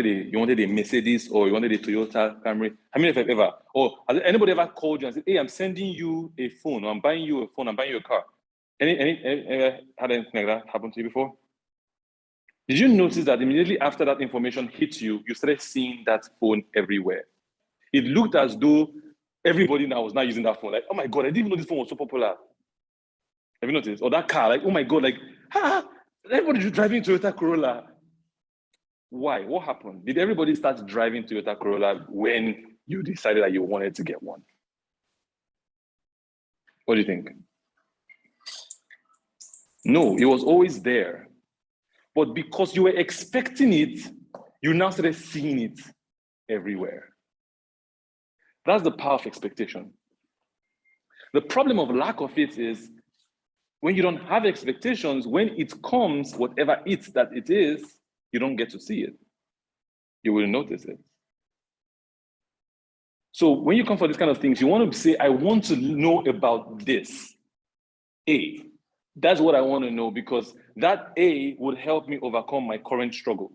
a Mercedes or you wanted a Toyota Camry. How many of you have ever, or has anybody ever called you and said, hey, I'm sending you a phone, or I'm buying you a phone, I'm buying you a car? Any had anything like that happen to you before? Did you notice that immediately after that information hit you, you started seeing that phone everywhere? It looked as though everybody now was now using that phone. Like, oh my God, I didn't even know this phone was so popular. Have you noticed? Or that car, like, oh my God, like, everybody driving Toyota Corolla. Why? What happened? Did everybody start driving Toyota Corolla when you decided that you wanted to get one? What do you think? No, it was always there. But because you were expecting it, you now started seeing it everywhere. That's the power of expectation. The problem of lack of it is when you don't have expectations, when it comes, whatever it is, you don't get to see it. You will notice it. So when you come for these kind of things, you want to say, I want to know about this. A. That's what I want to know, because that A would help me overcome my current struggle,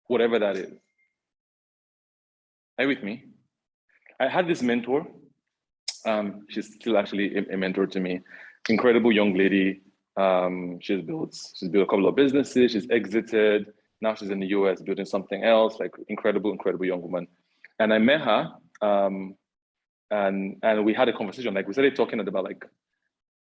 whatever that is. Are you with me? I had this mentor. She's still actually a mentor to me. Incredible young lady. She's built a couple of businesses. She's exited. Now she's in the US building something else. Like incredible young woman. And I met her, and we had a conversation. Like we started talking at about like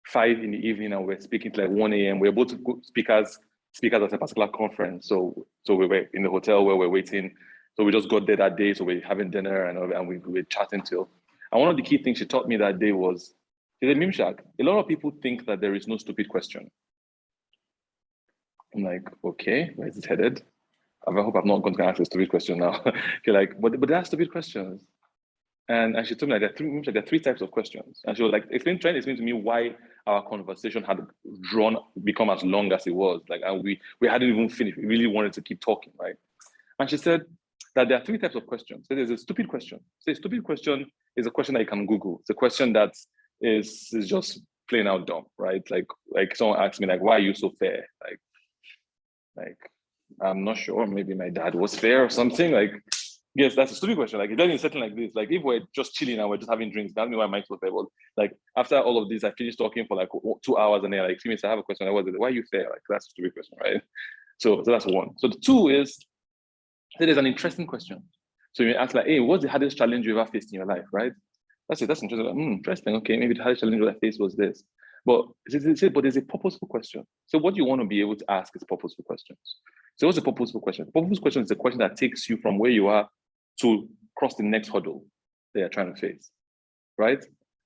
5 in the evening, and we're speaking to like 1 a.m. We're both speakers at a particular conference. So we were in the hotel where we're waiting. So we just got there that day. So we're having dinner and we were chatting till. And one of the key things she taught me that day was, she said, Mimshak, a lot of people think that there is no stupid question. I'm like, okay, where is it headed? I hope I'm not going to ask a stupid question now. You're like, but there are stupid questions. And she told me like there are three types of questions. And she was like, trying to explain to me why our conversation had become as long as it was. Like, and we hadn't even finished. We really wanted to keep talking, right? And she said that there are three types of questions. So there's a stupid question. So a stupid question is a question that you can Google. It's a question that is just plain out dumb, right? Like someone asked me, like, why are you so fair? Like, I'm not sure. Maybe my dad was fair or something. Like, yes, that's a stupid question. Like, it doesn't settle like this. Like, if we're just chilling and we're just having drinks, that's me why I'm so fair. But like, after all of this, I finished talking for like 2 hours, and then like 3 minutes, I have a question. Why are you fair? Like, that's a stupid question, right? So that's one. So the two is, there's an interesting question. So you ask like, hey, what's the hardest challenge you ever faced in your life, right? That's it. That's interesting. Interesting. Okay, maybe the hardest challenge I faced was this. But there's a purposeful question. So what you want to be able to ask is purposeful questions. So what's a purposeful question? A purposeful question is a question that takes you from where you are to cross the next hurdle that you're trying to face, right?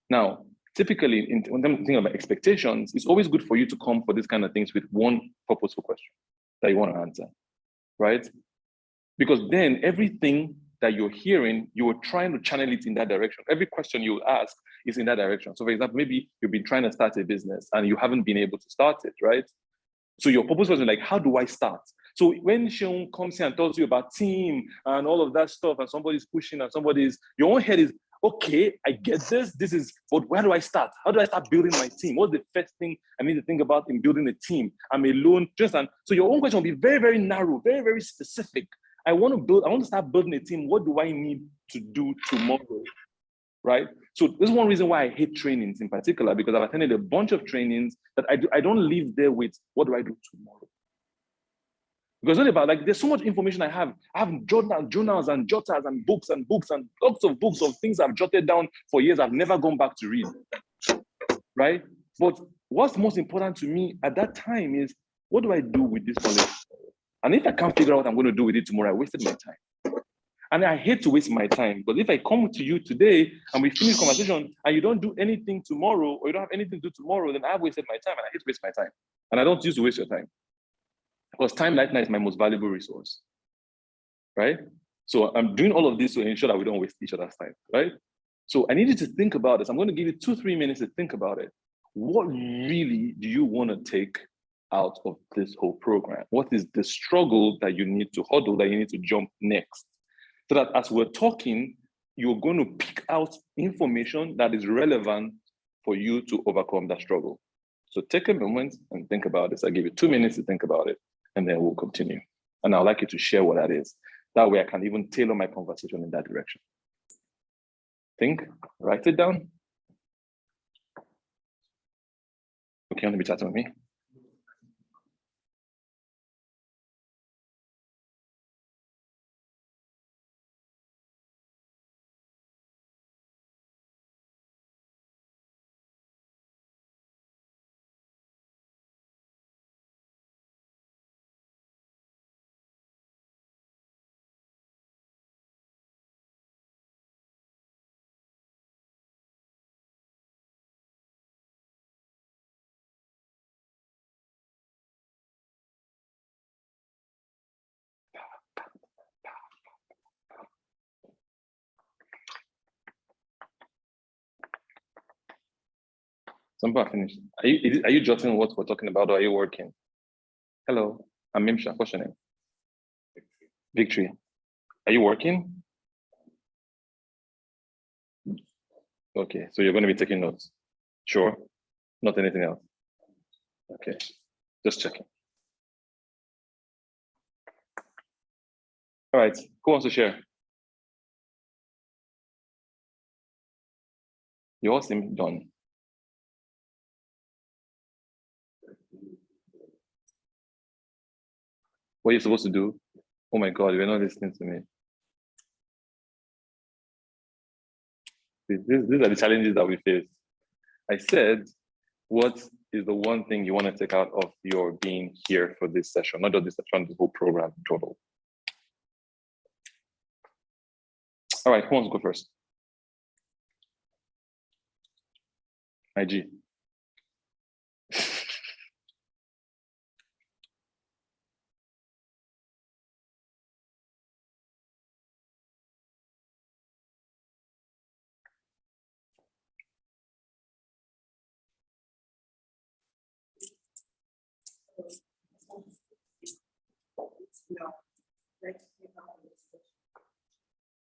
Now, typically, when I'm thinking about expectations, it's always good for you to come for these kind of things with one purposeful question that you want to answer, right? Because then everything that you're hearing, you are trying to channel it in that direction. Every question you will ask is in that direction. So for example, maybe you've been trying to start a business and you haven't been able to start it, right? So your purpose was like, how do I start? So when Sean comes here and tells you about team and all of that stuff, and somebody's pushing and your own head is, okay, I get this. But where do I start? How do I start building my team? What's the first thing I need to think about in building a team? I'm alone. So your own question will be very, very narrow, very, very specific. I want to start building a team. What do I need to do tomorrow, right? So this is one reason why I hate trainings in particular, because I've attended a bunch of trainings that I don't leave there with, what do I do tomorrow? Because it's not about, like, there's so much information I have. I have journals and jotters and books and lots of books of things I've jotted down for years I've never gone back to read, right? But what's most important to me at that time is, what do I do with this knowledge? And if I can't figure out what I'm going to do with it tomorrow, I wasted my time. And I hate to waste my time. But if I come to you today and we finish conversation and you don't do anything tomorrow, or you don't have anything to do tomorrow, then I've wasted my time, and I hate to waste my time. And I don't choose to waste your time. Because time right now is my most valuable resource, right? So I'm doing all of this to ensure that we don't waste each other's time, right? So I need you to think about this. I'm going to give you 2-3 minutes to think about it. What really do you want to take out of this whole program? What is the struggle that you need to hurdle, that you need to jump next? So that as we're talking, you're going to pick out information that is relevant for you to overcome that struggle. So take a moment and think about this. I'll give you 2 minutes to think about it, and then we'll continue. And I'd like you to share what that is. That way I can even tailor my conversation in that direction. Think, write it down. Okay, you want to be chatting with me? Some people are finished. Are you jotting what we're talking about, or are you working? Hello, I'm Mimsha. What's your name? Victory. Are you working? Okay, so you're going to be taking notes. Sure. Not anything else. Okay, just checking. All right, who wants to share? You all seem done. What are you supposed to do? Oh my God, you're not listening to me. These are the challenges that we face. I said, what is the one thing you want to take out of your being here for this session? Not just this session, the whole program total. All right, who wants to go first? IG.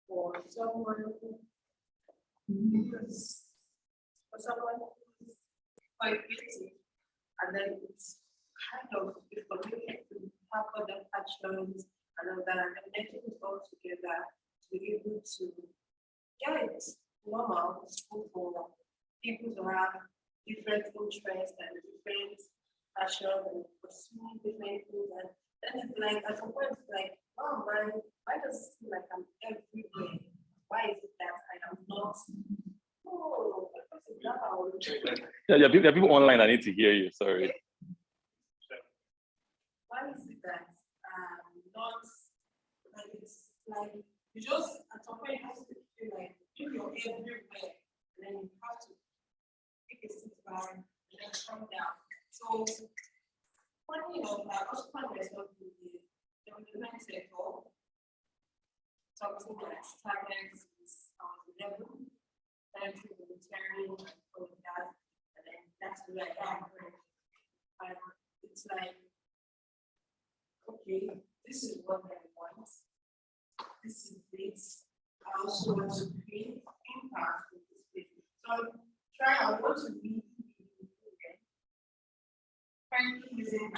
For someone who's quite busy, and then it's kind of difficult to have other passions and all that, and then letting it all together to be able to get it normal school for people to have different interests and different passions and pursuing different things. And then it's like, at some point, it's like, oh man, why does it seem like I'm everywhere? Why is it that I am not? Oh, yeah, there are people online. I need to hear you. Sorry. Why is it that not like it's like you just at some point you have to feel like if you're everywhere, and then you have to take a sit back and then come down. So funny enough, I also find myself in the development sector. Something that started since I was 11, started to military and all of that, and then that's where I am. And it's like, okay, this is what I want. This is this. I also want to create impact in this place. So I want to be currently using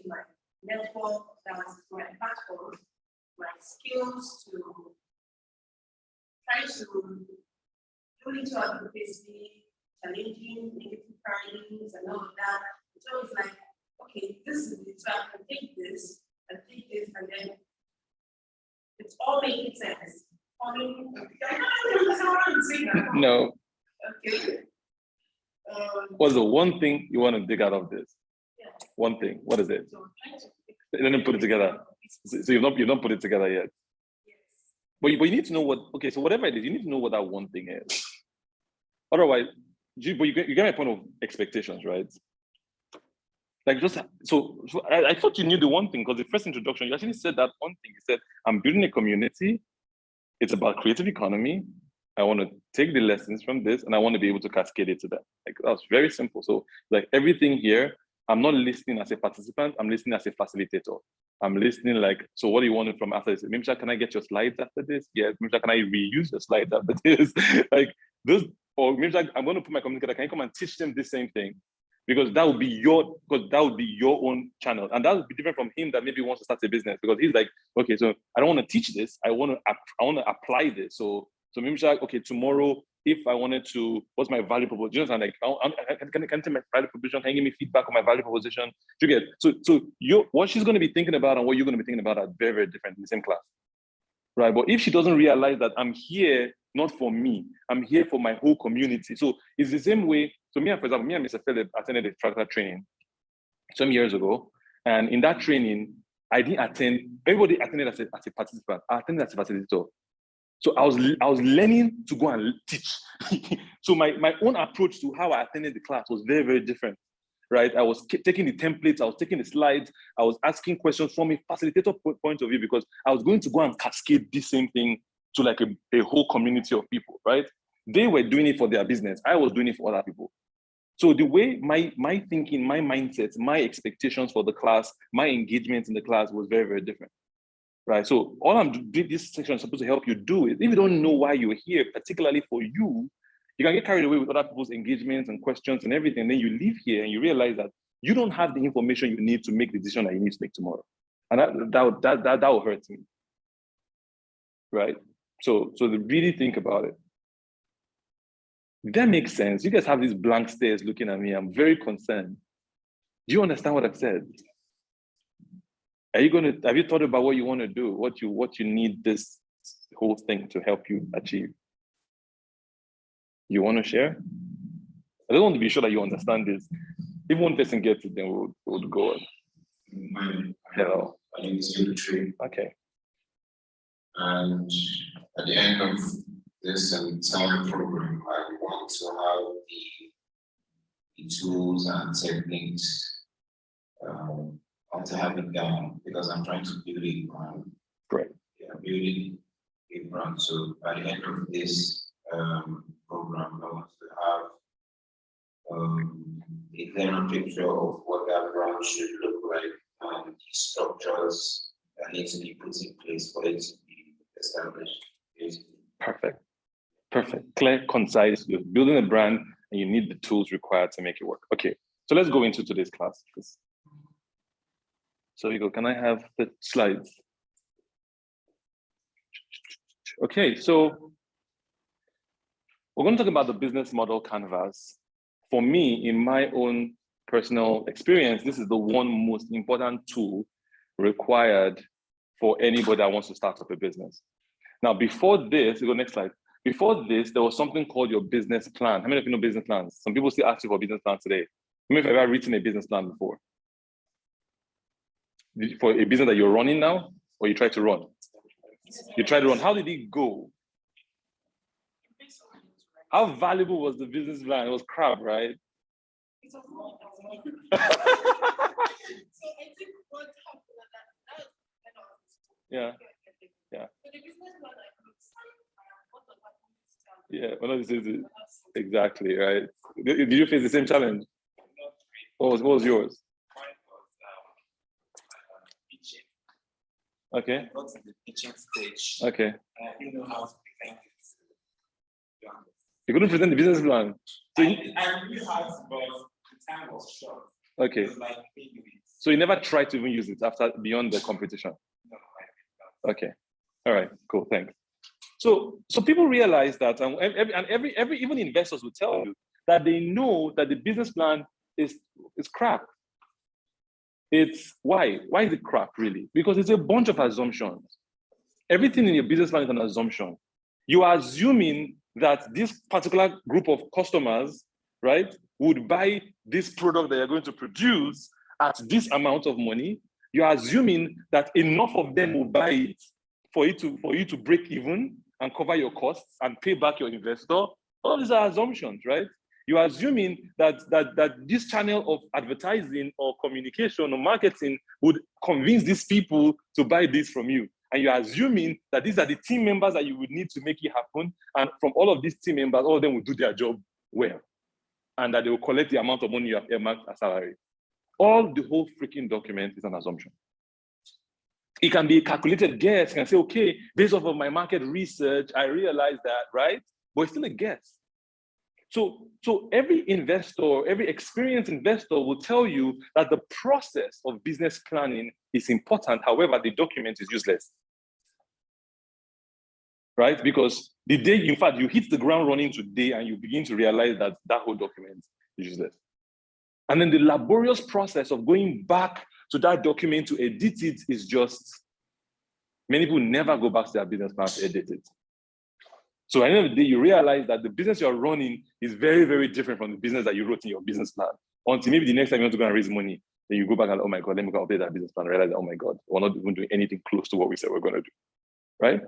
my network, that's my platform, my skills to try to do into advocacy, challenging negative paradigms and all of that. So it's like, okay, this is it. So I can take this, and then it's all making sense. No. Okay. What's the one thing you want to dig out of this? Yeah. One thing. What is it? So And then put it together. So you've not put it together yet. Yes. But you need to know what. Okay, so whatever it is, you need to know what that one thing is. Otherwise, you get my point of expectations, right? Like just so I thought you knew the one thing, because the first introduction you actually said that one thing. You said, "I'm building a community. It's about creative economy. I want to take the lessons from this, and I want to be able to cascade it to that." Like that's very simple. So like everything here, I'm not listening as a participant. I'm listening as a facilitator. I'm listening like, so what do you want from after this? Mimsha, can I get your slides after this? Yes. Mimsha, can I reuse your slides after this? Like those, or Mimsha, I'm going to put my communicator. Can you come and teach them the same thing? because that would be your own channel, and that would be different from him that maybe wants to start a business, because he's like, okay, so I don't want to teach this, I want to apply this. So maybe she's like, okay, tomorrow, if I wanted to, what's my value proposition? You know, like, can you tell my value proposition? Can you give me feedback on my value proposition? You get so what she's going to be thinking about and what you're going to be thinking about are very, very different in the same class, right? But if she doesn't realize that I'm here not for me, I'm here for my whole community. So it's the same way. So for example, me and Mr. Philip attended a tractor training some years ago, and in that training, I didn't attend. Everybody attended as a participant. I attended as a facilitator. So I was learning to go and teach. So my own approach to how I attended the class was very, very different, right? I was taking the templates, I was taking the slides, I was asking questions from a facilitator point of view, because I was going to go and cascade this same thing to like a whole community of people, right? They were doing it for their business. I was doing it for other people. So the way my thinking, my mindset, my expectations for the class, my engagement in the class was very, very different. Right. So all I'm doing, this section is supposed to help you do is, if you don't know why you're here, particularly for you, you can get carried away with other people's engagements and questions and everything. And then you leave here and you realize that you don't have the information you need to make the decision that you need to make tomorrow. And that will hurt me. Right. So really think about it. That makes sense. You guys have these blank stares looking at me. I'm very concerned. Do you understand what I've said? Have you thought about what you want to do, what you need this whole thing to help you achieve? You want to share? I don't want to be sure that you understand this. If one person gets it, then we'll go on. My name is Military. Okay. And at the end of this entire program, I want to have the tools and techniques to have it down, because I'm trying to build a brand. Great. Yeah, building a brand. So by the end of this program, I want to have a clearer picture of what that brand should look like, and the structures that need to be put in place for it to be established. Perfect. Clear, concise. You're building a brand and you need the tools required to make it work. Okay, so let's go into today's class, please. So you go, can I have the slides? Okay, so we're going to talk about the business model canvas. For me, in my own personal experience, this is the one most important tool required for anybody that wants to start up a business. Now, before this, you go next slide. Before this, there was something called your business plan. How many of you know business plans? Some people still ask you for business plans today. How many of you have ever written a business plan before? For a business that you're running now, or you try to run? You tried to run. How did it go? How valuable was the business plan? It was crap, right? So I think what happened that Yeah. Yeah. So the business plan Yeah, well, this is exactly right. Did you face the same challenge? What was yours? Pitching. Okay. I got to the pitching stage. Okay. And I didn't know how to present it. You couldn't present the business plan. So I really had, but the time was short. Okay. It was like 3 minutes. So you never tried to even use it after beyond the competition? No, I Okay. All right. Cool. Thanks. So people realize that, and every even investors will tell you that they know that the business plan is crap. It's why is it crap really? Because it's a bunch of assumptions. Everything in your business plan is an assumption. You are assuming that this particular group of customers, right, would buy this product that you're going to produce at this amount of money. You are assuming that enough of them will buy it for you to break even and cover your costs and pay back your investor. All these are assumptions, right? You are assuming that this channel of advertising or communication or marketing would convince these people to buy this from you. And you are assuming that these are the team members that you would need to make it happen. And from all of these team members, all of them will do their job well. And that they will collect the amount of money you have earmarked as salary. All the whole freaking document is an assumption. It can be a calculated guess. You can say, okay, based off of my market research, I realized that, right? But it's still a guess. So every investor, every experienced investor will tell you that the process of business planning is important. However, the document is useless. Right? Because the day, in fact, you hit the ground running today and you begin to realize that that whole document is useless. And then the laborious process of going back to that document to edit it is just, many people never go back to their business plan to edit it. So at the end of the day, you realize that the business you're running is very, very different from the business that you wrote in your business plan. Until maybe the next time you want to go and raise money, then you go back and, oh my God, let me go update that business plan and realize, oh my God, we're not even doing anything close to what we said we're going to do, right?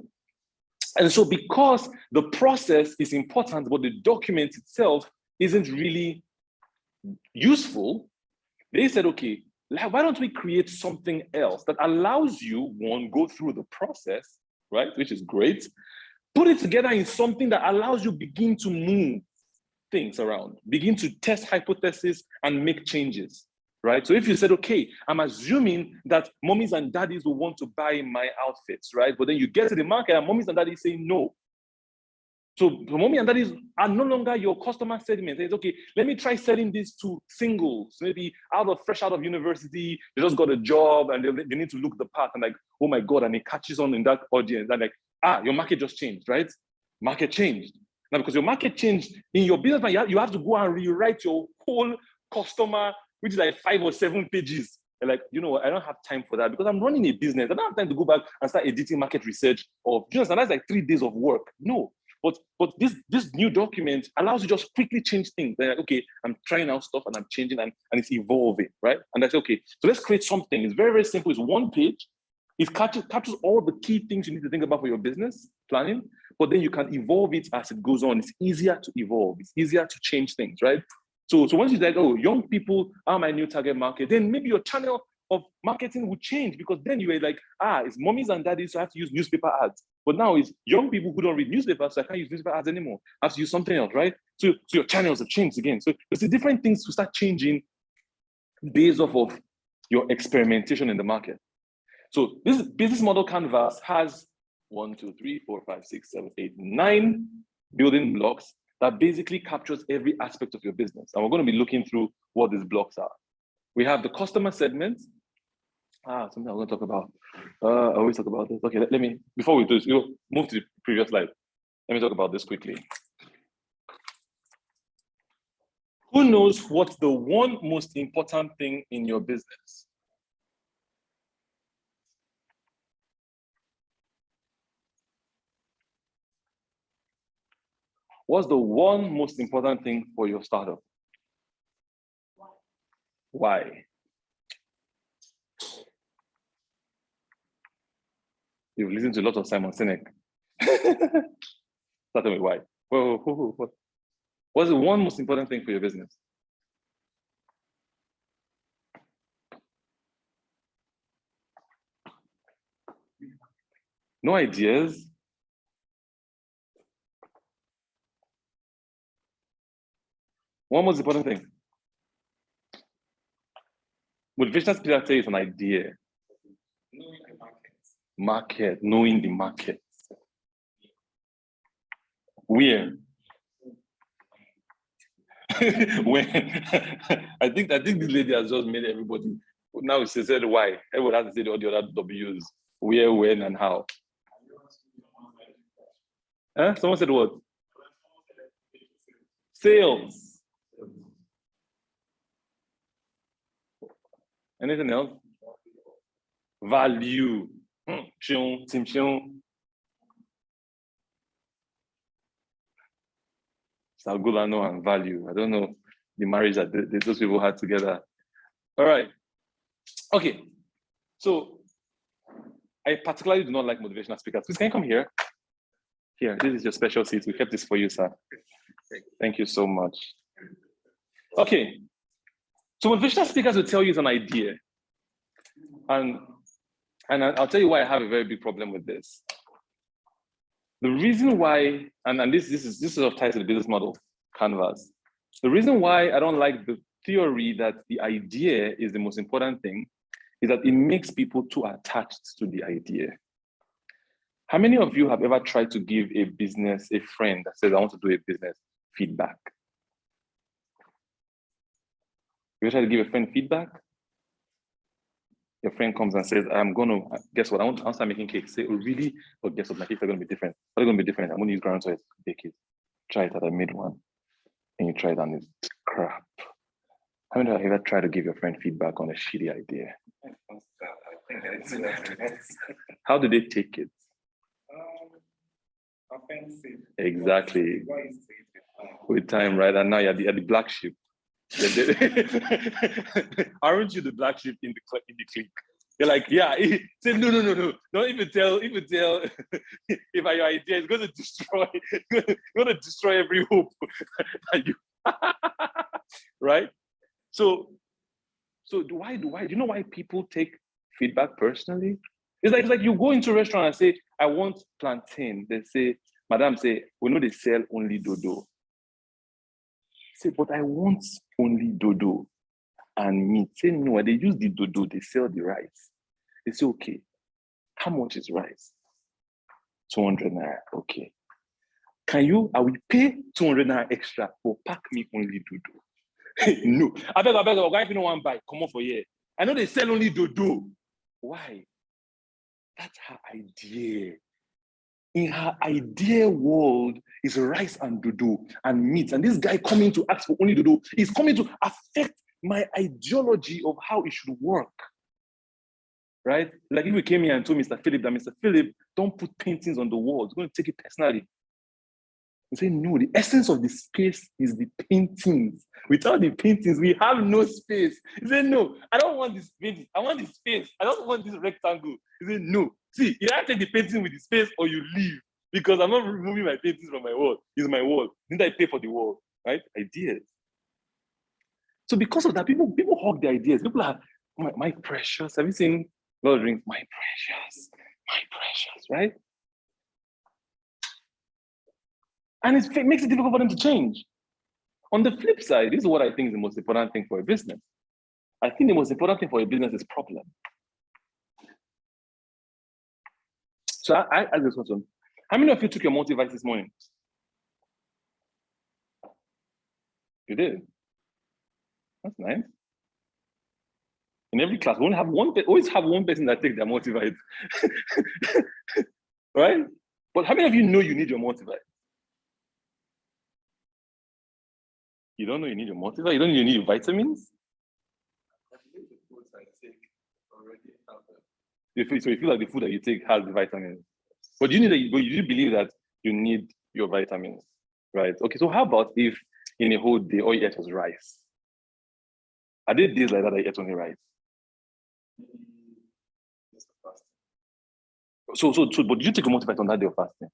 And so because the process is important, but the document itself isn't really useful, they said, okay, why don't we create something else that allows you, one, go through the process, right, which is great, put it together in something that allows you begin to move things around, begin to test hypotheses and make changes, right? So if you said, okay, I'm assuming that mommies and daddies will want to buy my outfits, right? But then you get to the market and mommies and daddies say no. So mommy and daddies are no longer your customer segment. It's okay, let me try selling this to singles, maybe fresh out of university, they just got a job and they need to look the part and like, oh my God, and it catches on in that audience. And like, your market just changed, right? Market changed. Now, because your market changed in your business plan, you have to go and rewrite your whole customer, which is like 5 or 7 pages. And like, you know what, I don't have time for that because I'm running a business. I don't have time to go back and start editing market research of, you know, that's like 3 days of work. No. But this new document allows you just quickly change things. They're like, okay, I'm trying out stuff and I'm changing and it's evolving, right? And that's okay. So let's create something. It's very, very simple. It's 1 page. It captures all the key things you need to think about for your business planning, but then you can evolve it as it goes on. It's easier to evolve. It's easier to change things, right? So once you're like, oh, young people are my new target market, then maybe your channel of marketing will change because then you were like, it's mommies and daddies, so I have to use newspaper ads. But now it's young people who don't read newspapers, so I can't use newspaper ads anymore. I have to use something else, right? So your channels have changed again. So there's different things to start changing based off of your experimentation in the market. So this business model canvas has 1, 2, 3, 4, 5, 6, 7, 8, 9 building blocks that basically captures every aspect of your business. And we're going to be looking through what these blocks are. We have the customer segment. Something I'm going to talk about. I always talk about this. Okay, let me, before we do this, we'll move to the previous slide. Let me talk about this quickly. Who knows what's the one most important thing in your business? What's the one most important thing for your startup? Why? You've listened to a lot of Simon Sinek. Start with why. What's the one most important thing for your business? No ideas? One most important thing. Motivational speaker say it's an idea. Knowing the market. Market, knowing the market. Where? When? I think this lady has just made everybody. Now she said why. Everyone has to say all the other W's. Where, when, and how. Someone said what? Sales. Anything else? Value. Salgulano and value. I don't know the marriage that those people had together. All right. Okay. So I particularly do not like motivational speakers. Please, can you come here? Here, this is your special seat. We kept this for you, sir. Thank you so much. Okay. So motivational speakers will tell you it's an idea. And I'll tell you why I have a very big problem with this. The reason why, and this is of ties to the business model canvas. The reason why I don't like the theory that the idea is the most important thing is that it makes people too attached to the idea. How many of you have ever tried to give a friend that says, I want to do a business, feedback? You try to give a friend feedback. Your friend comes and says, I'm going to, guess what? I want to start making cakes. Say, oh, really? But guess what? My cakes are going to be different. They're going to be different. I'm going to use ground soil to bake it. Try it that I made one. And you try it and it's crap. How many of you have ever tried to give your friend feedback on a shitty idea? How do they take it? Offensive. Exactly. With time, right? And now you're the black sheep. Aren't you the black sheep in the clique? You're like, yeah. Say no. Don't even tell. If your idea is going to destroy every hope. Right? So why do you know why people take feedback personally? It's like you go into a restaurant and say, I want plantain. They say, Madam, say, we know they sell only dodo. Say, but I want only dodo and meat. Say, no, they use the dodo, they sell the rice. They say, okay, how much is rice? 200 naira, okay. I will pay 200 naira extra for pack me only dodo. No, I beg, why if you don't want to buy, come on for here. I know they sell only dodo. Why? That's her idea. In her idea world is rice and dodo and meat. And this guy coming to ask for only dodo is coming to affect my ideology of how it should work. Right? Like if you came here and told Mr. Philip that Mr. Philip, don't put paintings on the wall. He's going to take it personally. You say, no, the essence of the space is the paintings. Without the paintings, we have no space. You say, no, I don't want this painting. I want the space. I don't want this rectangle. You say, no. See, you either take the painting with the space or you leave. Because I'm not removing my paintings from my wall. It's my wall. Didn't I pay for the wall? Right? Ideas. So because of that, people hug the ideas. People are, my precious. Have you seen Lord of the Rings? My precious, right? And it makes it difficult for them to change. On the flip side, this is what I think is the most important thing for a business. I think the most important thing for a business is problem. So I ask this question. How many of you took your multivite this morning? You did? That's nice. In every class, we always have one person that takes their multivite. Right? But how many of you know you need your multivite? You don't know you need your multivite? You don't know you need your vitamins? So you feel like the food that you take has the vitamins. But you do believe that you need your vitamins, right? Okay, so how about if in a whole day all you ate was rice? Are there days like that you ate only rice? So, but did you take a multivitamin on that day of fasting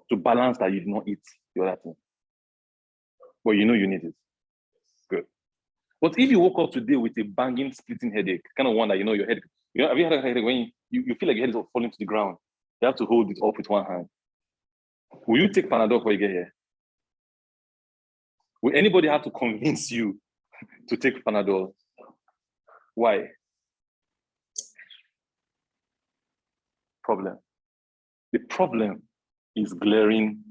to balance that you did not eat the other thing? But you know you need it. Good. But if you woke up today with a banging, splitting headache, kind of one that your head, have you had a headache when you feel like your head is falling to the ground? You have to hold it up with one hand. Will you take Panadol before you get here? Will anybody have to convince you to take Panadol? Why? Problem. The problem is glaring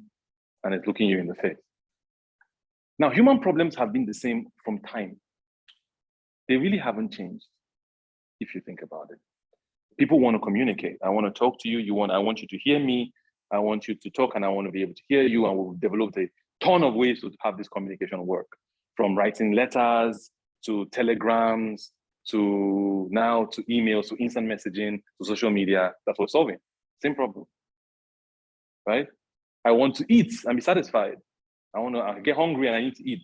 and it's looking you in the face. Now, human problems have been the same from time. They really haven't changed, if you think about it. People want to communicate. I want to talk to you. I want you to hear me. I want you to talk and I want to be able to hear you. And we've developed a ton of ways to have this communication work, from writing letters to telegrams to now to emails to instant messaging to social media. That's what we're solving. Same problem, right? I want to eat and be satisfied. I get hungry and I need to eat.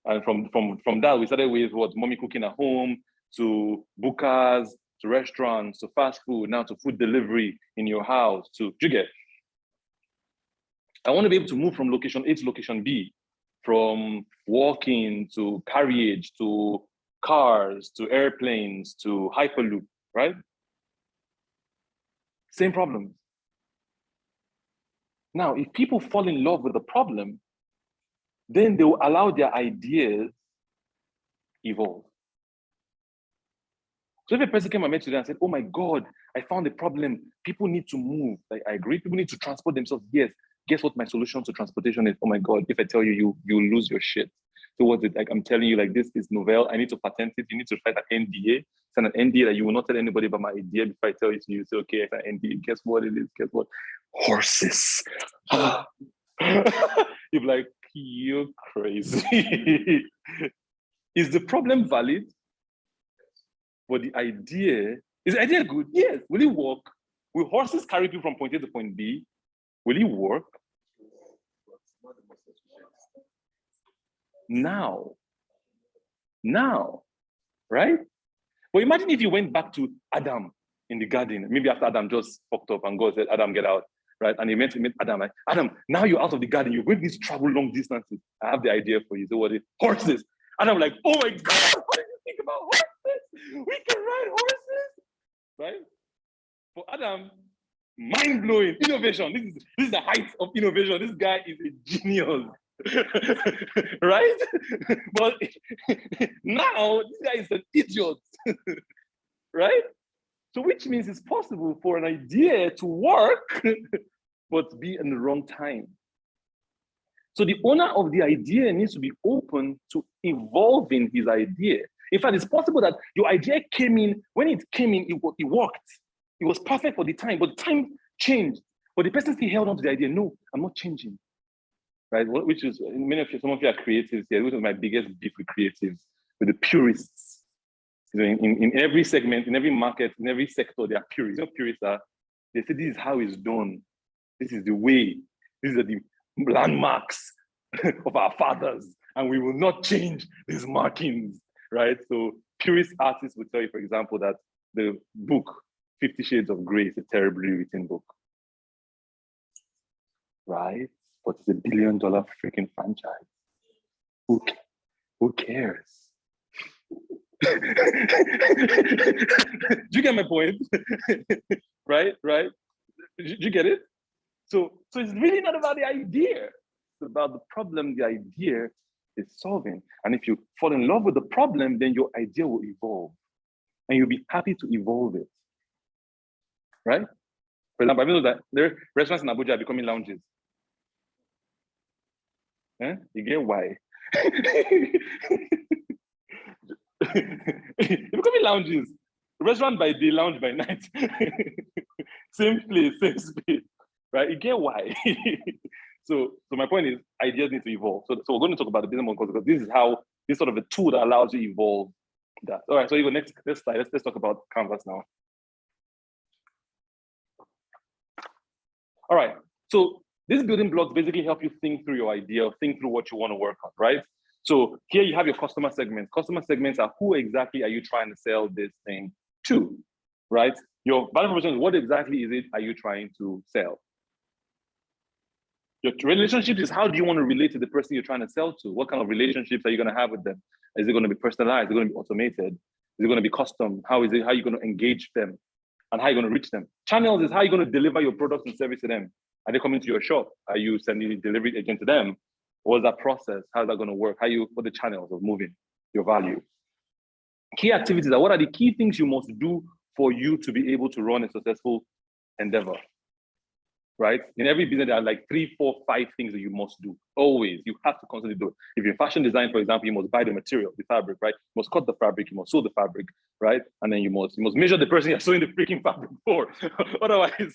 And from that, we started with mommy cooking at home, to bookers, to restaurants, to fast food, now to food delivery in your house, to you get. I want to be able to move from location A to location B, from walking to carriage, to cars, to airplanes, to Hyperloop, right? Same problem. Now, if people fall in love with the problem, then they will allow their ideas evolve. So if a person came and met today and said, oh my God, I found a problem. People need to move. I agree. People need to transport themselves. Yes. Guess what my solution to transportation is? Oh my God, if I tell you, you lose your shit. So what's it like? I'm telling you, like, this is novel. I need to patent it. You need to write an NDA. Send an NDA that you will not tell anybody about my idea before I tell it to you. Say, okay, it's an NDA. Guess what it is? Guess what? Horses. You're like, you're crazy. Is the problem valid? But the idea, is the idea good? Yes. Will it work? Will horses carry people from point A to point B? Will it work? Now, right? But imagine if you went back to Adam in the garden, maybe after Adam just fucked up and God said, Adam, get out, right? And he meant to meet Adam, like, Adam, now you're out of the garden, you're going to travel long distances. I have the idea for you. So what is horses? And I'm like, oh my God, what did you think about horses? We can ride horses, right? For Adam, mind-blowing innovation. This is the height of innovation. This guy is a genius. Right? But now this guy is an idiot. Right? So which means it's possible for an idea to work but be in the wrong time. So the owner of the idea needs to be open to evolving his idea. In fact, it's possible that your idea came in, when it came in, it worked. It was perfect for the time, but the time changed. But the person still held on to the idea. No, I'm not changing. Right? Which is, some of you are creatives here. Which is my biggest beef with creatives, with the purists. You know, in every segment, in every market, in every sector, there are purists. You know, purists are, they say this is how it's done. This is the way. These are the landmarks of our fathers, and we will not change these markings. Right? So purist artists will tell you, for example, that the book 50 Shades of Grey is a terribly written book. Right? But it's $1 billion freaking franchise. Who cares? Do you get my point? Right? Do you get it? So it's really not about the idea. It's about the problem the idea is solving. And if you fall in love with the problem, then your idea will evolve. And you'll be happy to evolve it. Right? For example, I know that there are restaurants in Abuja are becoming lounges. You get why? You're becoming lounges. Restaurant by day, lounge by night. Same place, same space. Right? You get why? So my point is, ideas need to evolve. So we're going to talk about the business model because this is how this sort of a tool that allows you to evolve that. All right, so you go next slide. Let's talk about Canvas now. All right, so these building blocks basically help you think through your idea, think through what you want to work on, right? So here you have your customer segments. Customer segments are who exactly are you trying to sell this thing to, right? Your value proposition is what exactly is it are you trying to sell? Your relationships is how do you want to relate to the person you're trying to sell to? What kind of relationships are you going to have with them? Is it going to be personalized? Is it going to be automated? Is it going to be custom? How are you going to engage them? And how are you going to reach them? Channels is how you're going to deliver your products and service to them. Are they coming to your shop? Are you sending a delivery agent to them? What's that process? How's that going to work? What are the channels of moving your value? Key activities are what are the key things you must do for you to be able to run a successful endeavor, right? In every business, there are like 3, 4, 5 things that you must do. Always, you have to constantly do it. If you're fashion design, for example, you must buy the material, the fabric, right? You must cut the fabric, you must sew the fabric, right? And then you must measure the person you're sewing the freaking fabric for. Otherwise,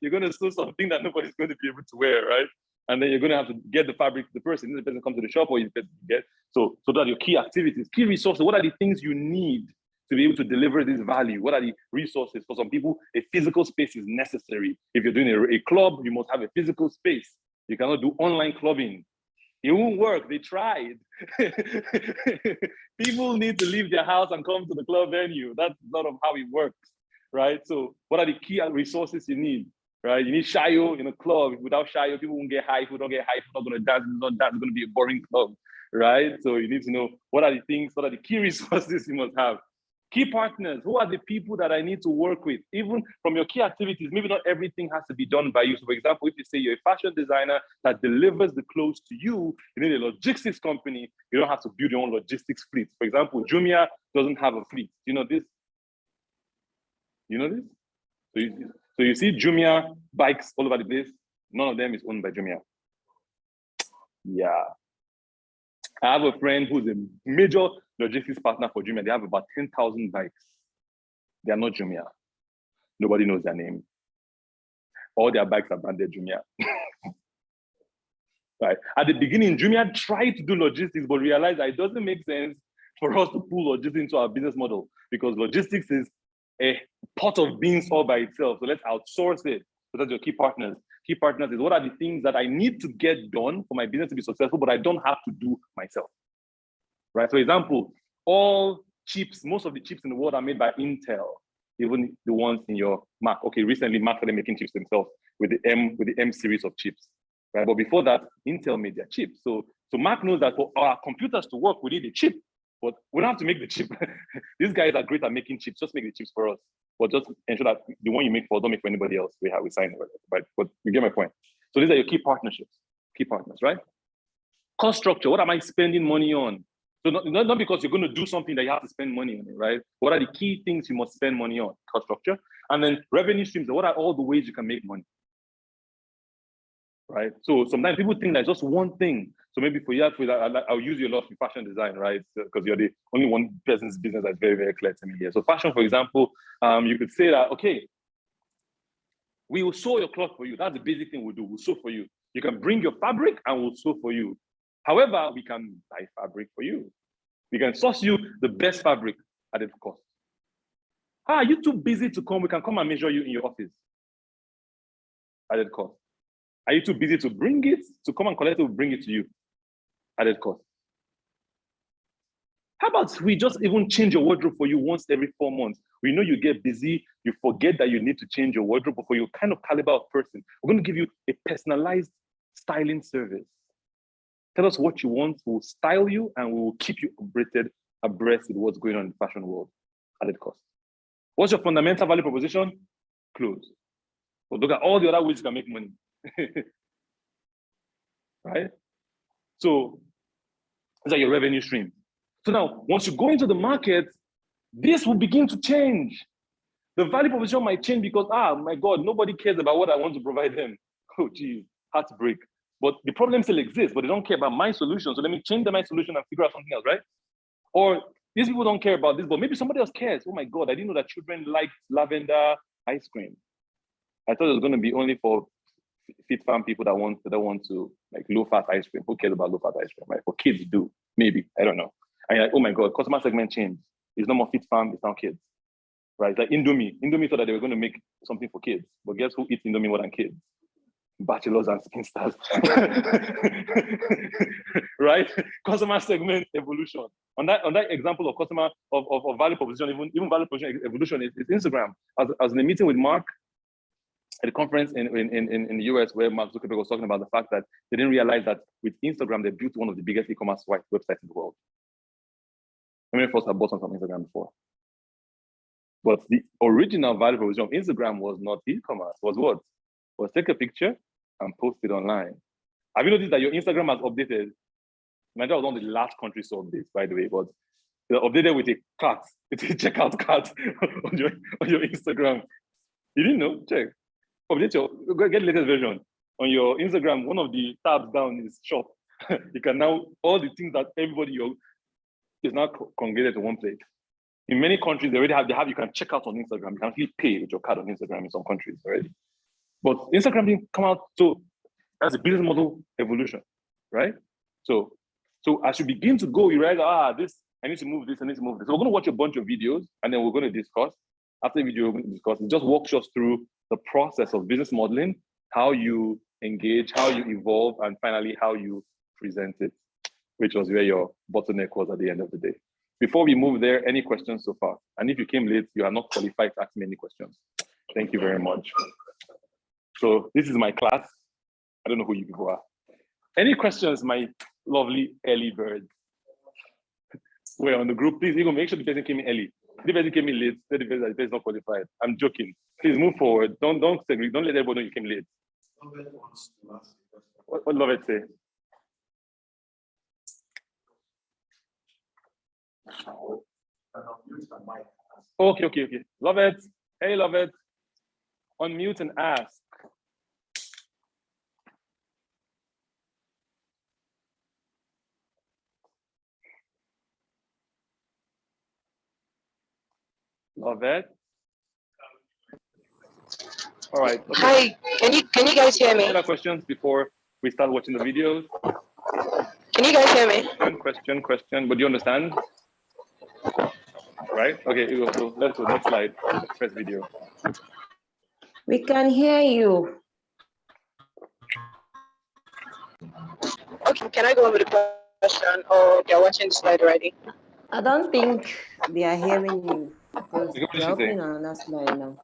you're going to sew something that nobody's going to be able to wear, right? And then you're going to have to get the fabric to the person. The person comes to the shop or you get. So that are your key activities, key resources. What are the things you need to be able to deliver this value? What are the resources? For some people, a physical space is necessary. If you're doing a club, you must have a physical space. You cannot do online clubbing. It won't work. They tried. People need to leave their house and come to the club venue. That's not how it works, right? So what are the key resources you need, right? You need shayo in a club. Without shayo, people won't get high. People don't get high. People are not going to dance. It's going to be a boring club, right? So you need to know what are the key resources you must have. Key partners, who are the people that I need to work with? Even from your key activities, maybe not everything has to be done by you. So for example, if you say you're a fashion designer that delivers the clothes to you, you need a logistics company. You don't have to build your own logistics fleet. For example, Jumia doesn't have a fleet. You know this? You know this? So you see Jumia bikes all over the place. None of them is owned by Jumia. Yeah. I have a friend who's a major logistics partner for Jumia. They have about 10,000 bikes. They are not Jumia. Nobody knows their name. All their bikes are branded Jumia. Right. At the beginning, Jumia tried to do logistics, but realized that it doesn't make sense for us to pull logistics into our business model because logistics is a pot of beans all by itself. So let's outsource it. So that's your key partners. Key partners is what are the things that I need to get done for my business to be successful, but I don't have to do myself. Right. For example, all chips, most of the chips in the world are made by Intel, even the ones in your Mac. Okay, recently Mac started making chips themselves with the M series of chips. Right. But before that, Intel made their chips. So Mac knows that for our computers to work, we need a chip. But we don't have to make the chip. These guys are great at making chips. Just make the chips for us. But just ensure that the one you make for us, don't make for anybody else. We sign it. But you get my point. So these are your key partnerships, key partners, right? Cost structure. What am I spending money on? So not because you're going to do something that you have to spend money on it, right? What are the key things you must spend money on? Cost structure. And then revenue streams. What are all the ways you can make money? Right. So sometimes people think that's just one thing. So maybe for you, I'll use you a lot in fashion design, right? Because you're the only one person's business that's very, very clear to me here. So fashion, for example, you could say that, okay, we will sew your cloth for you. That's the basic thing we'll do. We'll sew for you. You can bring your fabric and we'll sew for you. However, we can buy fabric for you. We can source you the best fabric at its cost. Are you too busy to come? We can come and measure you in your office at its cost. Are you too busy to bring it, to come and collect it, we'll bring it to you at that cost? How about we just even change your wardrobe for you once every 4 months? We know you get busy, you forget that you need to change your wardrobe, but for your kind of caliber of person, we're going to give you a personalized styling service. Tell us what you want, we'll style you, and we will keep you abreast with what's going on in the fashion world at that cost. What's your fundamental value proposition? Clothes. But look at all the other ways you can make money. Right? So these are your revenue streams. So now, once you go into the market, this will begin to change. The value proposition might change because, my God, nobody cares about what I want to provide them. Oh, geez, heartbreak. But the problem still exists, but they don't care about my solution. So let me change my solution and figure out something else, right? Or these people don't care about this, but maybe somebody else cares. Oh my God, I didn't know that children like lavender ice cream. I thought it was going to be only for fit farm people that want to like low-fat ice cream. Who cares about low-fat ice cream, right? For kids do, maybe, I don't know. And you're like, oh my God, customer segment changed. It's no more fit farm, it's now kids, right? It's like Indomie. Indomie thought that they were going to make something for kids, but guess who eats Indomie more than kids? Bachelors and skin stars. Right? Customer segment evolution. On that example of customer of value proposition, even value proposition evolution is Instagram. I was in a meeting with Mark at a conference in the US where Mark Zuckerberg was talking about the fact that they didn't realize that with Instagram, they built one of the biggest e-commerce websites in the world. How many of us have bought something from Instagram before? But the original value proposition of Instagram was not e-commerce, was what? Was take a picture and post it online. Have you noticed that your Instagram has updated? Nigeria was one of the last countries to update, by the way, but they updated with a cart, with a checkout cart on your Instagram. You didn't know? Check. Update get the latest version. On your Instagram, one of the tabs down is shop. You can now, all the things that everybody is now congregated to one place. In many countries, they have you can check out on Instagram. You can actually pay with your card on Instagram in some countries already. But Instagram didn't come out, so that's a business model evolution, right? So as you begin to go, you realize, I need to move this, I need to move this. So we're going to watch a bunch of videos, and then we're going to discuss. After the video, we're going to discuss. It just walks us through the process of business modeling, how you engage, how you evolve, and finally, how you present it, which was where your bottleneck was at the end of the day. Before we move there, any questions so far? And if you came late, you are not qualified to ask me any questions. Thank you very much. So this is my class. I don't know who you people are. Any questions, my lovely early birds? We're on the group. Please, Igor, make sure the person came in early. If the person came in late, tell the person that the person is not qualified. I'm joking. Please move forward. Don't let everybody know you came late. What Lovett say? Okay. Lovett. Hey, Lovett. Unmute and ask. of it. All right. Okay. Hi, can you guys hear me? Other questions before we start watching the videos? Can you guys hear me? Question. But do you understand? Right? Okay, so let's go. Next slide. First video. We can hear you. Okay, can I go over the question or they're watching the slide already? I don't think they are hearing you because Okay, what did we she are opening say? another slide now.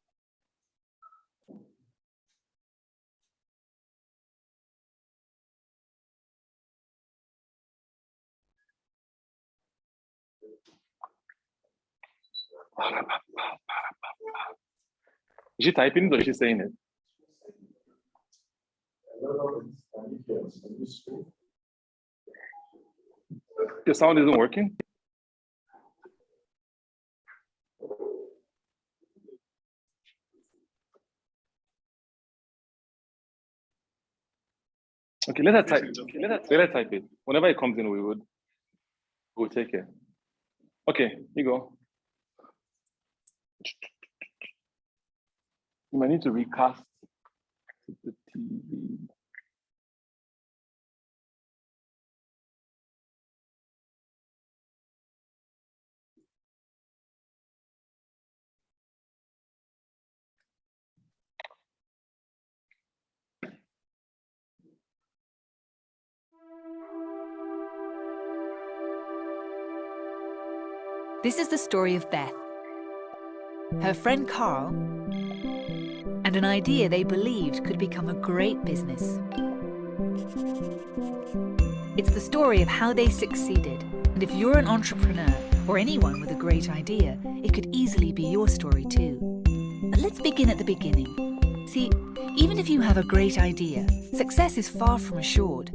Is she typing it or is she saying it? Your sound isn't working? Okay, let her type. Let her type it. Whenever it comes in, we'll take it. Okay, you go. You might need to recast the TV. This is the story of Beth, her friend Carl, and an idea they believed could become a great business. It's the story of how they succeeded, and if you're an entrepreneur or anyone with a great idea, it could easily be your story too. But let's begin at the beginning. See, even if you have a great idea, success is far from assured.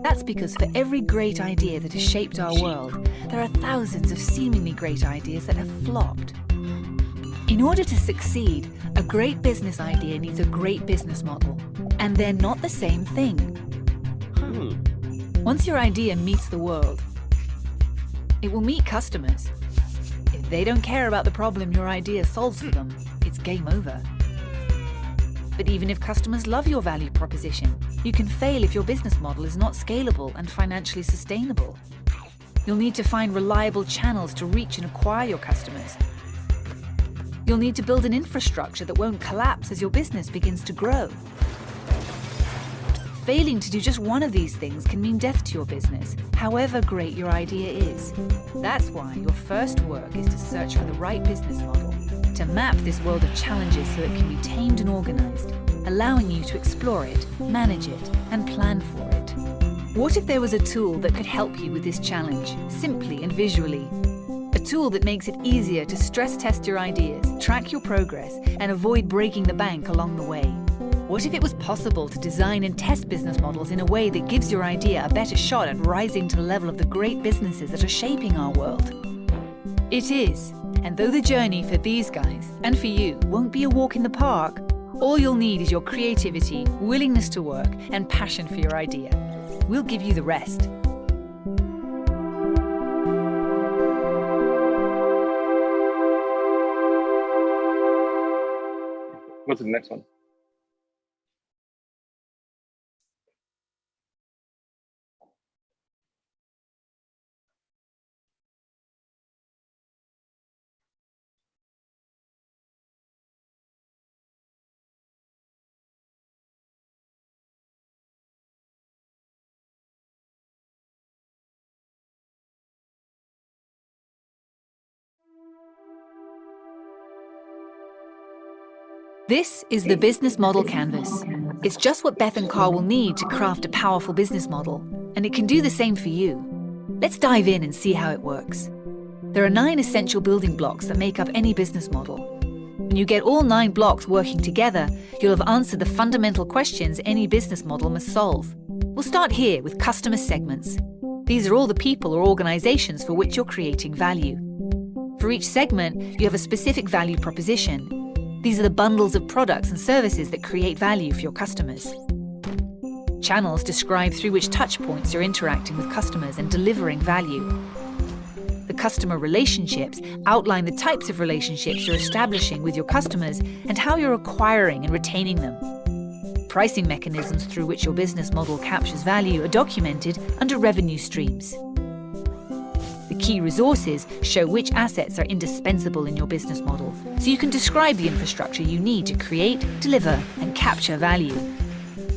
That's because for every great idea that has shaped our world, there are thousands of seemingly great ideas that have flopped. In order to succeed, a great business idea needs a great business model, and they're not the same thing. Once your idea meets the world, it will meet customers. If they don't care about the problem your idea solves for them, it's game over. But even if customers love your value proposition, you can fail if your business model is not scalable and financially sustainable. You'll need to find reliable channels to reach and acquire your customers. You'll need to build an infrastructure that won't collapse as your business begins to grow. Failing to do just one of these things can mean death to your business, however great your idea is. That's why your first work is to search for the right business model, to map this world of challenges so it can be tamed and organized, allowing you to explore it, manage it, and plan for it. What if there was a tool that could help you with this challenge, simply and visually? A tool that makes it easier to stress test your ideas, track your progress, and avoid breaking the bank along the way. What if it was possible to design and test business models in a way that gives your idea a better shot at rising to the level of the great businesses that are shaping our world? It is, and though the journey for these guys, and for you, won't be a walk in the park, all you'll need is your creativity, willingness to work, and passion for your idea. We'll give you the rest. Go to the next one. This is the business model canvas. It's just what Beth and Carl will need to craft a powerful business model, and it can do the same for you. Let's dive in and see how it works. There are 9 essential building blocks that make up any business model. When you get all 9 blocks working together, you'll have answered the fundamental questions any business model must solve. We'll start here with customer segments. These are all the people or organizations for which you're creating value. For each segment, you have a specific value proposition. These are the bundles of products and services that create value for your customers. Channels describe through which touch points you're interacting with customers and delivering value. The customer relationships outline the types of relationships you're establishing with your customers and how you're acquiring and retaining them. Pricing mechanisms through which your business model captures value are documented under revenue streams. The key resources show which assets are indispensable in your business model, so you can describe the infrastructure you need to create, deliver, and capture value.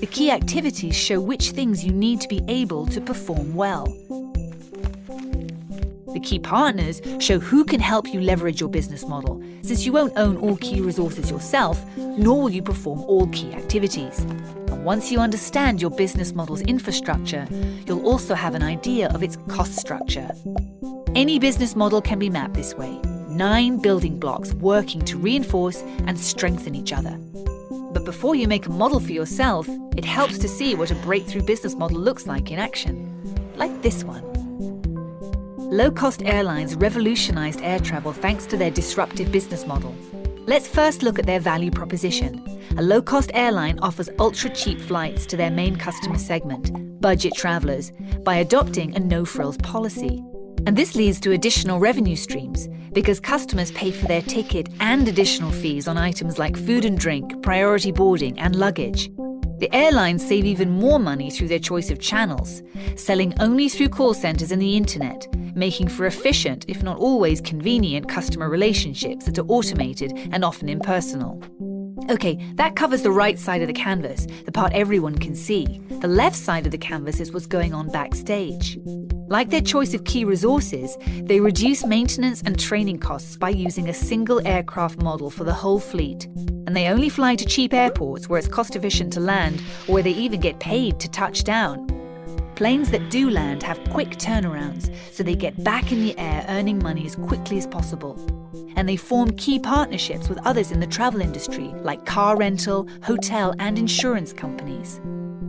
The key activities show which things you need to be able to perform well. The key partners show who can help you leverage your business model, since you won't own all key resources yourself, nor will you perform all key activities. And once you understand your business model's infrastructure, you'll also have an idea of its cost structure. Any business model can be mapped this way: 9 building blocks working to reinforce and strengthen each other. But before you make a model for yourself, it helps to see what a breakthrough business model looks like in action, like this one. Low-cost airlines revolutionized air travel thanks to their disruptive business model. Let's first look at their value proposition. A low-cost airline offers ultra-cheap flights to their main customer segment, budget travelers, by adopting a no-frills policy. And this leads to additional revenue streams, because customers pay for their ticket and additional fees on items like food and drink, priority boarding, and luggage. The airlines save even more money through their choice of channels, selling only through call centers and the internet, making for efficient, if not always convenient, customer relationships that are automated and often impersonal. Okay, that covers the right side of the canvas, the part everyone can see. The left side of the canvas is what's going on backstage. Like their choice of key resources, they reduce maintenance and training costs by using a single aircraft model for the whole fleet. And they only fly to cheap airports where it's cost efficient to land, or where they even get paid to touch down. Planes that do land have quick turnarounds, so they get back in the air earning money as quickly as possible. And they form key partnerships with others in the travel industry, like car rental, hotel, and insurance companies.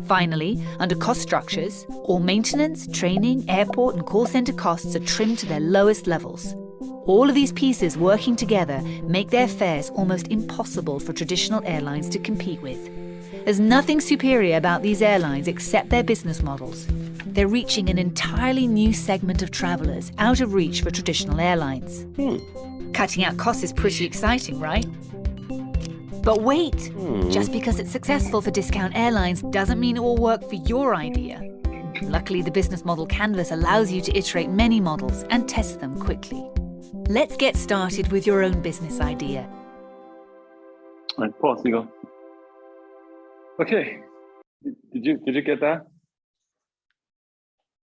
Finally, under cost structures, all maintenance, training, airport, and call center costs are trimmed to their lowest levels. All of these pieces working together make their fares almost impossible for traditional airlines to compete with. There's nothing superior about these airlines except their business models. They're reaching an entirely new segment of travelers out of reach for traditional airlines. Cutting out costs is pretty exciting, right? But wait, just because it's successful for discount airlines doesn't mean it will work for your idea. Luckily, the business model canvas allows you to iterate many models and test them quickly. Let's get started with your own business idea. All right, pause, you go. Okay, did you get that?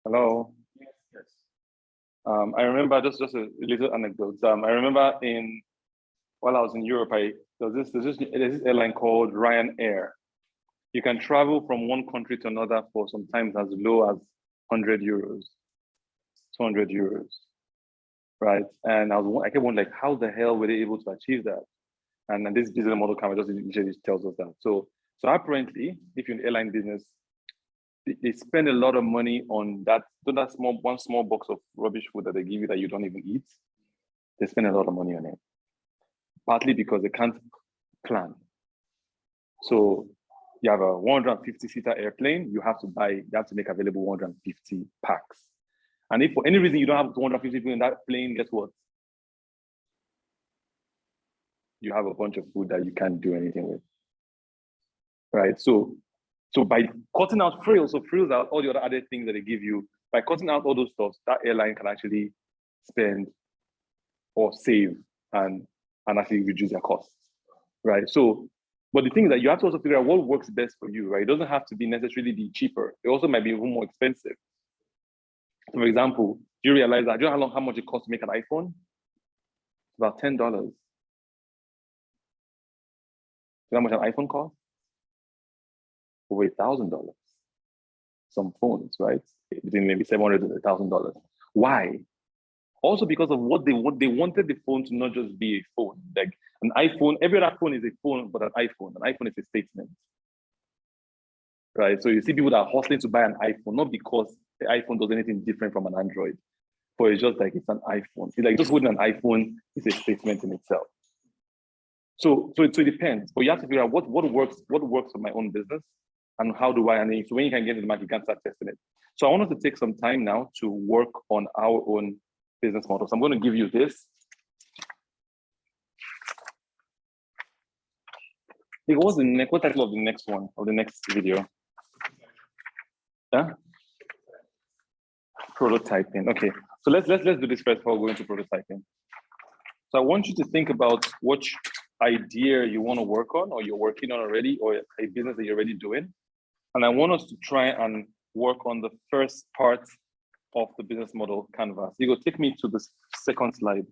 Hello? Yes. I remember, just a little anecdote. I remember while I was in Europe, there's this airline called Ryanair. You can travel from one country to another for sometimes as low as 100 euros, 200 euros, right? And I kept wondering, like, how the hell were they able to achieve that? And this business model kind of just usually tells us that. So apparently, if you're in the airline business, they spend a lot of money on that one small box of rubbish food that they give you that you don't even eat. They spend a lot of money on it, partly because they can't plan. So you have a 150-seater airplane, you have to make available 150 packs. And if for any reason you don't have 250 people in that plane, guess what? You have a bunch of food that you can't do anything with, right? So by cutting out frills, so frills are all the other added things that they give you. By cutting out all those stuff, that airline can actually spend or save and actually reduce their costs, right? So, but the thing is that you have to also figure out what works best for you, right? It doesn't have to be necessarily be cheaper. It also might be even more expensive. For example, do you realize that? Do you know how much it costs to make an iPhone? It's about $10. Do you know how much an iPhone costs? Over $1,000. Some phones, right? Between maybe $700 to $1,000. Why? Also because of what they wanted the phone to not just be a phone. Like an iPhone, every other phone is a phone, but an iPhone is a statement, right? So you see people that are hustling to buy an iPhone, not because the iPhone does anything different from an Android, but it's just like it's an iPhone. It's like just holding an iPhone is a statement in itself. So it depends, but you have to figure out what works for my own business and how do I, and so when you can get into the market, you can start testing it. So I want us to take some time now to work on our own business model. So I'm going to give you this. What's the next? What title of the next one, of the next video? Yeah? Prototyping. Okay. So let's do this first before going to prototyping. So I want you to think about what idea you want to work on, or you're working on already, or a business that you're already doing. And I want us to try and work on the first part of the business model canvas. You go take me to the second slide.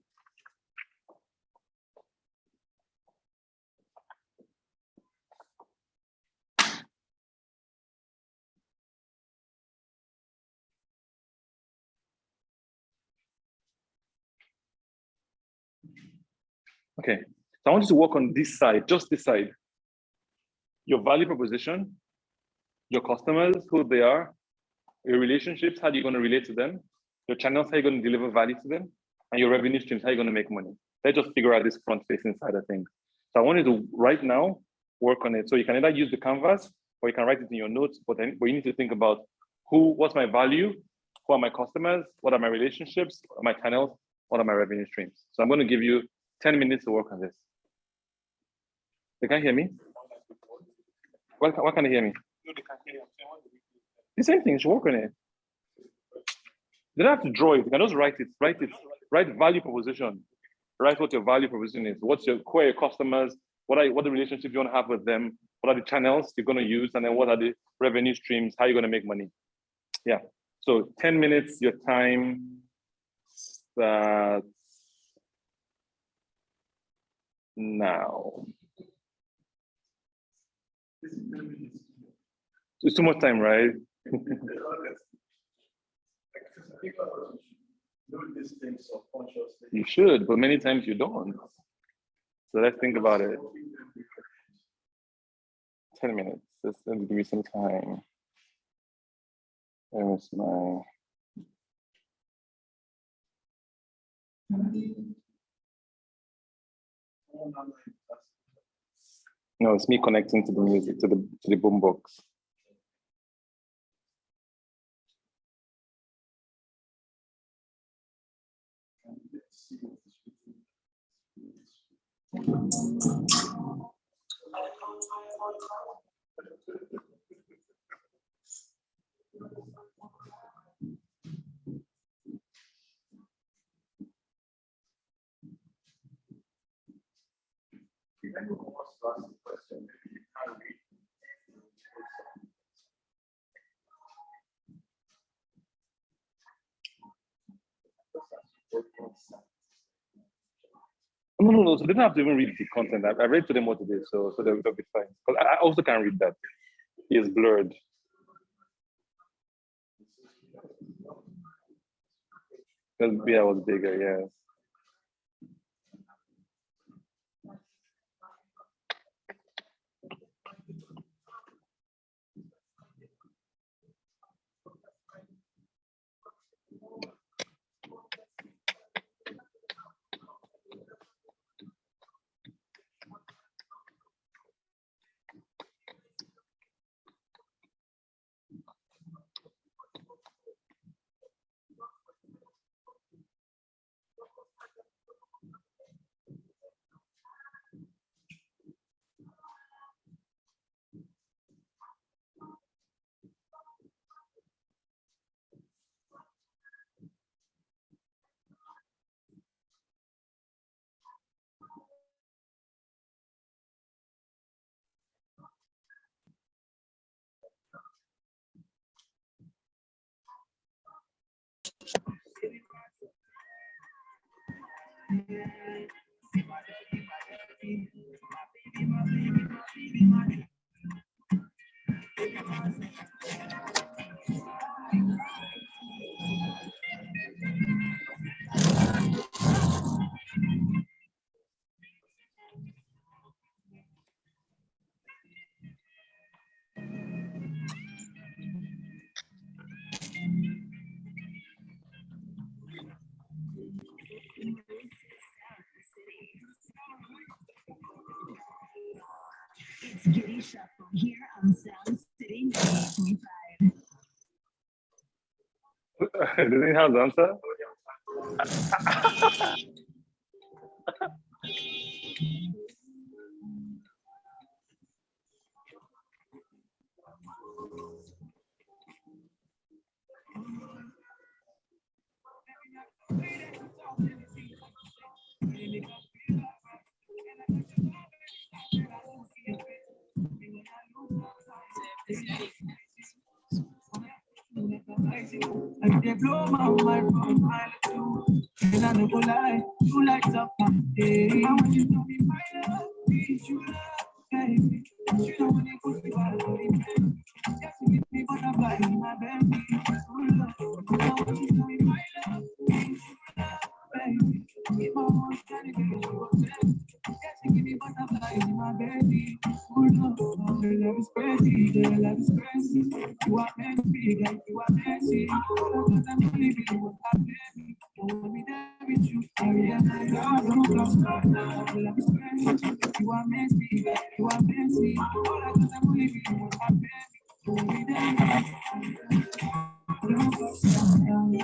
Okay, so I want you to work on this side, just this side. Your value proposition, your customers, who they are, your relationships, how are you going to relate to them, your channels, how are you going to deliver value to them, and your revenue streams, how are you going to make money. Let's just figure out this front-facing side of things. So I want you to, right now, work on it. So you can either use the canvas, or you can write it in your notes, but you need to think about what's my value, who are my customers, what are my relationships, what are my channels, what are my revenue streams. So I'm going to give you 10 minutes to work on this. They can't hear me? Why can't they hear me? No, they can't hear you. The same thing, you should work on it. You don't have to draw it, you can just write it, write value proposition. Write what your value proposition is. What's your core customers, what the relationships you want to have with them, what are the channels you're going to use, and then what are the revenue streams, how you're going to make money. Yeah, so 10 minutes, your time starts now. It's too much time, right? You should, but many times you don't. So let's think about it. 10 minutes. Let's give me some time. There's my. No, it's me connecting to the music, to the boombox. No. So they don't have to even read the content. I read to them what it is, so they'll be fine. Because I also can't read that. It's blurred. Yeah, it was bigger, yes. Giddy Shuffle here on Sound City 98.5. Does it have the answer? And they blow my mind from mile two. And I don't go lie, you light up my day. I want you to be my love, be true love, baby. You know when you put me out of it, just to give me butterfly in my belly. True love, I want you to be my love, be true love, baby. Keep my heart steady, baby, you just to give me butterfly in my belly. True love, the love is crazy, the love is crazy. You are meant to be, like you are messy. Because I'm only being what I baby. Don't want me there with you. I realize I don't lost my love. Love is crazy. You are meant to be, like you are messy. Because I'm only being what I baby. Don't want me there with you. Don't lost my love.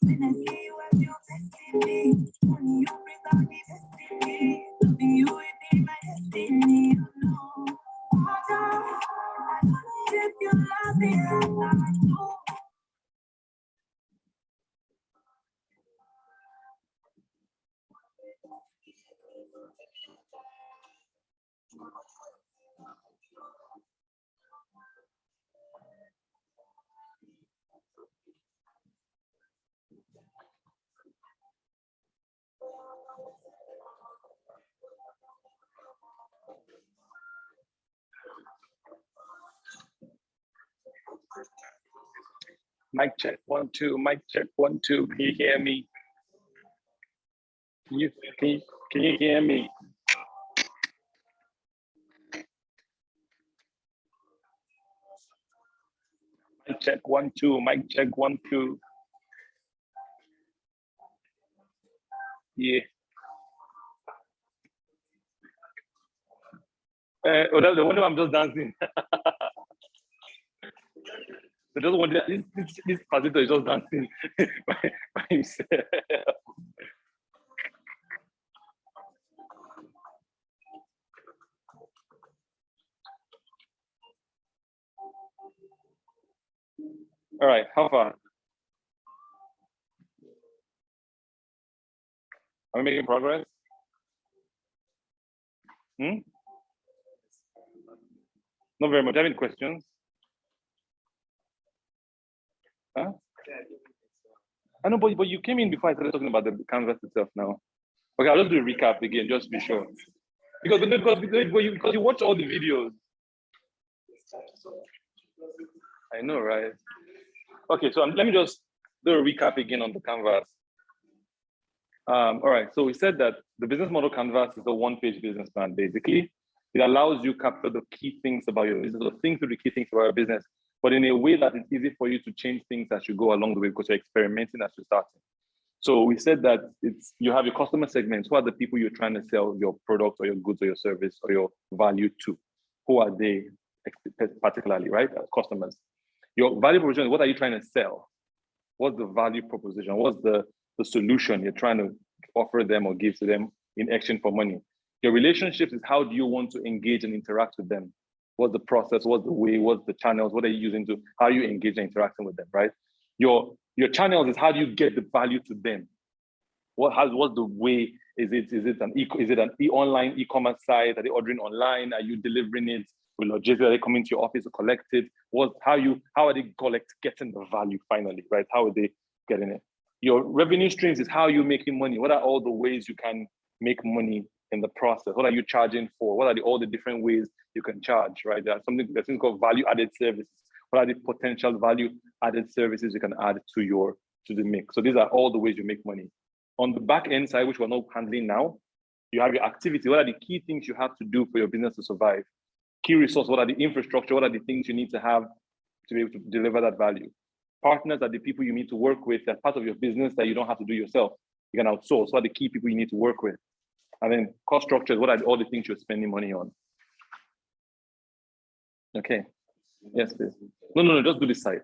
When I see you as your best in me, when you bring out the best in me, loving you it be my destiny. You know, I don't know if you love me like I do. Mic check 1 2. Mic check 1 2. Can you hear me? Can you hear me? Mic check 1 2. Mic check 1 2. Yeah. Oh, that's the one I'm just dancing. So just one this pastor is just dancing by himself. All right, how far? Are we making progress? Not very much. Do you have any questions? Huh? I know, but you came in before I started talking about the canvas itself now. Okay, I'll just do a recap again, just to be sure. Because you watch all the videos. I know, right? Okay, so let me just do a recap again on the canvas. All right, so we said that the business model canvas is a one-page business plan, basically. It allows you to capture the key things about your business, or think through the key things about your business, but in a way that it's easy for you to change things as you go along the way because you're experimenting as you're starting. So we said that you have your customer segments. Who are the people you're trying to sell your product or your goods or your service or your value to? Who are they particularly, right? Customers. Your value proposition, what are you trying to sell? What's the value proposition? What's the solution you're trying to offer them or give to them in exchange for money? Your relationships is how do you want to engage and interact with them? What's the process? What's the way? What's the channels? What are you using to, how you engage and interacting with them, right? Your channels is how do you get the value to them? What's the way? Is it an online e-commerce site? Are they ordering online? Are you delivering it with logistics? Are they coming to your office to collect it? How are they getting the value finally, right? How are they getting it? Your revenue streams is how you're making money. What are all the ways you can make money in the process? What are you charging for? What are all the different ways you can charge, right? There's something called value-added services. What are the potential value-added services you can add to the mix? So these are all the ways you make money. On the back end side, which we're not handling now, you have your activity. What are the key things you have to do for your business to survive? Key resource, what are the infrastructure? What are the things you need to have to be able to deliver that value? Partners are the people you need to work with. They're part of your business that you don't have to do yourself. You can outsource. What are the key people you need to work with? And then cost structures, what are all the things you're spending money on? Okay. Yes, please. No, just do this side.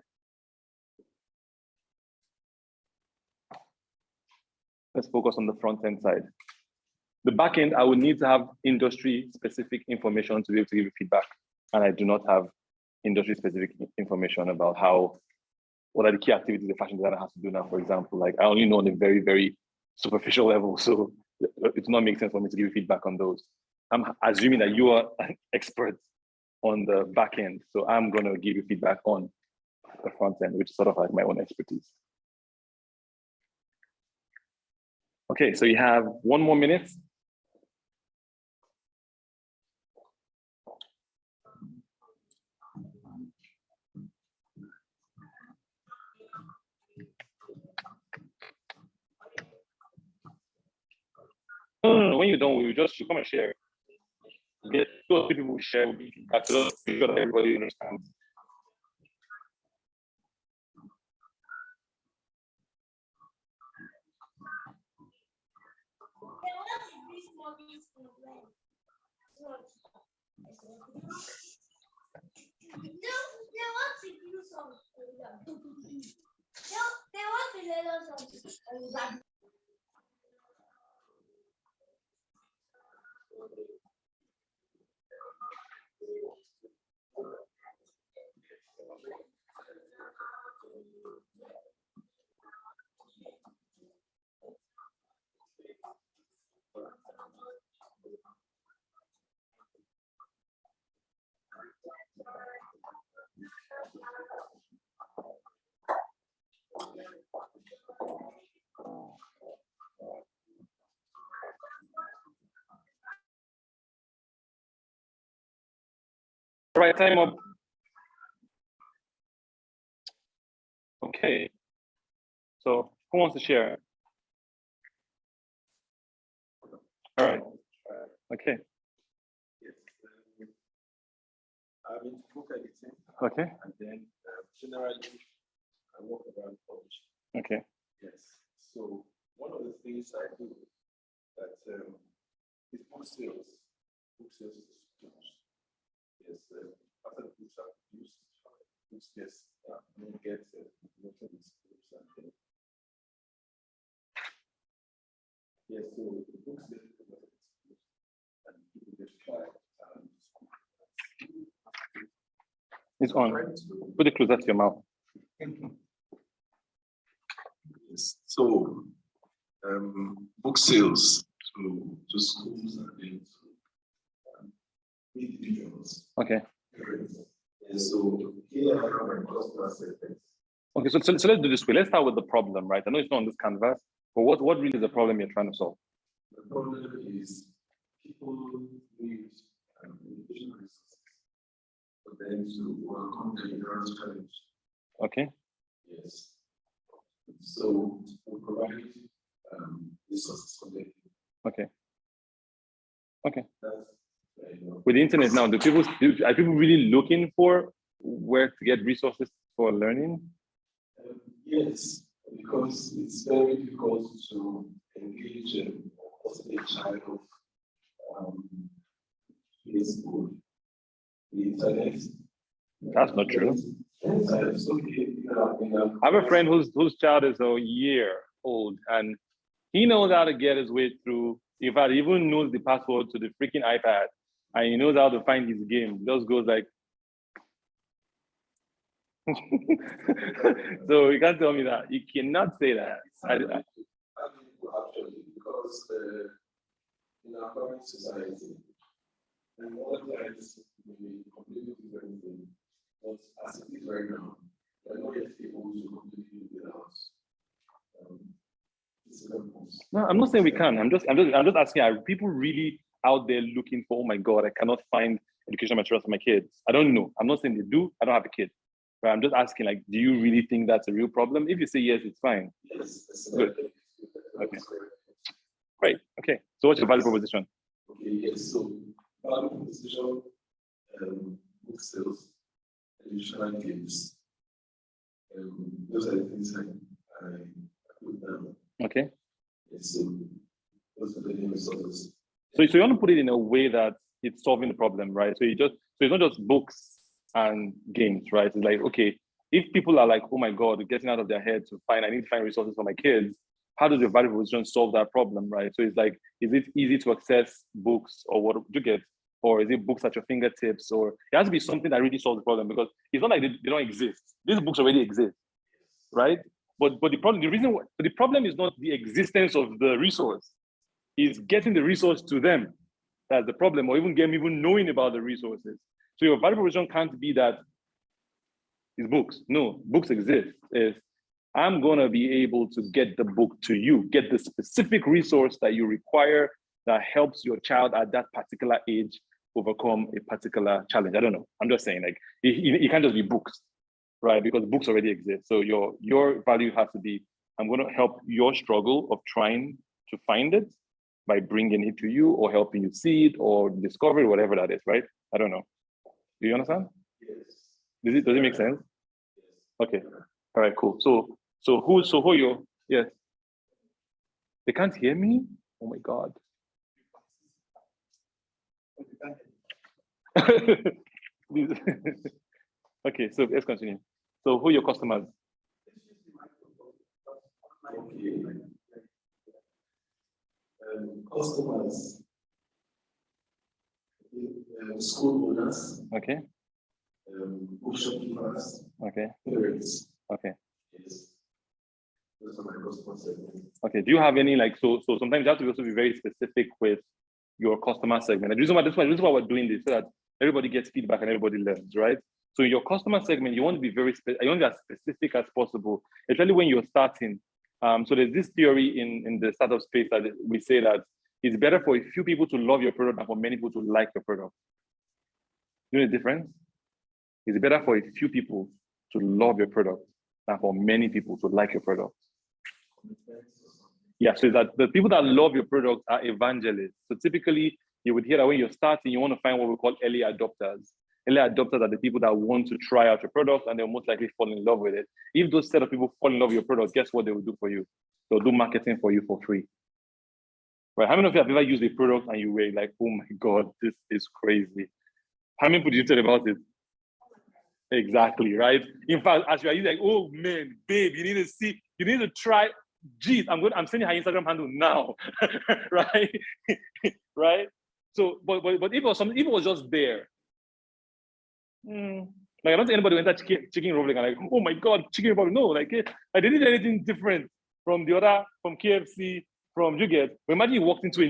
Let's focus on the front end side. The back end, I would need to have industry specific information to be able to give you feedback. And I do not have industry specific information about what are the key activities a fashion designer has to do now, for example. Like I only know on a very, very superficial level. So it does not make sense for me to give you feedback on those. I'm assuming that you are an expert on the back end. So I'm going to give you feedback on the front end, which is sort of like my own expertise. Okay, so you have 1 more minute. No, when you don't, you come and share. Get 2 or 3 people share with me. That's just make sure that everybody understands. All right, time up. Okay. So who wants to share? All right. Okay. I'm into book editing. Okay. And then generally, I work around publishing. Okay. Yes. So one of the things I do that is book sales. Book sales is huge. Yes. After the books are produced, books yes, you get lots of these books and things. Yes. So the book sales and people get to buy. It's on. Put it closer to your mouth. Yes. So book sales to schools and then to individuals. Okay. And so here I have my customer segments. Okay, so let's do this way. Let's start with the problem, right? I know it's not on this canvas, but what really is the problem you're trying to solve? The problem is people need education resources for them to overcome the ignorance challenge. Okay. Yes. So we provide resources for them. Okay. Okay. That's with the internet now, are people really looking for where to get resources for learning? Yes, because it's very difficult to engage a child of Facebook, the internet. That's not true. It's okay. I have a friend whose child is a year old and he knows how to get his way through. In fact, he even knows the password to the freaking iPad and he knows how to find his game. He just goes like, so you can't tell me that. You cannot say that. Actually, because in our current society, and all times we completely do everything, but as it is right now, we're not yet able to completely do without systems. No, I'm not saying we can. I'm just asking, are people really out there looking for, oh my God, I cannot find educational materials for my kids? I don't know. I'm not saying they do. I don't have a kid. But I'm just asking, like, do you really think that's a real problem? If you say yes, it's fine. Yes, good. Okay. Great. Okay. So what's your value proposition? Okay, yes. So value proposition, book sales, additional games. Those are the things I put down. Okay. Yes, so those are the new resources. So you want to put it in a way that it's solving the problem, right? So it's not just books and games, right? It's like, okay, if people are like, oh my God, getting out of their head to find, I need to find resources for my kids, how does your value proposition solve that problem, right? So it's like, is it easy to access books, or what do you get? Or is it books at your fingertips? Or it has to be something that really solves the problem, because it's not like they don't exist. These books already exist, right? But the problem is not the existence of the resource, is getting the resource to them. That's the problem, or even knowing about the resources. So your value proposition can't be that it's books. No, books exist. It's, I'm gonna be able to get the book to you, get the specific resource that you require that helps your child at that particular age overcome a particular challenge. I don't know. I'm just saying, like, it can't just be books, right? Because books already exist. So your value has to be, I'm going to help your struggle of trying to find it by bringing it to you, or helping you see it, or discover it, whatever that is, right? I don't know. Do you understand? Yes. Does it make sense? Okay. All right, cool. So who you? Yes. They can't hear me? Oh my God. Okay, so let's continue. So who are your customers? Okay. Customers, school owners, Okay. bookshop keepers, Okay. parents. Okay. Yes. Those are my customer segments. Okay. Do you have any, like, so sometimes you have to also be very specific with your customer segment. And the reason why we're doing this, so that everybody gets feedback and everybody learns, right? So in your customer segment, you want to be you want to be as specific as possible, especially when you're starting. So there's this theory in the startup space that we say that it's better for a few people to love your product than for many people to like your product. You know the difference? It's better for a few people to love your product than for many people to like your product. Yeah, so that the people that love your product are evangelists. So typically, you would hear that when you're starting, you want to find what we call early adopters. Early adopters are the people that want to try out your product, and they'll most likely fall in love with it. If those set of people fall in love with your product, guess what they will do for you? They'll do marketing for you for free. Right? How many of you have ever used a product and you were like, oh my God, this is crazy? How many people did you tell about it? Exactly, right? In fact, as you are like, oh man, babe, you need to try. Geez, I'm sending her Instagram handle now, right? Right? So, but if it was something, if it was just there, like I don't think anybody went to Chicken Republic and like, oh my God, Chicken Republic. No, like I didn't do anything different from KFC, from Juget. But imagine you walked into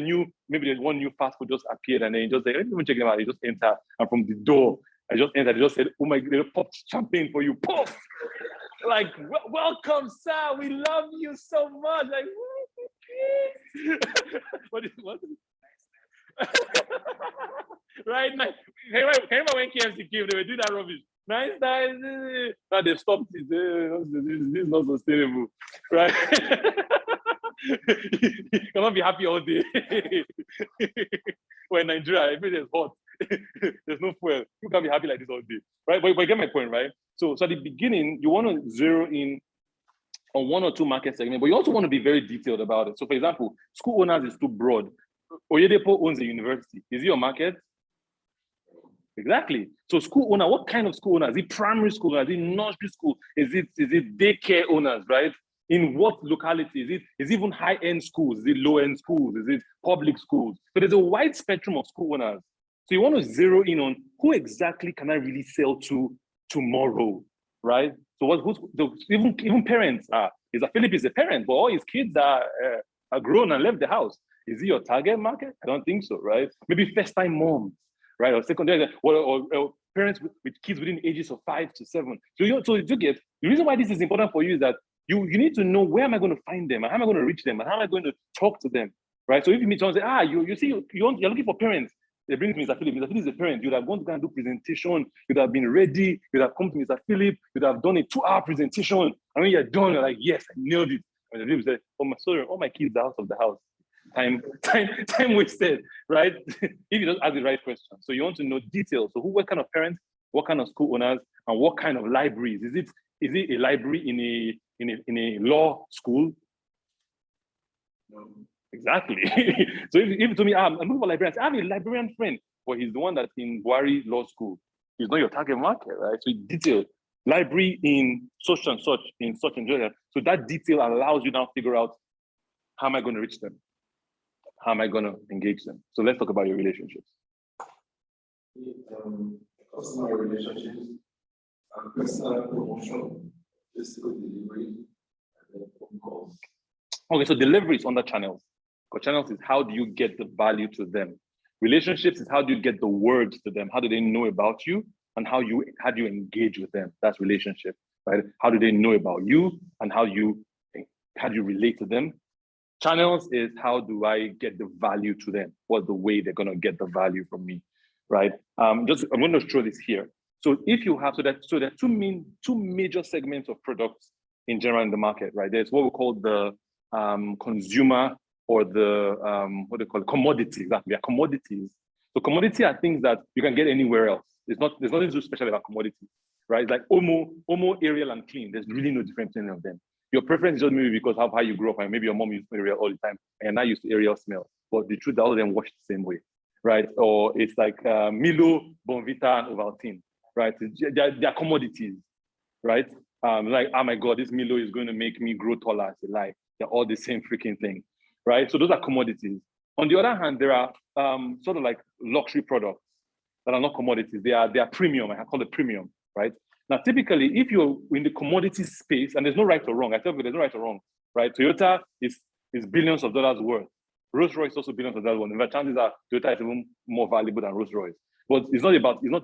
maybe there's one new fast food just appeared, and then you just like, let me check them out. You just enter, and from the door, I just entered. They just said, oh my God, they popped champagne for you. Poof! Like, welcome, sir. We love you so much. Like, what is right? Like, can you remember when KFC came? They were doing that rubbish. Nice. Now they've stopped it. This is not sustainable, right? You cannot be happy all day. When Nigeria, everything is hot. There's no fuel. You can't be happy like this all day, right? But you get my point, right? So at the beginning, you want to zero in on one or two market segments, but you also want to be very detailed about it. So, for example, school owners is too broad. Oyedepo owns a university. Is it your market? Exactly. So, school owner, what kind of school owner? Is it primary school? Is it nursery school? Is it daycare owners, right? In what locality? Is it even high-end schools? Is it low-end schools? Is it public schools? So there's a wide spectrum of school owners. So you want to zero in on who exactly can I really sell to tomorrow, right? So even parents are. Philip is a parent, but all his kids are grown and left the house. Is he your target market? I don't think so, right? Maybe first-time moms, right? Or secondary, or parents with kids within the ages of 5 to 7. So you get the reason why this is important for you is that you need to know, where am I going to find them, and how am I going to reach them, and how am I going to talk to them, right? So if you meet someone and say, you're looking for parents, they bring to Mr. Philip. Mr. Philip is a parent. You'd have gone to go and do presentation. You'd have been ready. You'd have come to Mr. Philip. You'd have done a 2-hour presentation. And when you're done, you're like, yes, I nailed it. And the Philip said, all my kids are out of the house. Time wasted, right? If you don't ask the right question. So you want to know details. So what kind of parents, what kind of school owners, and what kind of libraries? Is it a library in a law school? No. Exactly. So if you told me, I'm looking for librarians, I have a librarian friend, but he's the one that's in Buhari Law School. He's not your target market, right? So detail, library in such and such, in such and such. So that detail allows you now to figure out How am I going to reach them? How am I going to engage them? So let's talk about your relationships. Customer relationships and personal promotion, physical delivery, and then phone calls. Okay, so delivery is under channels. Because channels is how do you get the value to them. Relationships is how do you get the words to them? How do they know about you? And how do you engage with them? That's relationship, right? How do they know about you and how do you relate to them? Channels is how do I get the value to them? What's the way they're gonna get the value from me, right? I'm going to show this here. So if you have, there are two major segments of products in general in the market, right? There's what we call the consumer or the what do you call it? Commodities. Exactly, commodities. So commodity are things that you can get anywhere else. There's nothing so special about commodities, right? It's like Omo, Ariel, and Clean. There's really no difference between them. Your preference is just maybe because of how you grew up, and maybe your mom used Ariel all the time, and you're not used to Ariel smell. But the truth, all of them wash the same way, right? Or it's like Milo, Bonvita, and Ovaltine, right? They're commodities, right? Like, oh my God, this Milo is going to make me grow taller. It's a lie. They're all the same freaking thing, right? So those are commodities. On the other hand, there are sort of like luxury products that are not commodities. They are premium. I call it premium, right? Now, typically, if you're in the commodity space, and there's no right or wrong, I tell you, there's no right or wrong, right? Toyota is billions of dollars worth. Rolls-Royce is also billions of dollars worth. In fact, chances are Toyota is even more valuable than Rolls-Royce. But it's not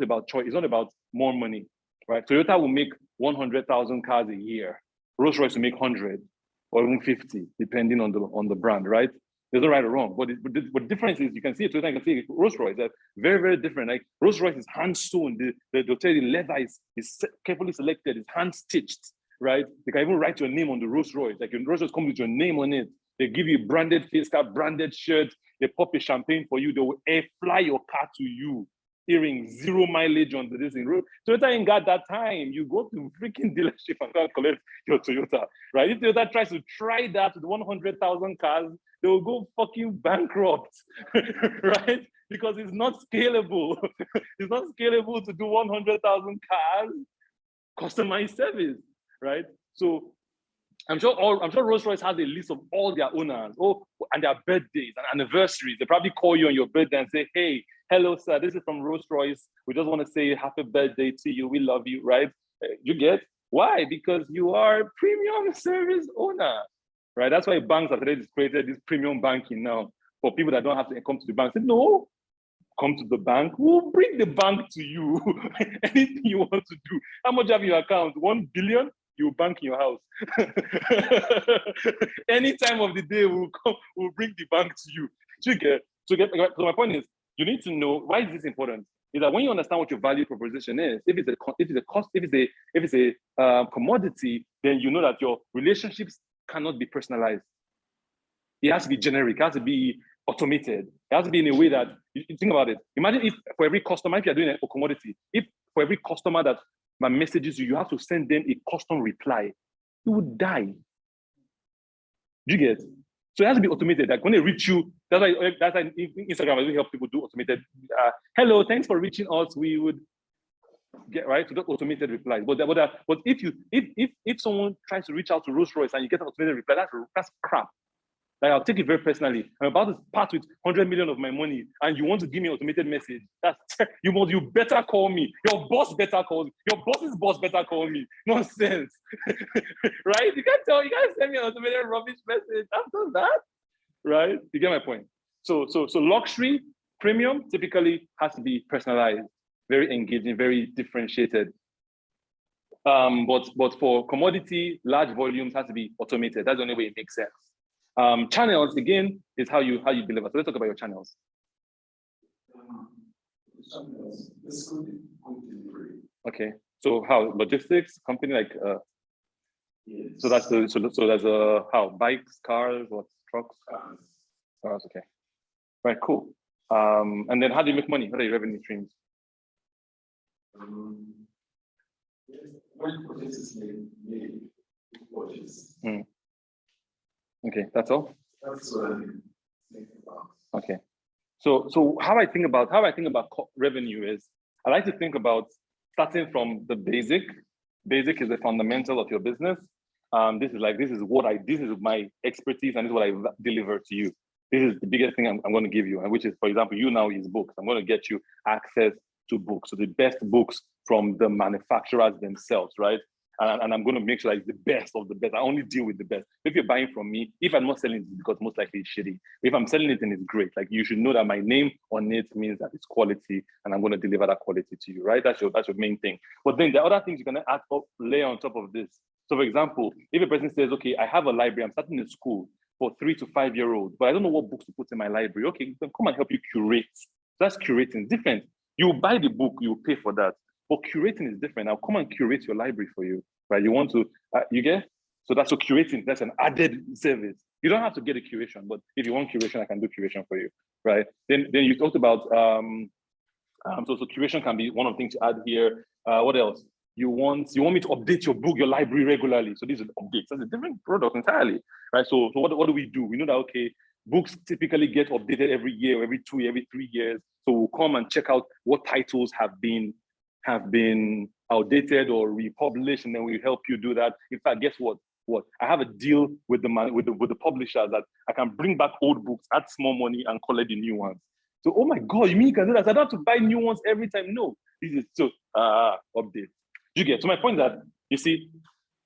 about choice. It's not about more money, right? Toyota will make 100,000 cars a year. Rolls-Royce will make 100 or even 50, depending on the brand, right? There's no right or wrong, but the difference is you can see it. You can see Rolls-Royce. They're very, very different. Like Rolls-Royce is hand sewn. The leather is carefully selected. It's hand stitched, right? They can even write your name on the Rolls-Royce. Like your Rolls-Royce comes with your name on it. They give you branded face cap, branded shirt. They pop a champagne for you. They will air fly your car to you. Earrings, 0 mileage on this thing. Toyota ain't got that time. You go to freaking dealership and go and collect your Toyota, right? If Toyota tries to try that with 100,000 cars, they will go fucking bankrupt, right? Because it's not scalable. It's not scalable to do 100,000 cars customized service, right? So I'm sure Rolls-Royce has a list of all their owners, and their birthdays and anniversaries. They probably call you on your birthday and say, hey, hello, sir, this is from Rolls-Royce. We just want to say happy birthday to you. We love you, right? You get? Why? Because you are a premium service owner, right? That's why banks have created this premium banking now for people that don't have to come to the bank. Say, no, come to the bank. We'll bring the bank to you. Anything you want to do. How much have you in your account? 1 billion? You bank in your house. Any time of the day, we'll bring the bank to you. So my point is, you need to know why is this important. Is that when you understand what your value proposition is, if it's a commodity, then you know that your relationships cannot be personalized. It has to be generic. It has to be automated. It has to be in a way that you think about it. Imagine if for every customer, if you're doing a commodity, if for every customer that messages you have to send them a custom reply, you would die. Do you get? So it has to be automated. Like when they reach you, that's why Instagram really help people do automated. Hello, thanks for reaching us. We would get right to the automated replies. But if someone tries to reach out to Rolls-Royce and you get an automated reply, that's crap. Like I'll take it very personally. I'm about to part with 100 million of my money, and you want to give me an automated message. You better call me. Your boss better call me. Your boss's boss better call me. Nonsense, right? You can't send me an automated rubbish message after that, right? You get my point. So luxury premium typically has to be personalized, very engaging, very differentiated. But for commodity, large volumes has to be automated. That's the only way it makes sense. Channels again is how you deliver. So let's talk about your channels. This could be quick delivery. Okay. So how logistics company like Yes. so that's how bikes, cars, what trucks? Cars. Okay. Right. Cool. And then how do you make money? What are your revenue streams? When purchases made purchase. Okay, that's all. That's what I think about. Okay, so how I think about revenue is I like to think about starting from the basic. Basic is the fundamental of your business, This is my expertise, and this is what I deliver to you. This is the biggest thing I'm going to give you, and which is, for example, you now use books. I'm going to get you access to books, so the best books from the manufacturers themselves, right? And I'm going to make sure that it's the best of the best. I only deal with the best. If you're buying from me, if I'm not selling it, it's because most likely it's shitty. If I'm selling it and it's great, like you should know that my name on it means that it's quality, and I'm going to deliver that quality to you, right? That's your main thing. But then the other things you can add up, layer on top of this. So for example, if a person says, okay, I have a library, I'm starting a school for 3 to 5 year olds, but I don't know what books to put in my library. Okay, then come and help you curate. So that's curating, different. You buy the book, you pay for that. But curating is different. I'll come and curate your library for you, right? You want to, you get? So that's what curating, that's an added service. You don't have to get a curation, but if you want curation, I can do curation for you, right? Then you talked about, so curation can be one of the things to add here. What else? You want me to update your book, your library regularly. So these are updates. That's a different product entirely, right? So what do we do? We know that, okay, books typically get updated every year, every 2 years, every 3 years. So we'll come and check out what titles have been outdated or republished, and then we help you do that. In fact, guess what? I have a deal with the publisher that I can bring back old books, add small money, and collect the new ones. So, oh my God, you mean you can do that? So I don't have to buy new ones every time. No, this is so update. You get? So my point is that, you see,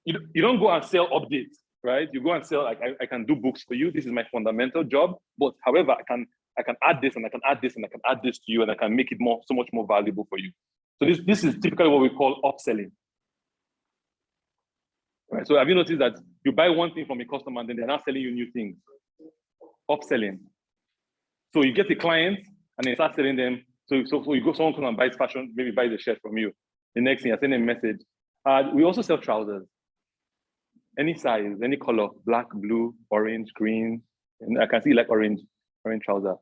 you don't go and sell updates, right? You go and sell, like, I can do books for you. This is my fundamental job. But however, I can add this, and I can add this, and I can add this to you, and I can make it so much more valuable for you. So this is typically what we call upselling. Right? So have you noticed that you buy one thing from a customer and then they're not selling you new things? Upselling. So you get a client and then start selling them. So you go, someone comes and buys fashion, maybe buys a shirt from you. The next thing, I send them a message. We also sell trousers. Any size, any color, black, blue, orange, green. And I can see like orange trouser.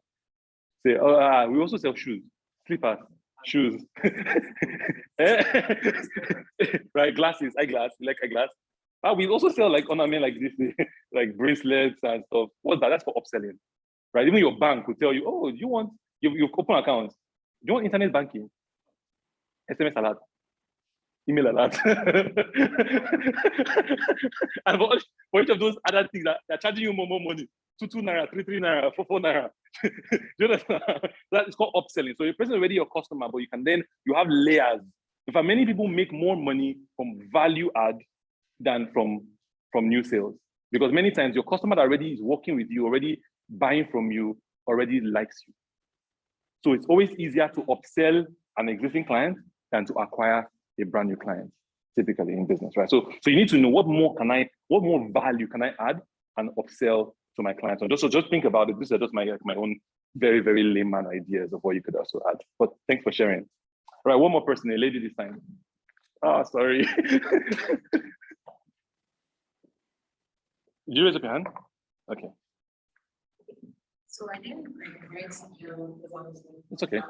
Say, we also sell shoes, slippers, shoes. Right, glasses, eyeglass, you like eyeglass. We also sell like ornament like this, like bracelets and stuff. What's that? That's for upselling, right? Even your bank will tell you, oh, you've open accounts. Do you want internet banking? SMS alert, email alert. And for each of those other things, they're charging you more money. 2 naira, 3 naira, 4 naira. You understand? That is called upselling. So your person is already your customer, but you have layers. In fact, many people make more money from value add than from new sales. Because many times your customer that already is working with you, already buying from you, already likes you. So it's always easier to upsell an existing client than to acquire a brand new client, typically in business, right? So you need to know what more value can I add and upsell to my clients. So just think about it. These are just my own very, very layman ideas of what you could also add. But thanks for sharing. All right, one more person, a lady this time. Oh, sorry. Did you raise up your hand? Okay. So I didn't write your. It's okay.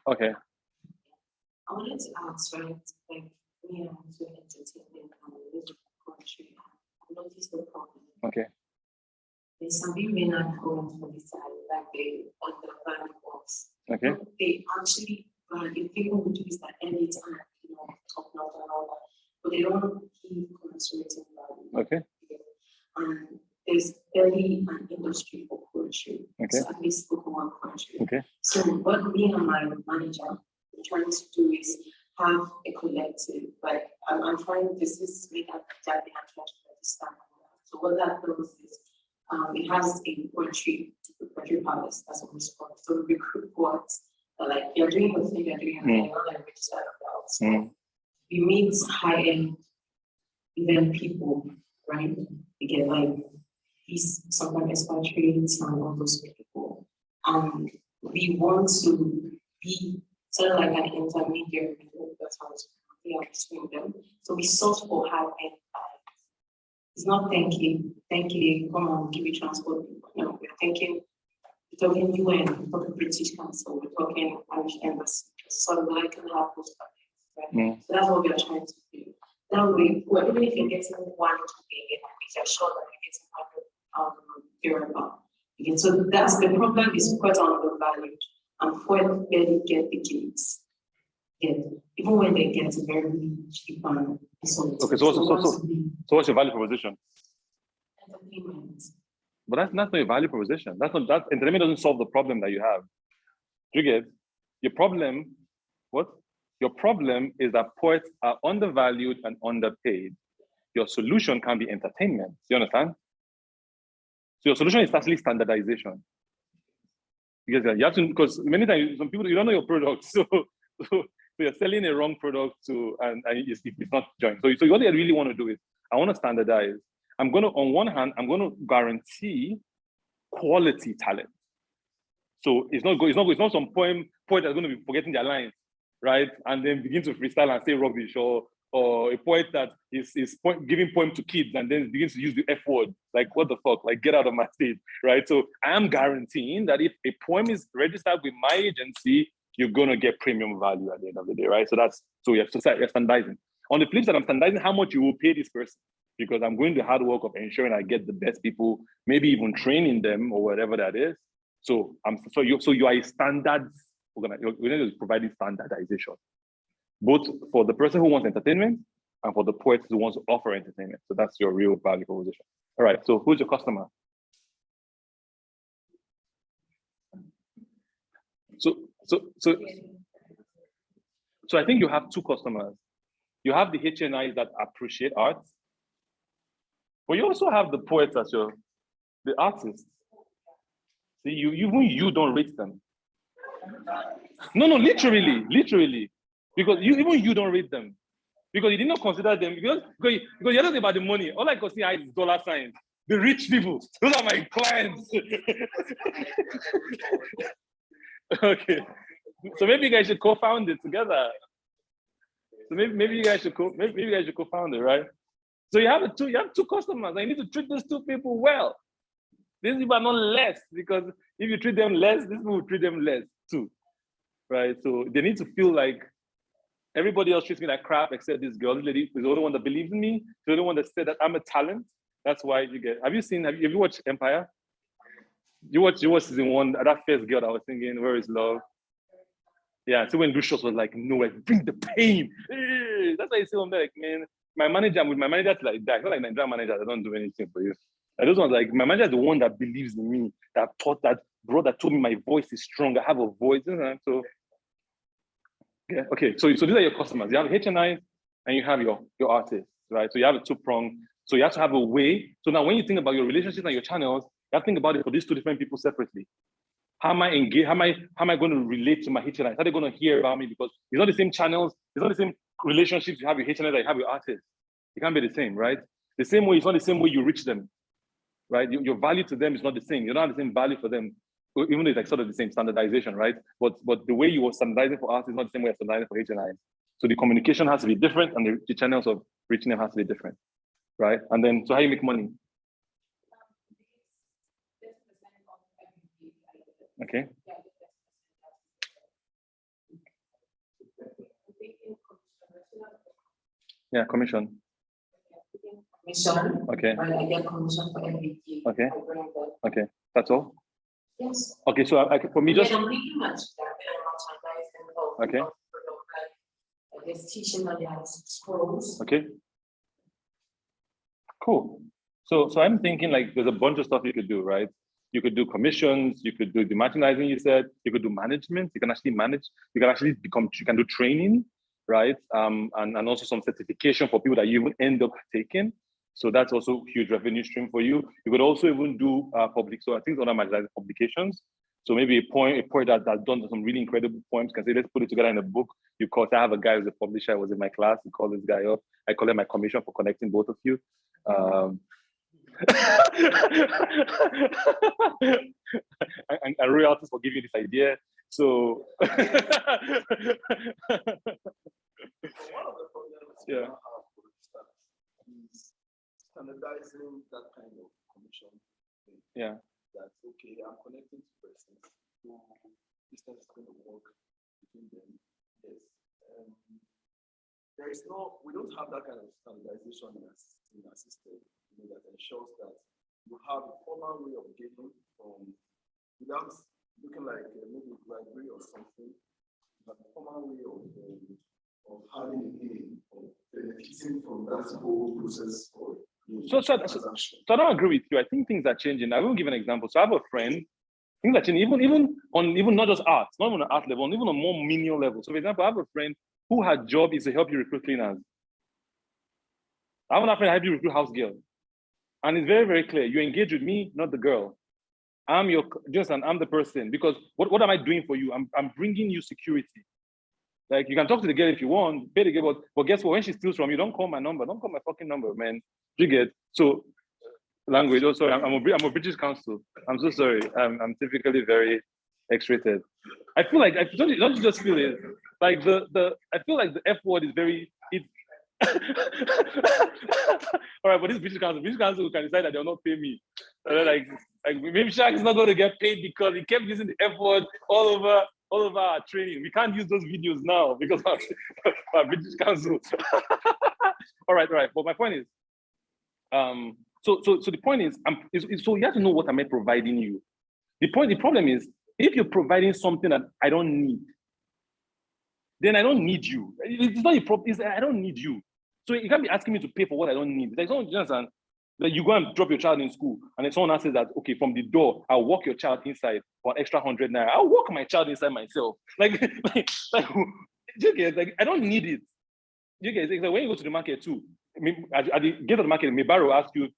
Okay. I wanted to ask, right, like, me and to entertainment and music country, I noticed the problem. Okay. There's something being at home for the side, like they undervalue us. Okay. They actually, if people would use that anytime, top notch and all that, but they don't keep commensurating value. Okay. And there's barely an industry for poetry. Okay. So at least spoken word poetry. Okay. So what me and my manager are trying to do is have a collective. Like I'm trying, this is me and Daddy, I'm trying to understand. So what that does is it has a poetry palace as a response. So we recruit poets, like you're doing the thing, you're doing the thing, not like which side of the house. So we meet high-end event people, right? We get like these sometimes expatriates and all those people. And we want to be sort of like an intermediary between them. So we source for high-end clients. It's not thinking, come on, give you transport. No, we're thinking, we're talking UN, we're talking British Council, we're talking Irish Embassy, sort of like an outpost clients, right? So that's what we are trying to do. That way, even if you're getting 1 to million, we can show that you're getting 100,000 So that's the problem, is quite undervalued, and Ford barely get the gates. even when they get very cheap and result. Okay, so what's your value proposition? Entertainment. But that's not a value proposition. That entertainment doesn't solve the problem that you have. Do you get your problem? What? Your problem is that poets are undervalued and underpaid. Your solution can be entertainment. Do you understand? So your solution is actually standardization. Because you have to, because many times some people, you don't know your product, so you're selling a wrong product to, and it's not joined. So what I really want to do is I want to standardize. I'm going to, on one hand, I'm going to guarantee quality talent. So it's not some poet that's going to be forgetting their lines, right? And then begin to freestyle and say rubbish, or a poet that is giving poem to kids and then begins to use the F word. Like, what the fuck? Like, get out of my stage, right? So I am guaranteeing that if a poem is registered with my agency, you're going to get premium value at the end of the day, right? So you're standardizing. On the flip side, I'm standardizing how much you will pay this person, because I'm going the hard work of ensuring I get the best people, maybe even training them or whatever that is. So you are a standards organization. You're providing standardization, both for the person who wants entertainment and for the poet who wants to offer entertainment. So that's your real value proposition. All right, so who's your customer? So I think you have two customers. You have the HNIs that appreciate art, but you also have the poets as the artists. See, even you don't rate them. No, literally. Because even you don't rate them. Because you did not consider them, because you're not about the money. All I can see is dollar signs. The rich people, those are my clients. Okay. So maybe you guys should co-found it together. So maybe you guys should co-found it, right? So you have two customers, and you need to treat those two people well. These people are not less, because if you treat them less, these people will treat them less too, right? So they need to feel like everybody else treats me like crap except this girl. This lady is the only one that believes in me. The only one that said that I'm a talent. That's why you get. Have you watched Empire? You watched season 1. That first girl that was singing "Where Is Love." Yeah. So when Lucius was like, "No, like, bring the pain." That's why you see I'm like, man, my manager to like that. Not like Nigerian manager that don't do anything for you. Like, those ones, like, my manager is the one that believes in me, that taught that bro that told me my voice is strong. I have a voice. So yeah, okay. So these are your customers. You have HNI and you have your artists, right? So you have a two-prong. So you have to have a way. So now when you think about your relationships and your channels, you have to think about it for these two different people separately. How am I engaged? How am I going to relate to my HNI? How are they going to hear about me? Because it's not the same channels, it's not the same relationships you have with HNI that you have with artists. It can't be the same, right? The same way, it's not the same way you reach them, right? Your value to them is not the same. You don't have the same value for them, even though it's like sort of the same standardization, right? But the way you were standardizing for us is not the same way as standardizing for HNI. So the communication has to be different, and the channels of reaching them has to be different, right? And then, so how you make money? Okay. Yeah, commission. Commission. Okay. I get commission for every gig. Okay. I bring them. Okay. That's all? Yes. Okay, so for me, just. I'm making much of Okay. I guess teaching them scrolls. Okay. Cool. So I'm thinking like there's a bunch of stuff you could do, right? You could do commissions, you could do the merchandising, you said, you could do management, you can actually manage, you can do training, right? And also some certification for people that you even end up taking. So that's also a huge revenue stream for you. You could also even do public, so I think other merchandising publications. So maybe a poet that's done some really incredible poems can say, let's put it together in a book. You call, I have a guy who's a publisher, I was in my class, you call this guy up. I call him my commission for connecting both of you. And royalties for giving you this idea. So One of the problems yeah. is standardizing that kind of commission thing. Yeah. That okay, I'm connecting to persons who distance is going to work between them. Yes. We don't have that kind of standardization in our system, that ensures that you have a formal way of getting from without looking like maybe bribery or something, but a formal way of of having a gain, of benefiting from that whole process of So I don't agree with you. I think things are changing. I will give an example. So I have a friend, things are changing, even not just art, not even on art level, even on more menial level. So for example, I have a friend who her job is to help you recruit cleaners. I have another friend help you recruit house girls. And it's very, very clear. You engage with me, not the girl. I'm the person. Because what am I doing for you? I'm bringing you security. Like, you can talk to the girl if you want, pay the girl, but guess what? When she steals from you, don't call my number. Don't call my fucking number, man. You get? So, language. Oh, sorry, I'm a British counsel. I'm so sorry. I'm typically very X-rated. I feel like, don't you just feel it? Like I feel like the F word is very, all right, but this British council can decide that they'll not pay me. And then like maybe Shaq is not going to get paid because he kept using the F word all over our training. We can't use those videos now because of our British council. all right. But my point is, so the point is, so you have to know what am I providing you. The problem is, if you're providing something that I don't need, then I don't need you. It's not a problem. It's I don't need you. So you can't be asking me to pay for what I don't need. Like, don't you understand that you go and drop your child in school, and then someone else says that, okay, from the door, I'll walk your child inside for an extra 100 naira. I'll walk my child inside myself. Like you get, like, I don't need it. You get, it's like when you go to the market too. I mean, at the gate of the market, may Barrow ask you,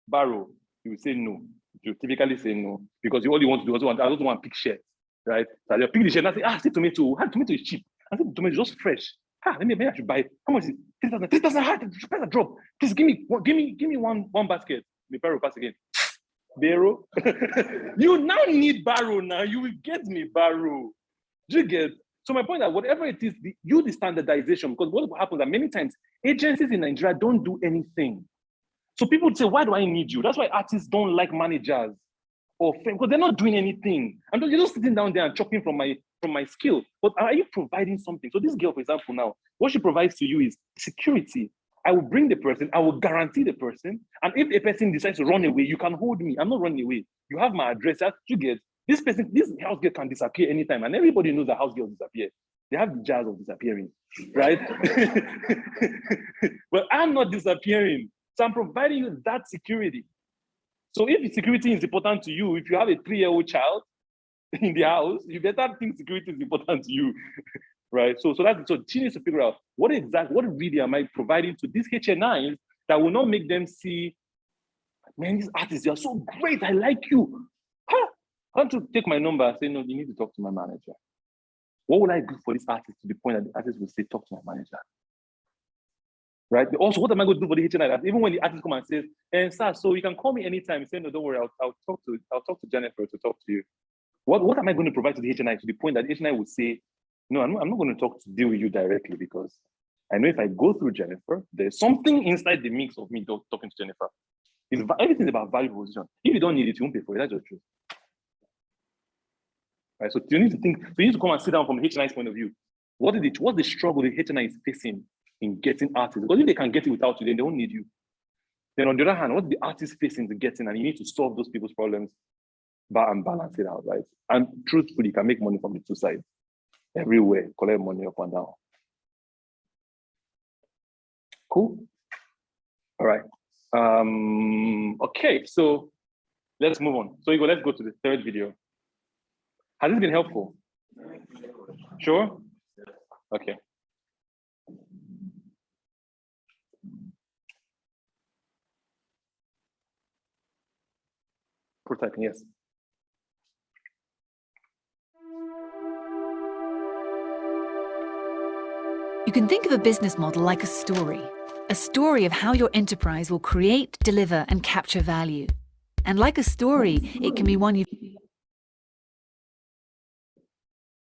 Barrow, you will say no. You typically say no because you all you want to do is I don't want to pick shit, right? So you pick the shit and I say, see tomato. Tomato is cheap. I think the tomato is just fresh. Maybe I should buy it. How much is it? 3,000. 3,000. Price a drop. Please give me one basket. The Barrow pass again. Barrow. You now need Barrow now. You will get me Barrow. Do you get? So my point is that whatever it is, the standardization, because what happens that many times agencies in Nigeria don't do anything. So people would say, why do I need you? That's why artists don't like managers or fame, because they're not doing anything. You're just sitting down there and chopping from my skill. But are you providing something? So this girl, for example, now, what she provides to you is security. I will bring the person, I will guarantee the person. And if a person decides to run away, you can hold me. I'm not running away. You have my address. You get this house girl can disappear anytime. And everybody knows that house girls disappear. They have the jazz of disappearing, right? But I'm not disappearing. So I'm providing you that security. So if security is important to you, if you have a 3-year-old child in the house, you better think security is important to you, right? So she needs to figure out what really am I providing to these HNIs that will not make them see, man, these artists, you are so great, I like you. I want to take my number and say, no, you need to talk to my manager. What will I do for this artist to the point that the artist will say, talk to my manager? Right? Also, what am I going to do for the HNI? Even when the artist come and says, sir, so you can call me anytime. Say, no, don't worry, I'll talk to Jennifer to talk to you. What am I going to provide to the HNI to the point that HNI would say, no, I'm not going to deal with you directly because I know if I go through Jennifer, there's something inside the mix of me talking to Jennifer. Everything's about value proposition. If you don't need it, you won't pay for it. That's the truth. Right? So you need to think. So you need to come and sit down from the HNI's point of view. What's the struggle the HNI is facing in getting artists? Because if they can get it without you, then they don't need you. Then on the other hand, what the artist facing to get in, and you need to solve those people's problems and balance it out, right? And truthfully, you can make money from the two sides. Everywhere, collect money up and down. Cool. All right. Okay, so let's move on. So let's go to the third video. Has this been helpful? Sure? Okay. Prototyping, yes. You can think of a business model like a story of how your enterprise will create, deliver, and capture value. And like a story, it can be one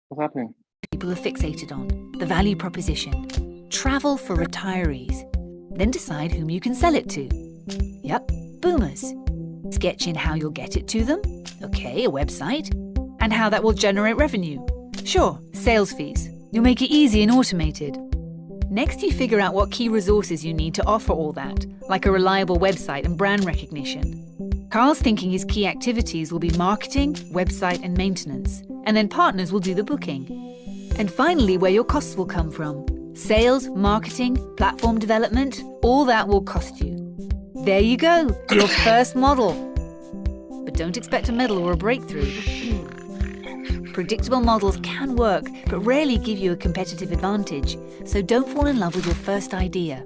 What's happening? People are fixated on, the value proposition. Travel for retirees. Then decide whom you can sell it to. Yep, boomers. Sketch in how you'll get it to them. Okay, a website. And how that will generate revenue. Sure, sales fees. You'll make it easy and automated. Next, you figure out what key resources you need to offer all that, like a reliable website and brand recognition. Carl's thinking his key activities will be marketing, website, and maintenance, and then partners will do the booking. And finally, where your costs will come from. Sales, marketing, platform development, all that will cost you. There you go, your first model. But don't expect a medal or a breakthrough. Predictable models can work, but rarely give you a competitive advantage, so don't fall in love with your first idea.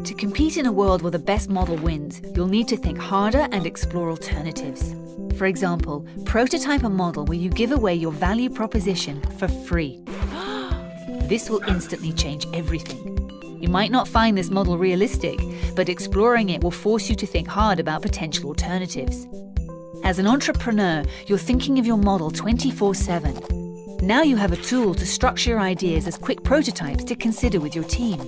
To compete in a world where the best model wins, you'll need to think harder and explore alternatives. For example, prototype a model where you give away your value proposition for free. This will instantly change everything. You might not find this model realistic, but exploring it will force you to think hard about potential alternatives. As an entrepreneur, you're thinking of your model 24/7. Now you have a tool to structure your ideas as quick prototypes to consider with your team.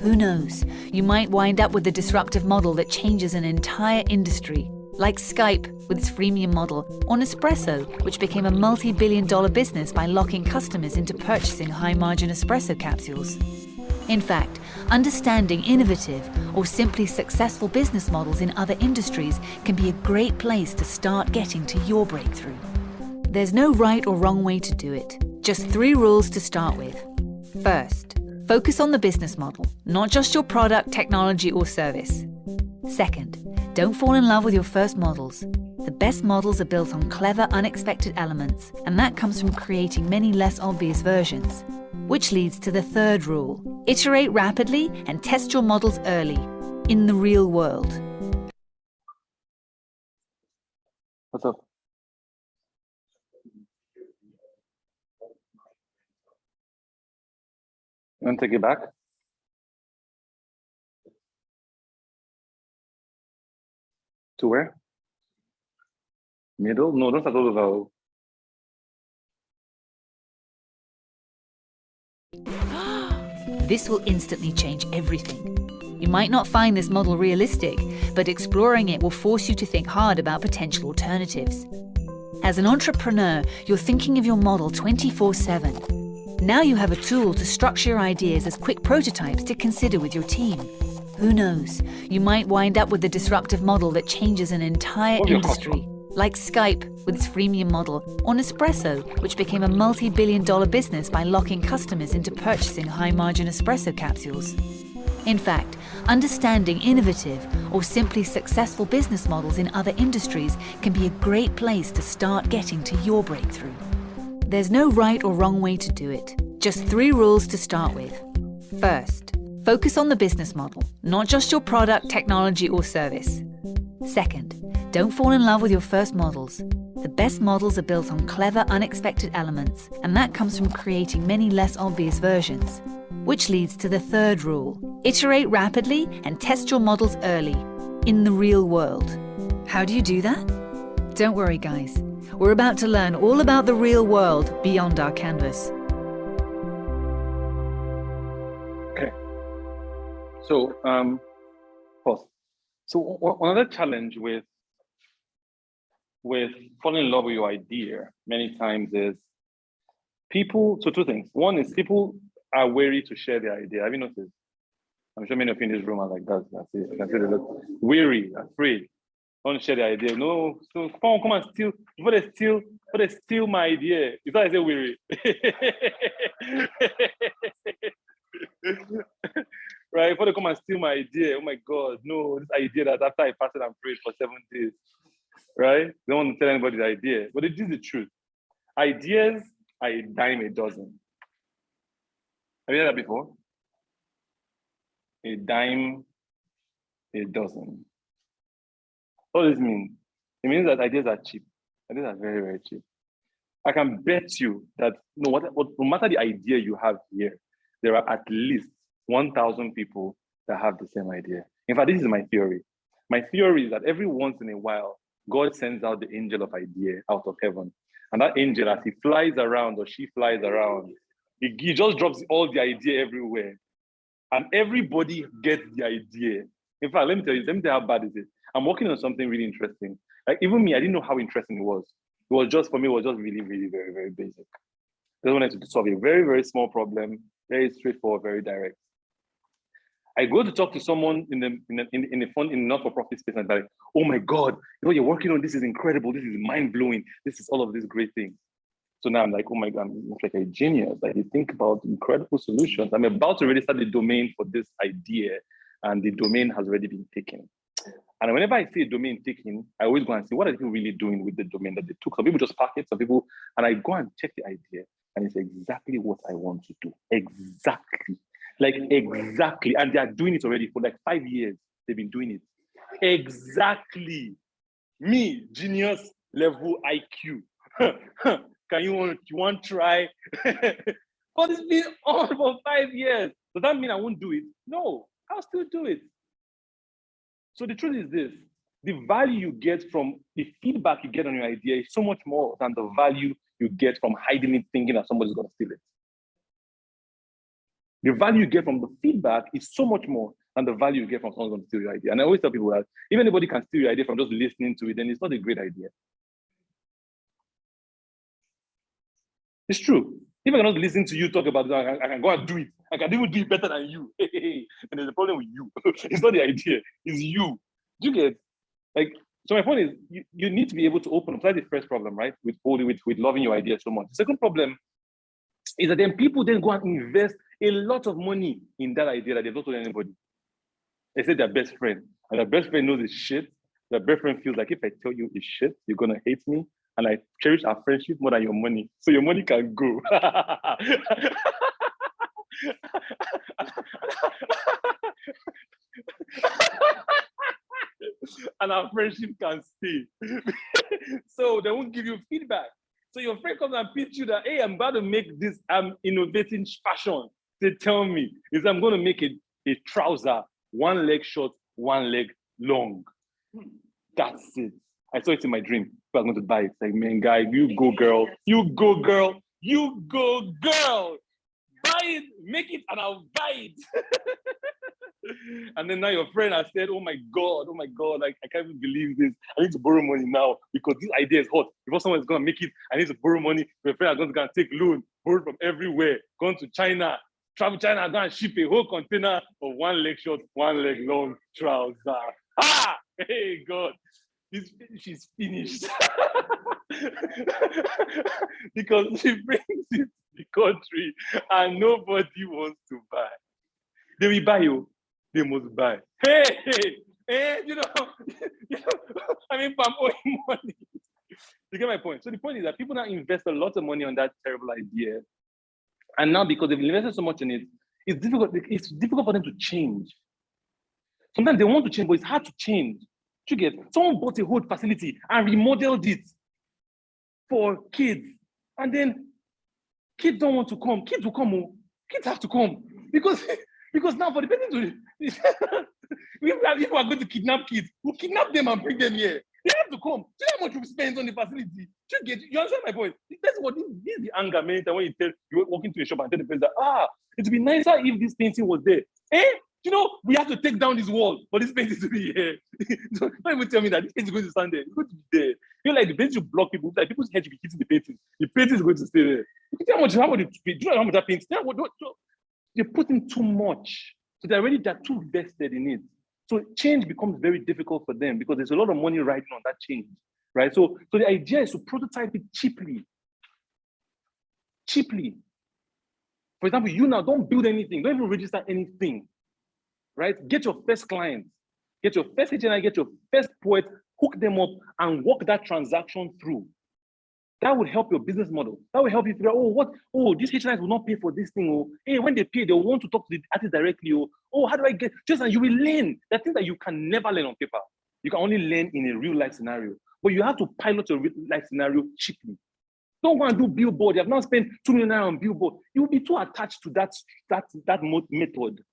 Who knows, you might wind up with a disruptive model that changes an entire industry, like Skype with its freemium model, or Nespresso, which became a multi-billion-dollar business by locking customers into purchasing high-margin espresso capsules. In fact, understanding innovative or simply successful business models in other industries can be a great place to start getting to your breakthrough. There's no right or wrong way to do it, just 3 rules to start with. First, focus on the business model, not just your product, technology, or service. Second, don't fall in love with your first models. The best models are built on clever, unexpected elements, and that comes from creating many less obvious versions. Which leads to the third rule: iterate rapidly and test your models early, in the real world. What's up? You want to take it back? To where? Middle? No, don't start all over. This will instantly change everything. You might not find this model realistic, but exploring it will force you to think hard about potential alternatives. As an entrepreneur, you're thinking of your model 24/7. Now you have a tool to structure your ideas as quick prototypes to consider with your team. Who knows, you might wind up with a disruptive model that changes an entire industry, like Skype with its freemium model, or Nespresso, which became a multi-billion-dollar business by locking customers into purchasing high-margin espresso capsules. In fact, understanding innovative or simply successful business models in other industries can be a great place to start getting to your breakthrough. There's no right or wrong way to do it, just 3 rules to start with. First, focus on the business model, not just your product, technology, or service. Second, don't fall in love with your first models. The best models are built on clever, unexpected elements, and that comes from creating many less obvious versions. Which leads to the third rule: iterate rapidly and test your models early, in the real world. How do you do that? Don't worry, guys. We're about to learn all about the real world beyond our canvas. Okay. So, pause. So another challenge with falling in love with your idea many times is people. So 2 things. One is people are wary to share their idea. Have you noticed? I'm sure many of you in this room are like that. That's it. You can see they look weary, afraid, don't share their idea. No, so come and steal. Before they steal my idea. It's not I say weary. Right? Before they come and steal my idea. Oh my God, no, this idea that after I fasted and prayed for 7 days. Right? They don't want to tell anybody the idea. But it is the truth. Ideas are a dime a dozen. Have you heard that before? A dime a dozen. What does this mean? It means that ideas are cheap. Ideas are very, very cheap. I can bet you that no matter the idea you have here, there are at least 1,000 people that have the same idea. In fact, this is my theory. My theory is that every once in a while, God sends out the angel of idea out of heaven. And that angel, as he flies around or she flies around, he just drops all the idea everywhere. And everybody gets the idea. In fact, let me tell you how bad is it. I'm working on something really interesting. Like even me, I didn't know how interesting it was. It was just really, really, very, very basic. I just wanted to solve a very, very small problem, very straightforward, very direct. I go to talk to someone in the not-for-profit space and they're like, oh my God, what you're working on, this is incredible, this is mind-blowing, this is all of these great things. So now I'm like, oh my God, I'm like a genius. Like you think about incredible solutions. I'm about to register the domain for this idea, and the domain has already been taken. And whenever I see a domain taken, I always go and see what are people really doing with the domain that they took. Some people just park it, some people, and I go and check the idea, and it's exactly what I want to do. Exactly. Like exactly. And they are doing it already for like 5 years. They've been doing it. Exactly. Me, genius level IQ. Can you want to try? But it's been on for 5 years. Does that mean I won't do it? No, I'll still do it. So the truth is this, the value you get from the feedback you get on your idea is so much more than the value you get from hiding it, thinking that somebody's gonna steal it. The value you get from the feedback is so much more than the value you get from someone's gonna steal your idea. And I always tell people that if anybody can steal your idea from just listening to it, then it's not a great idea. It's true. If I cannot listen to you talk about it, I can go and do it. I can even do it better than you. And there's a problem with you. It's not the idea, it's you. Do you get, like, so my point is you need to be able to open up. That's the first problem, right? With loving your idea so much. The second problem is that then people then go and invest a lot of money in that idea that they've not told anybody. They say their best friend, and their best friend knows it's shit. Their best friend feels like if I tell you it's shit, you're gonna hate me. And I cherish our friendship more than your money. So your money can go. And our friendship can stay. So they won't give you feedback. So your friend comes and pitch you that, hey, I'm about to make this innovating fashion. They tell me is I'm going to make a trouser, one leg short, one leg long. That's it. I saw it in my dream. I was going to buy it. Like, man, guy, you go, girl. You go, girl. You go, girl. Buy it, make it, and I'll buy it. And then now your friend has said, oh my God, like, I can't even believe this. I need to borrow money now because this idea is hot. Before someone's going to make it, I need to borrow money. My friend is going to go and take loan, borrow from everywhere, going to China, travel China, go and ship a whole container of one leg short, one leg long trouser. Ah, hey, God. She's finished. Because she brings it to the country and nobody wants to buy. They will buy you. They must buy. Hey, you know, I mean, I'm owing money. You get my point? So the point is that people now invest a lot of money on that terrible idea. And now because they've invested so much in it, it's difficult for them to change. Sometimes they want to change, but it's hard to change. You get, someone bought a whole facility and remodeled it for kids, and then kids don't want to come. Kids will come. Kids have to come because now for the person to people are going to kidnap kids, we'll kidnap them and bring them here. They have to come. Do you know how much we spend on the facility? You understand my point? That's what this is the anger many times when you walk into a shop and tell the person that it'd be nicer if this painting was there. You know, we have to take down this wall for this painting to be here. So don't even tell me that this painting is going to stand there. It's going to be there. You know, like the painting you block people, like people's head should be hitting the painting. The painting is going to stay there. You know how much do you know how much that painting? You're putting too much. So they're too vested in it. So change becomes very difficult for them because there's a lot of money riding on that change. Right? So the idea is to prototype it cheaply. Cheaply. For example, you now don't build anything, don't even register anything. Right? Get your first client, get your first HNI, get your first poet, hook them up and walk that transaction through. That would help your business model. That will help you figure out, these HNIs will not pay for this thing. Hey, when they pay, they'll want to talk to the artist directly. How do I get, you will learn. The things that you can never learn on paper. You can only learn in a real life scenario. But you have to pilot your real life scenario cheaply. Don't go and do billboard. You have not spent $2 million on billboard. You will be too attached to that method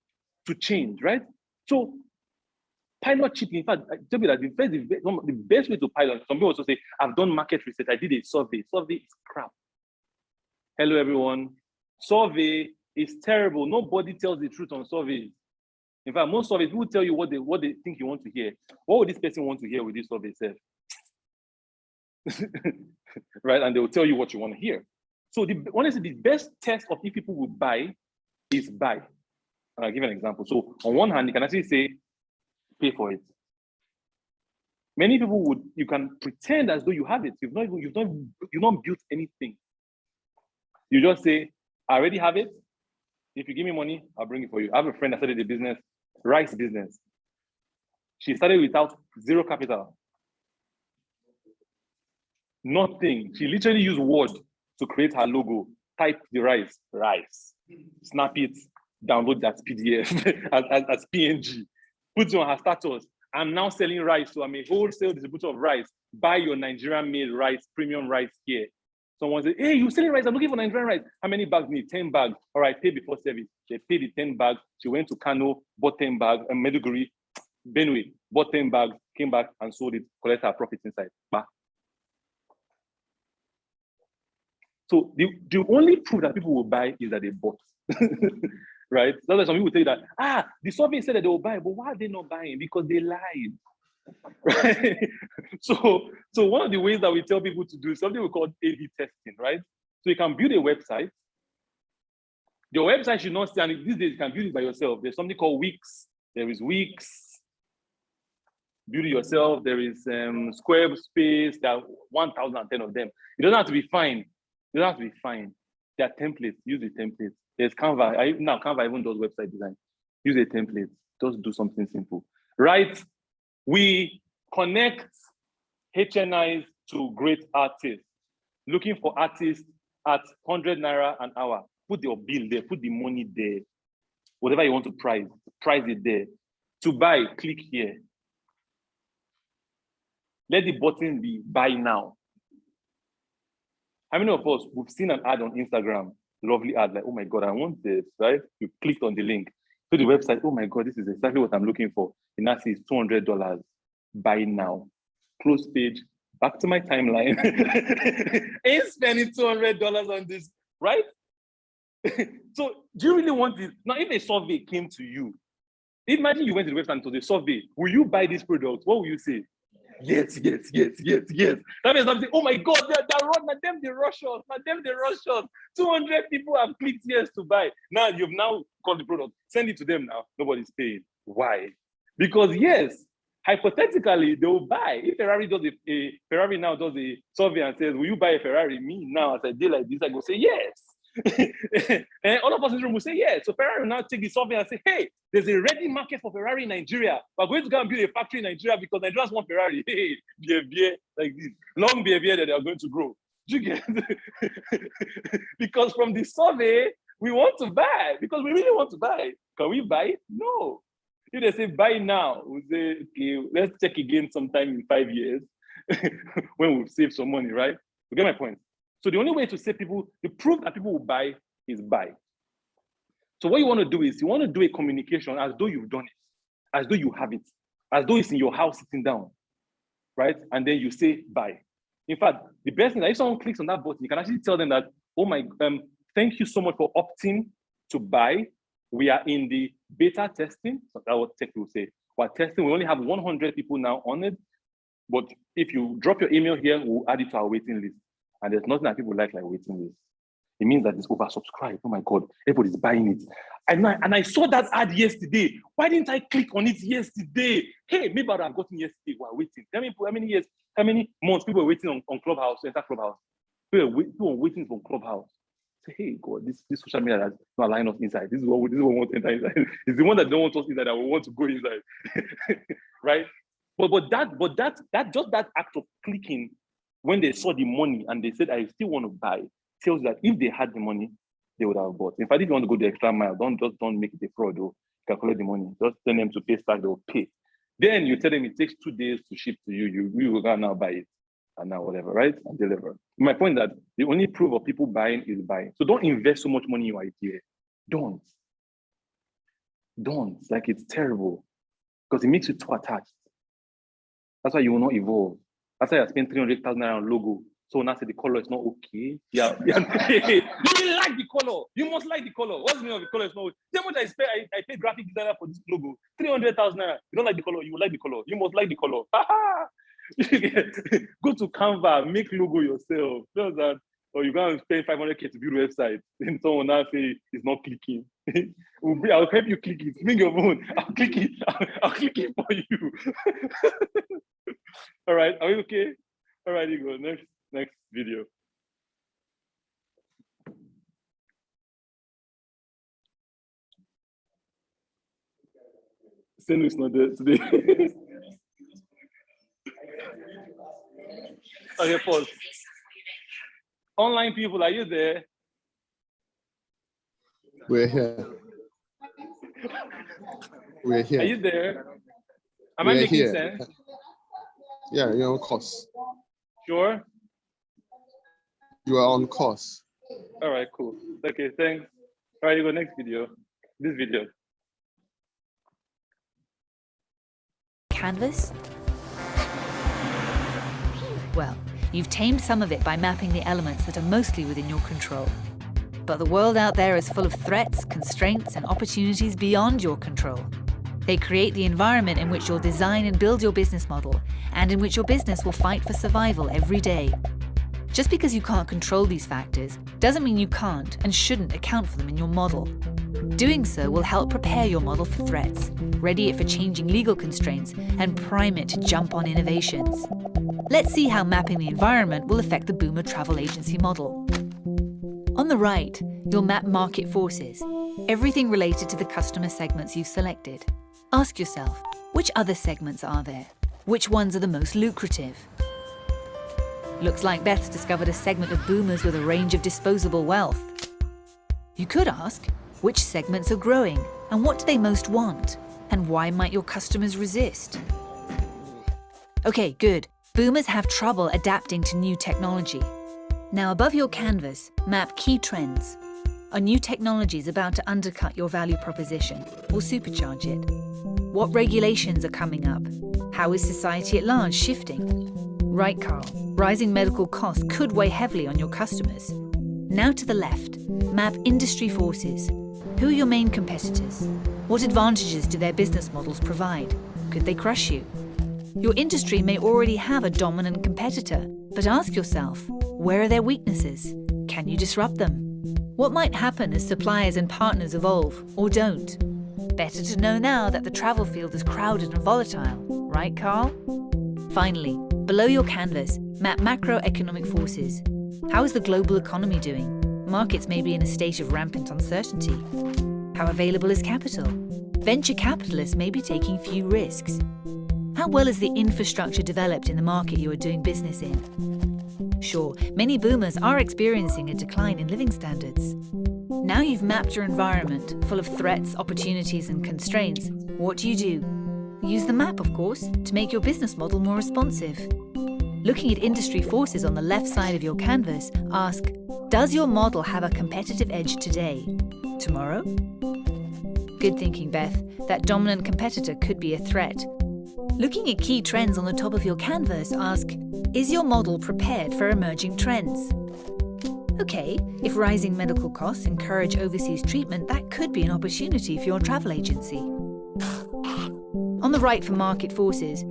to change, right? So pilot cheaply. In fact, I tell you that the best way to pilot, some people also say, I've done market research. I did a survey. Survey is crap. Hello, everyone. Survey is terrible. Nobody tells the truth on surveys. In fact, most surveys, people tell you what they think you want to hear. What would this person want to hear with this survey itself? Right? And they will tell you what you want to hear. So honestly, the best test of if people will buy is buy. And I'll give an example. So on one hand, you can actually say, pay for it. Many people you can pretend as though you have it. You've not built anything. You just say, I already have it. If you give me money, I'll bring it for you. I have a friend that started a business, rice business. She started without zero capital. Nothing. She literally used Word to create her logo. Type the rice, snap it, download that PDF as PNG, put it on her status. I'm now selling rice, so I'm a wholesale distributor of rice. Buy your Nigerian-made rice, premium rice here. Someone said, hey, you're selling rice, I'm looking for Nigerian rice. How many bags you need? 10 bags. All right, pay before service. They paid the 10 bags. She went to Kano, bought 10 bags, and Meduguri, Benue, bought 10 bags, came back and sold it, collected her profits inside. Bah. So the only proof that people will buy is that they bought, right? That's why some people tell you that, the survey said that they will buy, but why are they not buying? Because they lied, right? So one of the ways that we tell people to do something we call A/B testing, right? So you can build a website. Your website should not stand, these days you can build it by yourself. There's something called Wix. There is Wix. Build it yourself. There is Squarespace. There are 1,010 of them. It doesn't have to be fine. It doesn't have to be fine. There are templates. Use the templates. There's Canva. Now Canva even does website design. Use a template. Just do something simple. Right? We connect HNIs to great artists. Looking for artists at 100 Naira an hour. Put your bill there. Put the money there. Whatever you want to price it there. To buy, click here. Let the button be buy now. How many of us, we've seen an ad on Instagram, lovely ad, like, oh my God, I want this, right? You clicked on the link to the website, oh my God, this is exactly what I'm looking for. And that says $200, buy now. Close page, back to my timeline. Ain't spending $200 on this, right? So do you really want this? Now, if a survey came to you, imagine you went to the website and to the survey, will you buy this product? What will you say? Yes. That means something, oh my God, they're wrong. Now them they rush us. 200 people have clicked yes to buy. Now you've now called the product. Send it to them now. Nobody's paying. Why? Because yes, hypothetically, they will buy. If Ferrari now does a survey and says, will you buy a Ferrari? Me now, as a day like this, I go say yes. And all of us in the room will say yes. So Ferrari will now take the survey and say, hey, there's a ready market for Ferrari in Nigeria. We're going to go and build a factory in Nigeria because Nigerians want Ferrari. Hey, beer, like this. Long beer that they are going to grow. Do you get? Because from the survey, we want to buy because we really want to buy. Can we buy it? No. If they say buy now, we say, okay, let's check again sometime in 5 years when we've saved some money, right? You get my point? So the only way to say people, the proof that people will buy is buy. So what you want to do is you want to do a communication as though you've done it, as though you have it, as though it's in your house sitting down, right? And then you say buy. In fact, the best thing that if someone clicks on that button, you can actually tell them that, oh my, thank you so much for opting to buy. We are in the beta testing. So that's what tech will say. We're testing. We only have 100 people now on it. But if you drop your email here, we'll add it to our waiting list. And there's nothing that people like waiting list. It means that it's oversubscribed. Oh my God, everybody's buying it. And I saw that ad yesterday. Why didn't I click on it yesterday? Hey, maybe I would have gotten yesterday while waiting. Tell me how many years, how many months people were waiting on Clubhouse, enter Clubhouse. People were waiting for Clubhouse. Say, hey, God, this social media has not aligned us inside. This is what we want to enter inside. It's the one that don't want us inside that we want to go inside. Right? But that act of clicking, when they saw the money and they said, I still want to buy, tells that if they had the money, they would have bought. In fact, if you want to go the extra mile, don't make it a fraud though. Calculate the money. Just send them to pay stack, they'll pay. Then you tell them it takes 2 days to ship to you. You will go now buy it and now whatever, right? And deliver. My point is that the only proof of people buying is buying. So don't invest so much money in your idea. Don't. Like it's terrible because it makes you too attached. That's why you will not evolve. That's why I spent 300,000 on logo. So now say the color is not okay. Yeah. You really like the color. You must like the color. What's the meaning of the color? Is not okay. How much I paid graphic designer for this logo? 300,000 naira. You don't like the color. You will like the color. You must like the color. Go to Canva, make logo yourself. Just that, or you go and spend 500K to build a website. Then someone now say it's not clicking. I'll help you click it. Bring your phone. I'll click it. I'll click it for you. All right. Are we okay? All right, you go. Next video. Senu is not there today. Okay, pause. Online people, are you there? We're here. We're Are here. you there? Am I We're making here. sense? Yeah, you're on course. Sure. You are on course. All right, cool. Okay, thanks. All right, you go next video. This video. Canvas? Well, you've tamed some of it by mapping the elements that are mostly within your control. But the world out there is full of threats, constraints, and opportunities beyond your control. They create the environment in which you'll design and build your business model, and in which your business will fight for survival every day. Just because you can't control these factors doesn't mean you can't and shouldn't account for them in your model. Doing so will help prepare your model for threats, ready it for changing legal constraints, and prime it to jump on innovations. Let's see how mapping the environment will affect the Boomer travel agency model. On the right, you'll map market forces, everything related to the customer segments you've selected. Ask yourself, which other segments are there? Which ones are the most lucrative? Looks like Beth's discovered a segment of boomers with a range of disposable wealth. You could ask, which segments are growing and what do they most want? And why might your customers resist? Okay, good. Boomers have trouble adapting to new technology. Now above your canvas, map key trends. Are new technologies about to undercut your value proposition or supercharge it? What regulations are coming up? How is society at large shifting? Right, Carl, rising medical costs could weigh heavily on your customers. Now to the left, map industry forces. Who are your main competitors? What advantages do their business models provide? Could they crush you? Your industry may already have a dominant competitor, but ask yourself, where are their weaknesses? Can you disrupt them? What might happen as suppliers and partners evolve or don't? Better to know now that the travel field is crowded and volatile, right, Carl? Finally, below your canvas, map macroeconomic forces. How is the global economy doing? Markets may be in a state of rampant uncertainty. How available is capital? Venture capitalists may be taking few risks. How well is the infrastructure developed in the market you are doing business in? Sure, many boomers are experiencing a decline in living standards. Now you've mapped your environment, full of threats, opportunities, and constraints. What do? Use the map, of course, to make your business model more responsive. Looking at industry forces on the left side of your canvas, ask, does your model have a competitive edge today? Tomorrow? Good thinking, Beth. That dominant competitor could be a threat. Looking at key trends on the top of your canvas, ask, is your model prepared for emerging trends? Okay, if rising medical costs encourage overseas treatment, that could be an opportunity for your travel agency. On the right for market forces,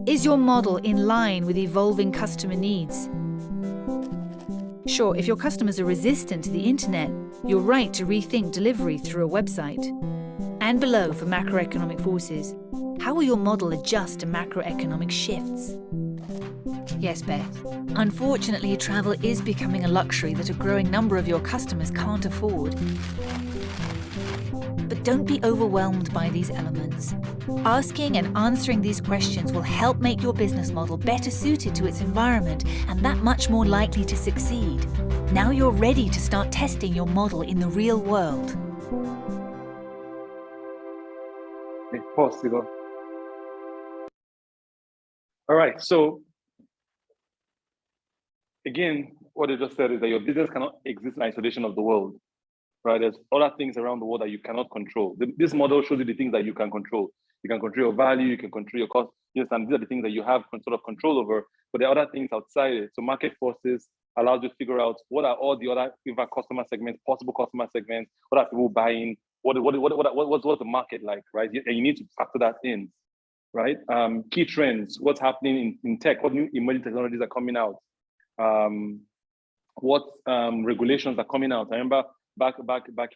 is your model in line with evolving customer needs? Sure, if your customers are resistant to the internet, you're right to rethink delivery through a website. And below for macroeconomic forces, how will your model adjust to macroeconomic shifts? Yes, Beth. Unfortunately, travel is becoming a luxury that a growing number of your customers can't afford. But don't be overwhelmed by these elements. Asking and answering these questions will help make your business model better suited to its environment and that much more likely to succeed. Now you're ready to start testing your model in the real world. Okay, pause, you go. All right, so again, what I just said is that your business cannot exist in isolation of the world, right? There's other things around the world that you cannot control. This model shows you the things that you can control. You can control your value, you can control your cost. Yes, and these are the things that you have sort of control over, but there are other things outside it. So market forces allows you to figure out what are all the other customer segments, possible customer segments, what are people buying, what's the market like, right? And you need to factor that in, right? Key trends, what's happening in tech, what new emerging technologies are coming out, what regulations are coming out. I remember back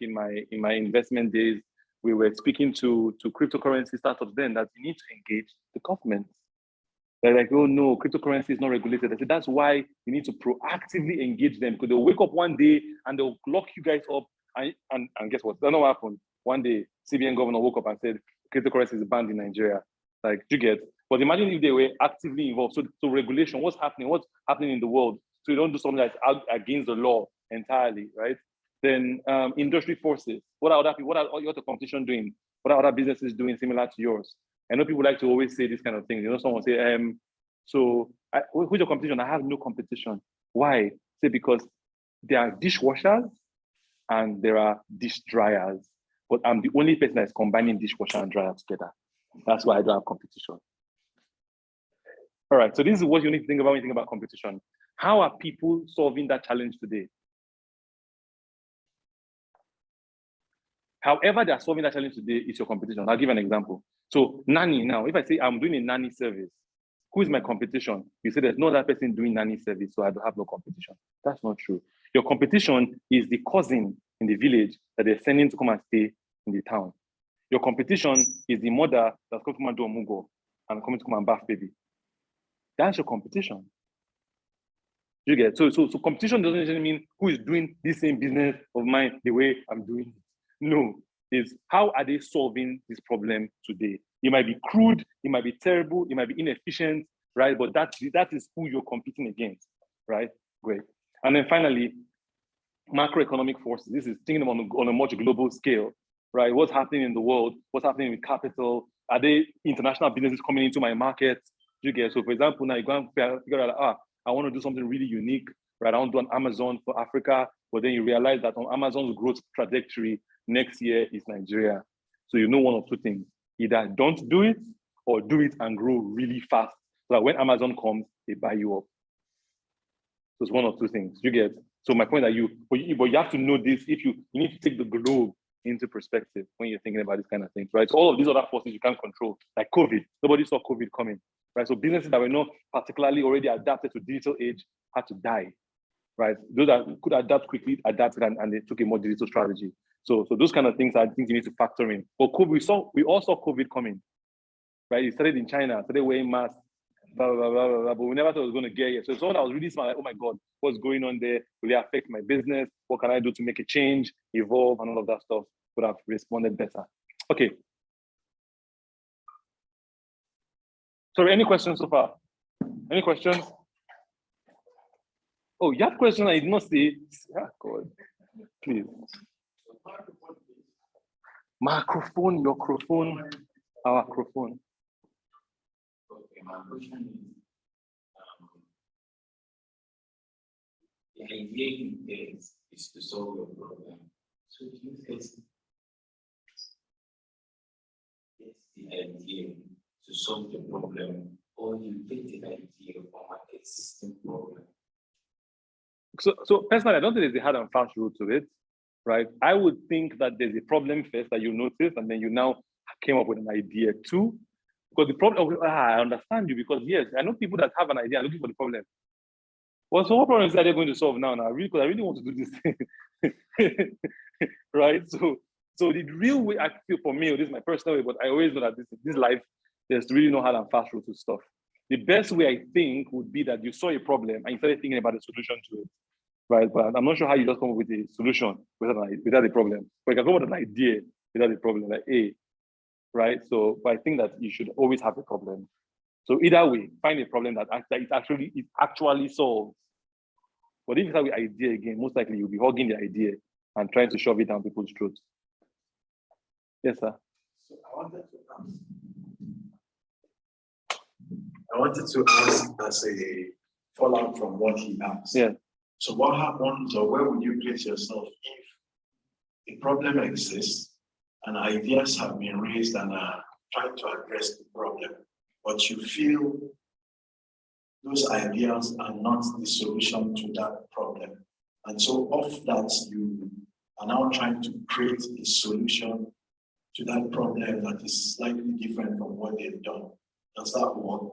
in my investment days, we were speaking to cryptocurrency startups then that you need to engage the government. They're like, oh no, cryptocurrency is not regulated. I said, that's why you need to proactively engage them, because they'll wake up one day and they'll lock you guys up. And guess what? That not happened. One day, CBN governor woke up and said, cryptocurrency is banned in Nigeria. Like, you get? But imagine if they were actively involved. So regulation, what's happening in the world? So you don't do something that's out against the law entirely, right? Then industry forces. What are other people? What are all your competition doing? What are other businesses doing similar to yours? I know people like to always say this kind of thing. You know, someone say, who's your competition? I have no competition. Why? Say because there are dishwashers and there are dish dryers, but I'm the only person that's combining dishwasher and dryer together. That's why I don't have competition. All right, so this is what you need to think about when you think about competition. How are people solving that challenge today? However they're solving that challenge today is your competition. I'll give an example. So nanny now, if I say I'm doing a nanny service, who is my competition? You say there's no other person doing nanny service, so I don't have no competition. That's not true. Your competition is the cousin in the village that they're sending to come and stay in the town. Your competition is the mother that's going to come and do a mugo and coming to come and bath baby. That's your competition. You get? So competition doesn't necessarily mean who is doing the same business of mine the way I'm doing it. No, it's how are they solving this problem today? It might be crude, it might be terrible, it might be inefficient, right? But that is who you're competing against, right? Great. And then finally, macroeconomic forces. This is thinking on a much global scale, right? What's happening in the world? What's happening with capital? Are they international businesses coming into my market? You get? So for example, now you go and figure out, I want to do something really unique, right? I want to do an Amazon for Africa, but then you realize that on Amazon's growth trajectory next year is Nigeria. So you know one of two things. Either don't do it or do it and grow really fast so that when Amazon comes, they buy you up. So it's one of two things. You get? So my point is but you have to know this if you need to take the globe into perspective when you're thinking about this kind of things, right? So all of these other forces you can't control, like COVID. Nobody saw COVID coming, right? So businesses that were not particularly already adapted to digital age had to die, right? Those that could adapt quickly adapted and they took a more digital strategy. So those kind of things are things you need to factor in. But COVID, we all saw COVID coming, right? It started in China, started wearing masks, blah, blah, blah, blah, blah, but we never thought it was going to get here. So someone that was really smart, like, oh my God, what's going on there? Will it affect my business? What can I do to make a change, evolve, and all of that stuff? Would have responded better. Okay. Sorry, any questions so far? Any questions? Oh, you have questions I did not see. Ah, God, please. Microphone, our microphone. Okay, my question is, the idea is to solve your problem. So do you guys get the idea to solve the problem, or you get the idea from an existing problem? So personally, I don't think there's a hard and fast rule to it, right? I would think that there's a problem first that you notice, and then you now came up with an idea too. Because the problem, I understand you, because yes, I know people that have an idea looking for the problem. Well, so what problem is that they're going to solve now? Because I really want to do this thing, right? So the real way, I feel for me, this is my personal way, but I always know that this life, there's really no hard and fast rule to stuff. The best way, I think, would be that you saw a problem and you started thinking about a solution to it, right? But I'm not sure how you just come up with a solution without a problem. But you can come up with an idea without a problem, like right? So, but I think that you should always have a problem. So either way, find a problem that it actually solves. But if you have an idea again, most likely you'll be hugging the idea and trying to shove it down people's throats. Yes, sir. So I wanted to ask as a fallout from what he asked. Yeah. So what happens, or where would you place yourself if a problem exists and ideas have been raised and are trying to address the problem, but you feel those ideas are not the solution to that problem? And so off that, you are now trying to create a solution to that problem that is slightly different from what they've done. Does that work?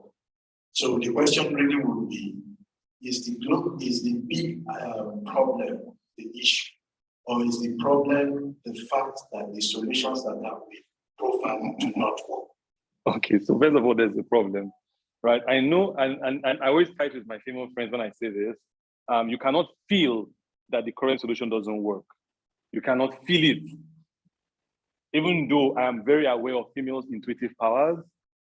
So the question really would be, is the big problem the issue? Or is the problem the fact that the solutions that have been profiled do not work? Okay, so first of all, there's a problem, right? I know, and I always fight with my female friends when I say this. You cannot feel that the current solution doesn't work. You cannot feel it. even though I am very aware of females' intuitive powers,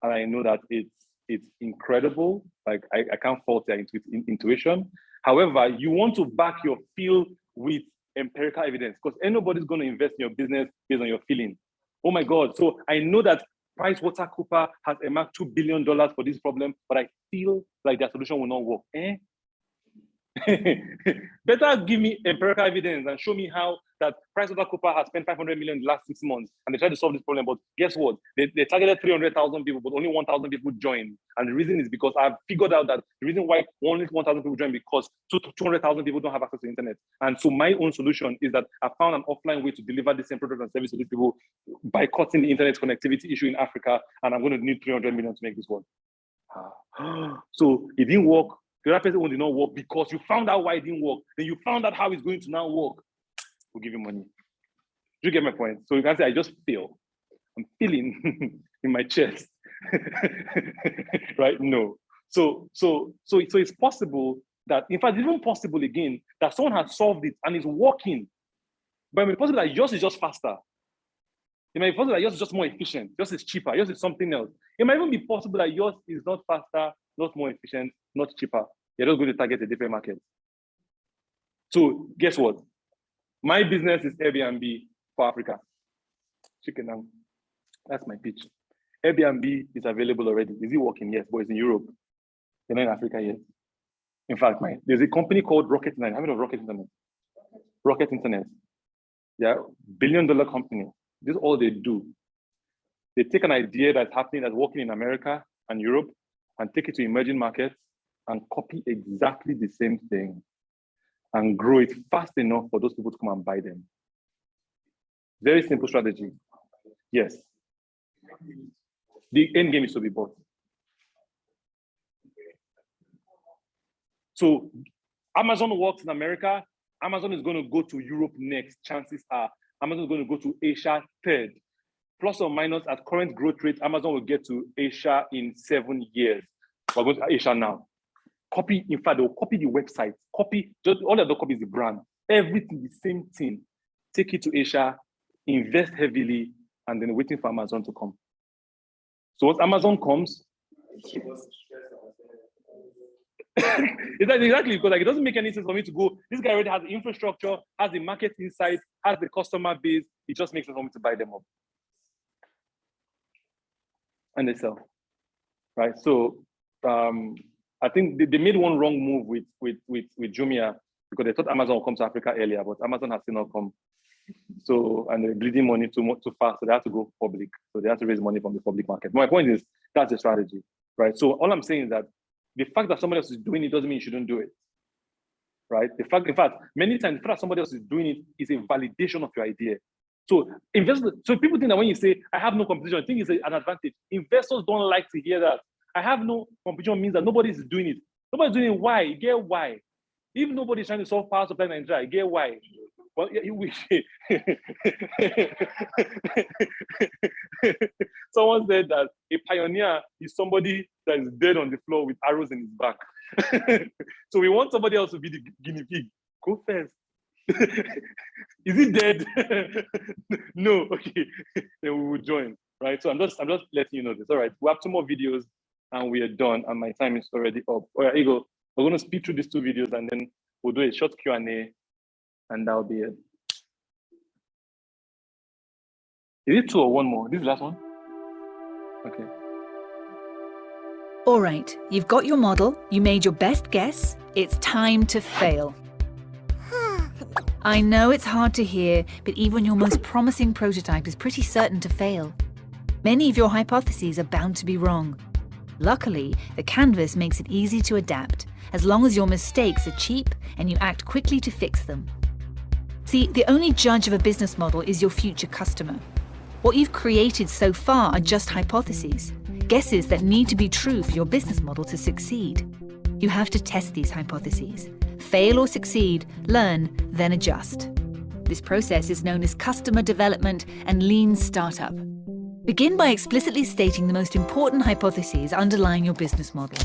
and I know that it's incredible. Like I can't fault their intuition. However, you want to back your feel with empirical evidence, because anybody's going to invest in your business based on your feeling. Oh my God. So I know that PricewaterhouseCoopers has earmarked $2 billion for this problem, but I feel like their solution will not work. Better give me empirical evidence and show me how that PricewaterhouseCoopers has spent 500 million in the last 6 months and they tried to solve this problem. But guess what? They targeted 300,000 people, but only 1,000 people joined. And the reason is because I've figured out that the reason why only 1,000 people join because 200,000 people don't have access to the internet. And so my own solution is that I found an offline way to deliver the same product and service to these people by cutting the internet connectivity issue in Africa. And I'm going to need 300 million to make this work. So it didn't work. The other person did not work because you found out why it didn't work. Then you found out how it's going to now work. We'll give you money. Do you get my point? So you can say, I just feel. I'm feeling in my chest. Right? No. So it's possible that, in fact, it's even possible again, that someone has solved it and is working. But it may be possible that yours is just faster. It might be possible that yours is just more efficient, yours is cheaper, yours is something else. It might even be possible that yours is not faster, not more efficient, not cheaper. You're just going to target a different market. So guess what? My business is Airbnb for Africa. Chicken now. That's my pitch. Airbnb is available already. Is it working? Yes, but it's in Europe. They're not in Africa yet. In fact, there's a company called Rocket Internet. Have you heard of Rocket Internet? Rocket Internet. Yeah, $1 billion company. This is all they do. They take an idea that's happening, that's working in America and Europe, and take it to emerging markets and copy exactly the same thing and grow it fast enough for those people to come and buy them. Very simple strategy. Yes. The end game is to be bought. So Amazon works in America. Amazon is going to go to Europe next. Chances are Amazon is going to go to Asia third. Plus or minus at current growth rate, Amazon will get to Asia in 7 years. We're going to Asia now. Copy, in fact, they'll copy the website, copy, just all of the copy is the brand. Everything, the same thing. Take it to Asia, invest heavily, and then waiting for Amazon to come. So once Amazon comes, exactly, because like it doesn't make any sense for me to go, this guy already has the infrastructure, has the market insight, has the customer base, it just makes sense for me to buy them up. And they sell, right? So I think they made one wrong move with Jumia because they thought Amazon would come to Africa earlier, but Amazon has still not come. So, and they're bleeding money too fast, so they have to go public. So they have to raise money from the public market. My point is, that's the strategy, right? So all I'm saying is that the fact that somebody else is doing it doesn't mean you shouldn't do it, right? In fact, many times, the fact that somebody else is doing it is a validation of your idea. So people think that when you say, I have no competition, I think it's an advantage. Investors don't like to hear that. I have no competition means that nobody is doing it. Nobody's doing it. Why? You get why? If nobody's trying to solve power supply in Nigeria, you get why? Well, you wish. Someone said that a pioneer is somebody that is dead on the floor with arrows in his back. So we want somebody else to be the guinea pig. Go first. Is he dead? No. Okay. Then we will join. Right. So I'm just letting you know this. All right. We have 2 more videos and we are done. And my time is already up. All right, Igor, we're going to speed through these 2 videos and then we'll do a short Q&A. And that'll be it. Is it 2 or 1 more? This is the last one? Okay. All right, you've got your model, you made your best guess, it's time to fail. I know it's hard to hear, but even your most promising prototype is pretty certain to fail. Many of your hypotheses are bound to be wrong. Luckily, the canvas makes it easy to adapt, as long as your mistakes are cheap and you act quickly to fix them. See, the only judge of a business model is your future customer. What you've created so far are just hypotheses, guesses that need to be true for your business model to succeed. You have to test these hypotheses. Fail or succeed, learn, then adjust. This process is known as customer development and lean startup. Begin by explicitly stating the most important hypotheses underlying your business model.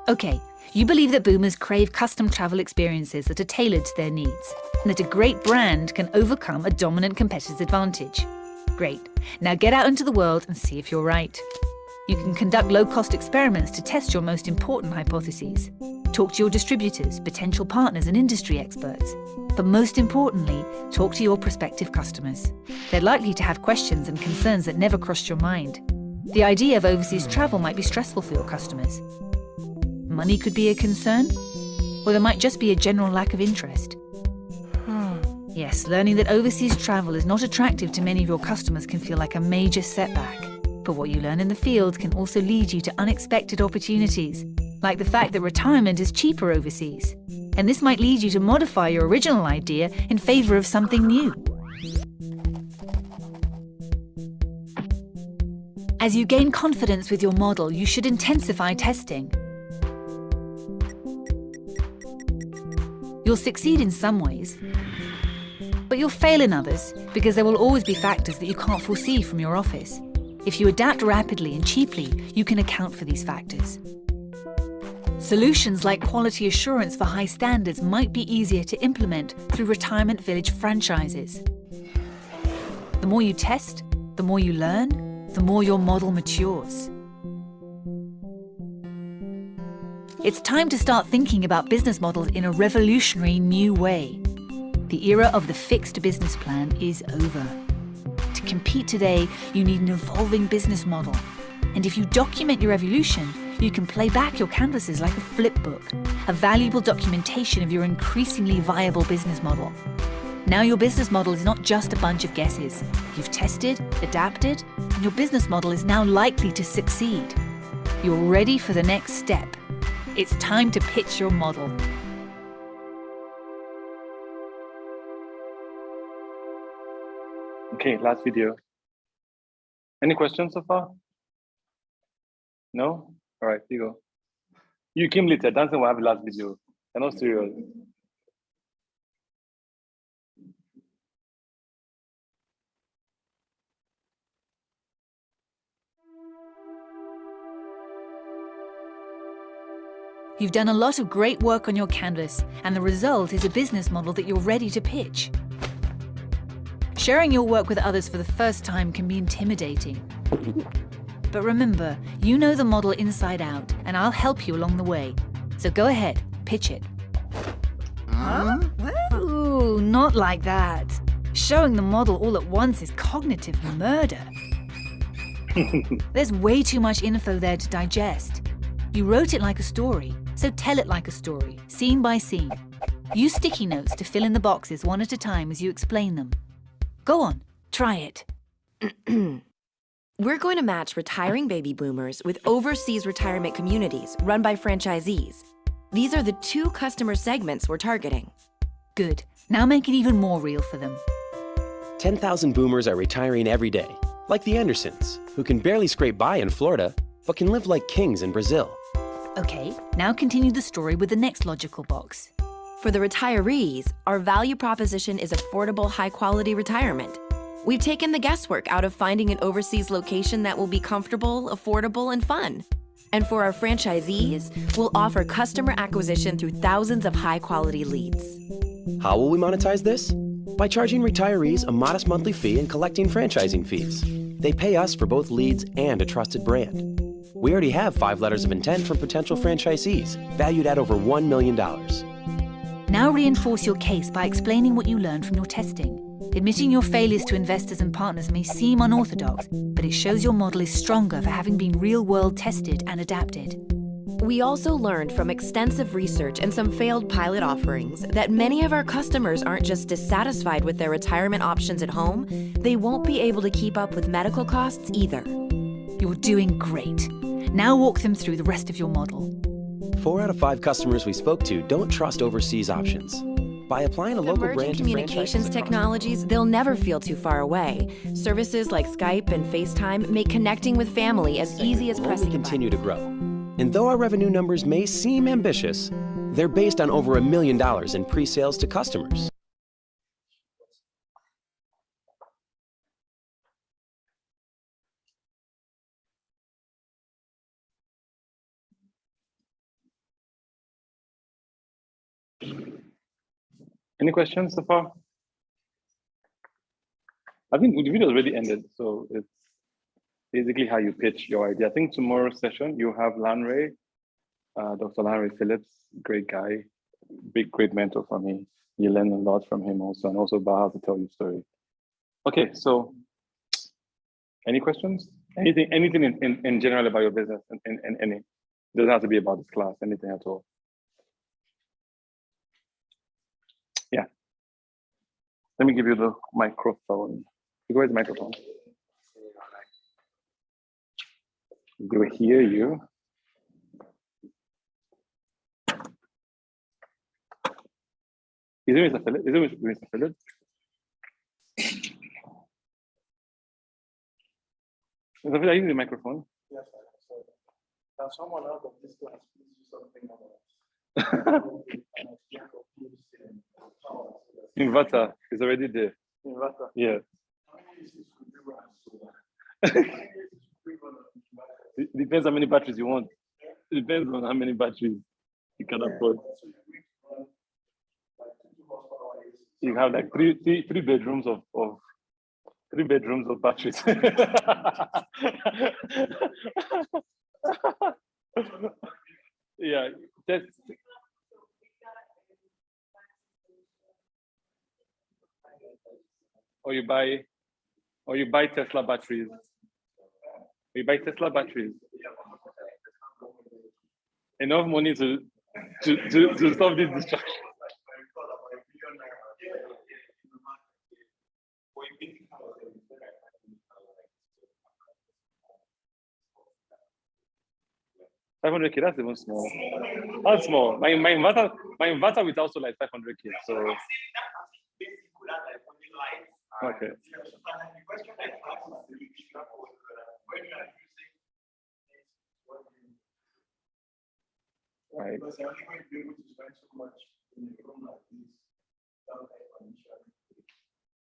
Okay, you believe that boomers crave custom travel experiences that are tailored to their needs, and that a great brand can overcome a dominant competitor's advantage. Great. Now get out into the world and see if you're right. You can conduct low-cost experiments to test your most important hypotheses. Talk to your distributors, potential partners, and industry experts. But most importantly, talk to your prospective customers. They're likely to have questions and concerns that never crossed your mind. The idea of overseas travel might be stressful for your customers. Money could be a concern, or there might just be a general lack of interest. Yes, learning that overseas travel is not attractive to many of your customers can feel like a major setback. But what you learn in the field can also lead you to unexpected opportunities, like the fact that retirement is cheaper overseas. And this might lead you to modify your original idea in favor of something new. As you gain confidence with your model, you should intensify testing. You'll succeed in some ways, but you'll fail in others because there will always be factors that you can't foresee from your office. If you adapt rapidly and cheaply, you can account for these factors. Solutions like quality assurance for high standards might be easier to implement through retirement village franchises. The more you test, the more you learn, the more your model matures. It's time to start thinking about business models in a revolutionary new way. The era of the fixed business plan is over. To compete today, you need an evolving business model. And if you document your evolution, you can play back your canvases like a flip book, a valuable documentation of your increasingly viable business model. Now your business model is not just a bunch of guesses. You've tested, adapted, and your business model is now likely to succeed. You're ready for the next step. It's time to pitch your model. Okay, last video. Any questions so far? No? All right, here you go. You came later, dancing will have the last video. You're not serious. You've done a lot of great work on your canvas, and the result is a business model that you're ready to pitch. Sharing your work with others for the first time can be intimidating. But remember, you know the model inside out, and I'll help you along the way. So go ahead, pitch it. Huh? Ooh, not like that. Showing the model all at once is cognitive murder. There's way too much info there to digest. You wrote it like a story, so tell it like a story, scene by scene. Use sticky notes to fill in the boxes one at a time as you explain them. Go on, try it. We're going to match retiring baby boomers with overseas retirement communities run by franchisees. These are the two customer segments we're targeting. Good. Now make it even more real for them. 10,000 boomers are retiring every day, like the Andersons, who can barely scrape by in Florida, but can live like kings in Brazil. Okay, now continue the story with the next logical box. For the retirees, our value proposition is affordable, high-quality retirement. We've taken the guesswork out of finding an overseas location that will be comfortable, affordable, and fun. And for our franchisees, we'll offer customer acquisition through thousands of high-quality leads. How will we monetize this? By charging retirees a modest monthly fee and collecting franchising fees. They pay us for both leads and a trusted brand. We already have 5 letters of intent from potential franchisees, valued at over $1 million. Now reinforce your case by explaining what you learned from your testing. Admitting your failures to investors and partners may seem unorthodox, but it shows your model is stronger for having been real-world tested and adapted. We also learned from extensive research and some failed pilot offerings that many of our customers aren't just dissatisfied with their retirement options at home, they won't be able to keep up with medical costs either. You're doing great. Now walk them through the rest of your model. 4 out of 5 customers we spoke to don't trust overseas options. By applying a local brand Emerging to communications technologies, they'll never feel too far away. Services like Skype and FaceTime make connecting with family as easy as pressing a button. Continue to grow. And though our revenue numbers may seem ambitious, they're based on over $1 million in pre-sales to customers. Any questions so far? I think the video already ended, so it's basically how you pitch your idea. I think tomorrow's session, you have Lanray, Dr. Lanray Phillips, great guy, great mentor for me. You learn a lot from him also, and also about how to tell your story. Okay, so any questions? Anything in general about your business, and any, doesn't have to be about this class, anything at all. Yeah. Let me give you the microphone. Where's the microphone? Do we hear you? Is it Mr. Phillips? Is it Mr. Phillips? Mr. Phillips, are you using the microphone? Yes, I have. Can someone out of this class please do something about Inverter is already there. Inverter. Yeah. It depends how many batteries you want. It depends on how many batteries you can afford. You have like three bedrooms of 3 bedrooms of batteries. Yeah, that's or you buy Tesla batteries. You buy Tesla batteries. Enough money to solve this distraction. $500K, that's even small. That's small. My inverter with also like $500K. So okay. Right.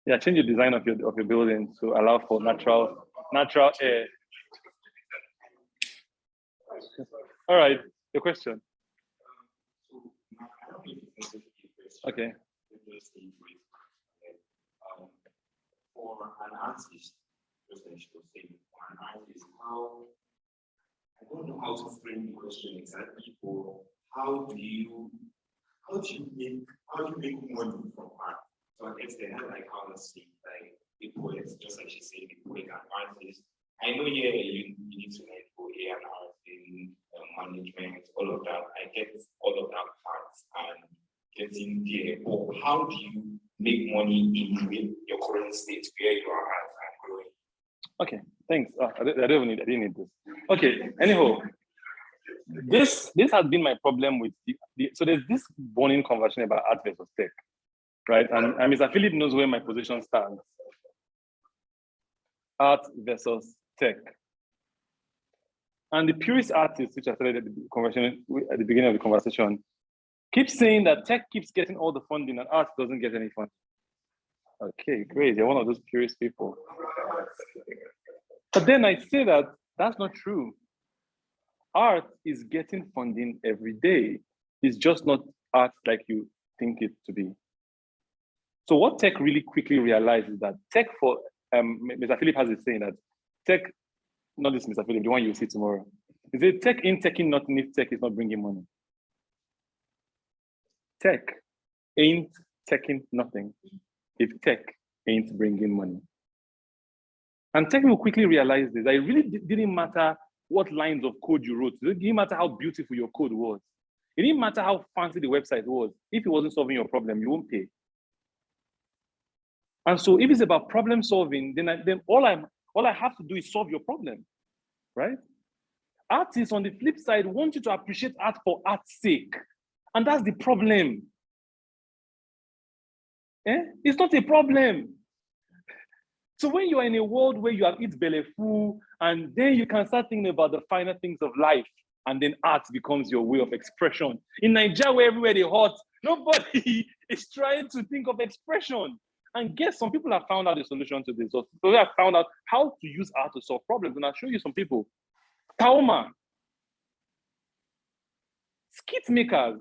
Yeah, change the design of your building to allow for natural air. All right, your question. Okay. For an artist, just as you were saying, for an artist, I don't know how to frame the question exactly, but how do you make money from art? So I guess they have like how to see like the poets, just like she said, the poet and artist. I know you need to like go here and art in management, all of that. I get all of that part and getting there. But how do you make money in your current state where you are at and growing? Okay, thanks. I didn't need this. Okay, anyhow, this has been my problem with so there's this burning conversation about art versus tech, right? And Mr. Philip knows where my position stands. Art versus tech. And the purist artists, which I started at the beginning of the conversation, keep saying that tech keeps getting all the funding and art doesn't get any funding. Okay, great. You're one of those purist people. But then I say that that's not true. Art is getting funding every day. It's just not art like you think it to be. So what tech really quickly realizes that tech for, Mr. Philip has this saying that tech, not this Mr. Philip, the one you'll see tomorrow, is it tech in teching nothing if tech is not bringing money. Tech ain't teching nothing if tech ain't bringing money. And tech will quickly realize this. It really didn't matter what lines of code you wrote. It didn't matter how beautiful your code was. It didn't matter how fancy the website was. If it wasn't solving your problem, you won't pay. And so if it's about problem solving, then all I have to do is solve your problem, right? Artists on the flip side want you to appreciate art for art's sake. And that's the problem. It's not a problem. So when you are in a world where you have eat belly full, and then you can start thinking about the finer things of life, and then art becomes your way of expression. In Nigeria, where everywhere they hot, nobody is trying to think of expression. And guess some people have found out the solution to this. So they have found out how to use art to solve problems. And I'll show you some people. Taoma, skit makers,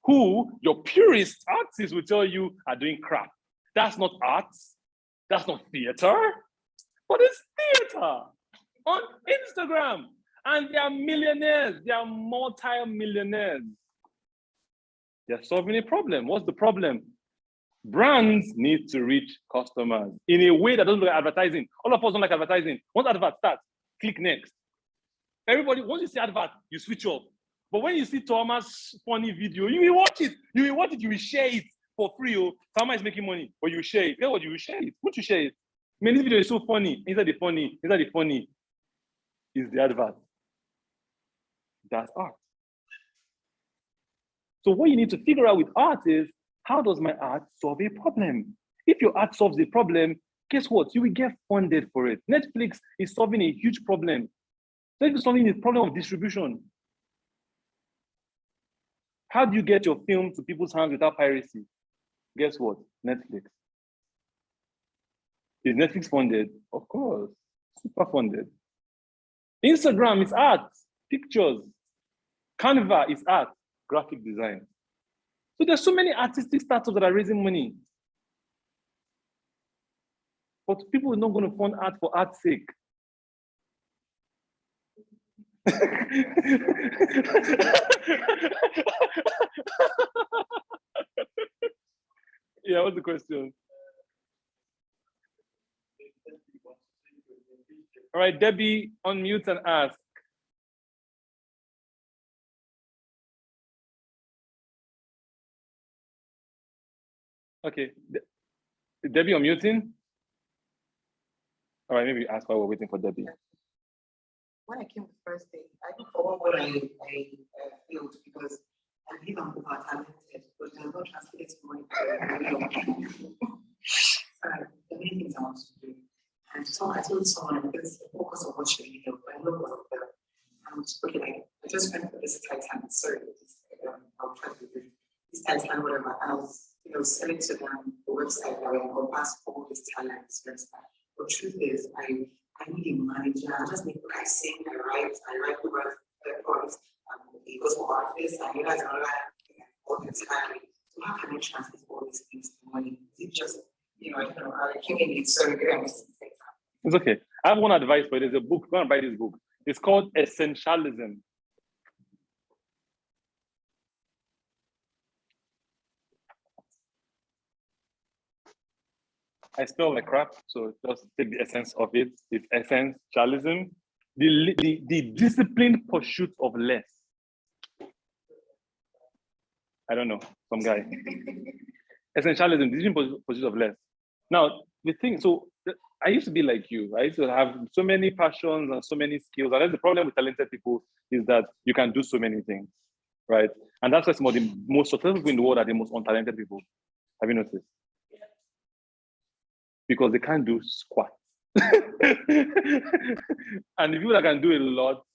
who your purist artists will tell you are doing crap. That's not art. That's not theater, but it's theater on Instagram. And they are millionaires. They are multi-millionaires. They're solving a problem. What's the problem? Brands need to reach customers in a way that doesn't look like advertising. All of us don't like advertising. Once advert starts, click next. Everybody, once you see advert, you switch off. But when you see Thomas' funny video, you will watch it. You will watch it, you will share it for free. Oh, Thomas is making money, but you will share it. Guess what? You will share it. Won't you share it? Man, this video is so funny. Inside the funny is the advert. That's art. So what you need to figure out with art is, how does my art solve a problem? If your art solves a problem, guess what? You will get funded for it. Netflix is solving a huge problem. Netflix is solving the problem of distribution. How do you get your film to people's hands without piracy? Guess what? Netflix. Is Netflix funded? Of course, super funded. Instagram is art, pictures. Canva is art, graphic design. So there's so many artistic startups that are raising money. But people are not going to fund art for art's sake. Yeah, what's the question? All right, Debbie, unmute and ask. Okay, Debbie, unmuting? All right, maybe ask while we're waiting for Debbie. When I came the first day, I didn't forget what I feel because I believe I'm over talented, but I'm not translated to money. The many things I want to do. And so I told someone, because the focus of what you need, I know what of them. And okay, like, I just went for this Titan, sorry, I'll try to do this Titan, whatever. And I was, selling to them the website that will encompass all these talents. But truth is, I need a manager. I just need I sing, I write the records. It goes for artists, I realize all the time. So how can I translate all these things to money? Is it just, I don't know, I came in it so good. It's okay. I have one advice for you. There's a book. Go and buy this book. It's called Essentialism. I spell like crap, so just take the essence of it. It's essentialism, the disciplined pursuit of less. I don't know, some guy. Essentialism, disciplined pursuit of less. Now, the thing, so I used to be like you. I used to have so many passions and so many skills. And that's the problem with talented people, is that you can do so many things, right? And that's why some of the most successful people in the world are the most untalented people. Have you noticed? Because they can't do squat. And the people that can do a lot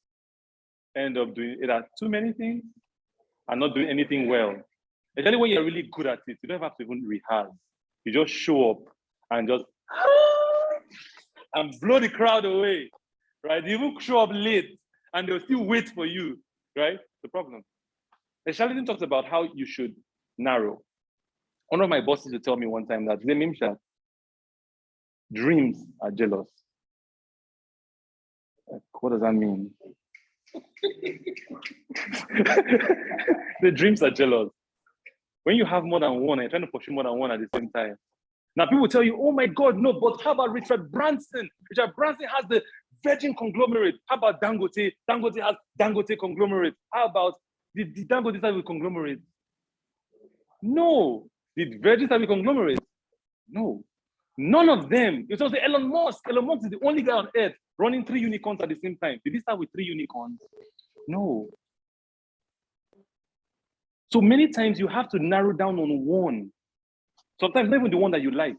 end up doing either too many things and not doing anything well. Especially when you're really good at it, you don't have to even rehearse. You just show up and just and blow the crowd away, right? You even show up late and they'll still wait for you, right? The problem. The Charlatan talks about how you should narrow. One of my bosses would tell me one time that dreams are jealous. Like, what does that mean? The dreams are jealous. When you have more than one, and you're trying to pursue more than one at the same time. Now people tell you, oh my God, no, but how about Richard Branson? Richard Branson has the Virgin conglomerate. How about Dangote? Dangote has Dangote conglomerate. How about the Dangote start with conglomerate? No. Did Virgin start with conglomerate? No. None of them. You say Elon Musk. Elon Musk is the only guy on earth running 3 unicorns at the same time. Did he start with 3 unicorns? No. So many times you have to narrow down on one. Sometimes not even the one that you like.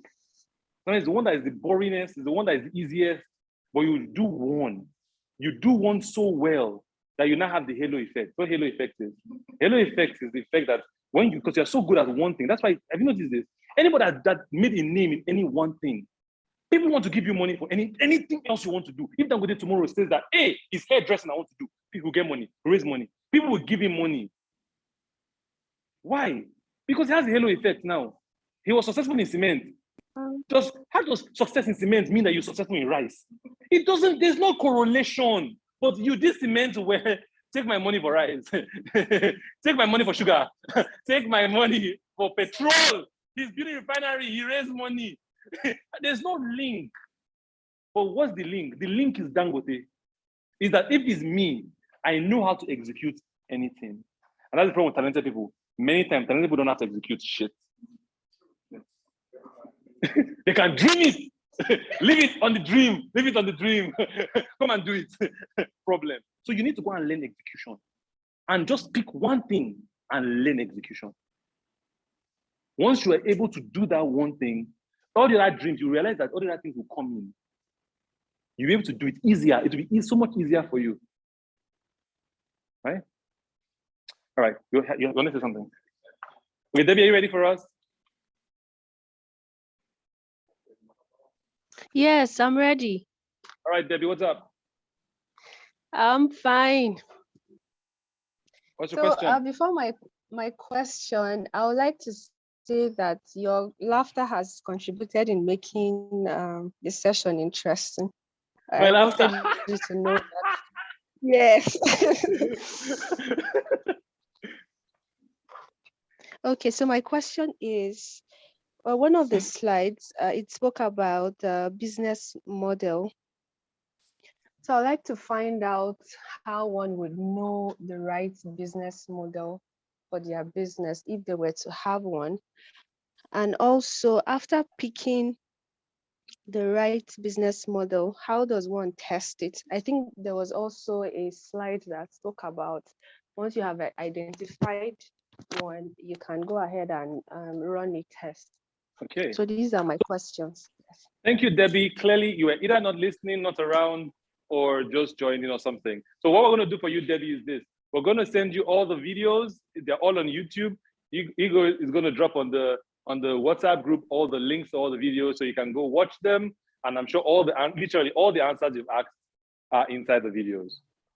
Sometimes the one that is the boringest, is the one that is the easiest, but you do one. You do one so well that you now have the halo effect. What halo effect is? Halo effect is the effect that because you're so good at one thing. That's why, have you noticed this? Anybody that made a name in any one thing, people want to give you money for anything else you want to do. If Dangote tomorrow says that, hey, it's hairdressing I want to do, people will get money, raise money. People will give him money. Why? Because he has a halo effect now. He was successful in cement. Just how does success in cement mean that you're successful in rice? It doesn't, there's no correlation. But you did cement where take my money for rice, take my money for sugar, take my money for petrol. He's building a refinery, he raised money. There's no link. But what's the link? The link is Dangote. Is that if it's me, I know how to execute anything. And that's the problem with talented people. Many times, talented people don't have to execute shit. They can dream it. Leave it on the dream. Leave it on the dream. Come and do it. Problem. So you need to go and learn execution. And just pick one thing and learn execution. Once you are able to do that one thing, all the other dreams, you realize that all the other things will come in. You'll be able to do it easier. It will be so much easier for you. Right? All right. You're going to say something. Okay, Debbie, are you ready for us? Yes, I'm ready. All right, Debbie, what's up? I'm fine. What's your question? Before my question, I would like to say that your laughter has contributed in making the session interesting. My I laughter. wanted you to know that. Yes. Okay, so my question is, one of the slides, it spoke about business model. So I'd like to find out how one would know the right business model for their business if they were to have one. And also, after picking the right business model, how does one test it? I think there was also a slide that spoke about once you have identified one, you can go ahead and run a test. Okay. So these are my questions. Thank you, Debbie. Clearly, you were either not listening, not around, or just joining or something. So what we're going to do for you, Debbie, is this. We're going to send you all the videos. They're all on YouTube. Igor is going to drop on the WhatsApp group all the links to all the videos so you can go watch them. And I'm sure literally all the answers you've asked are inside the videos,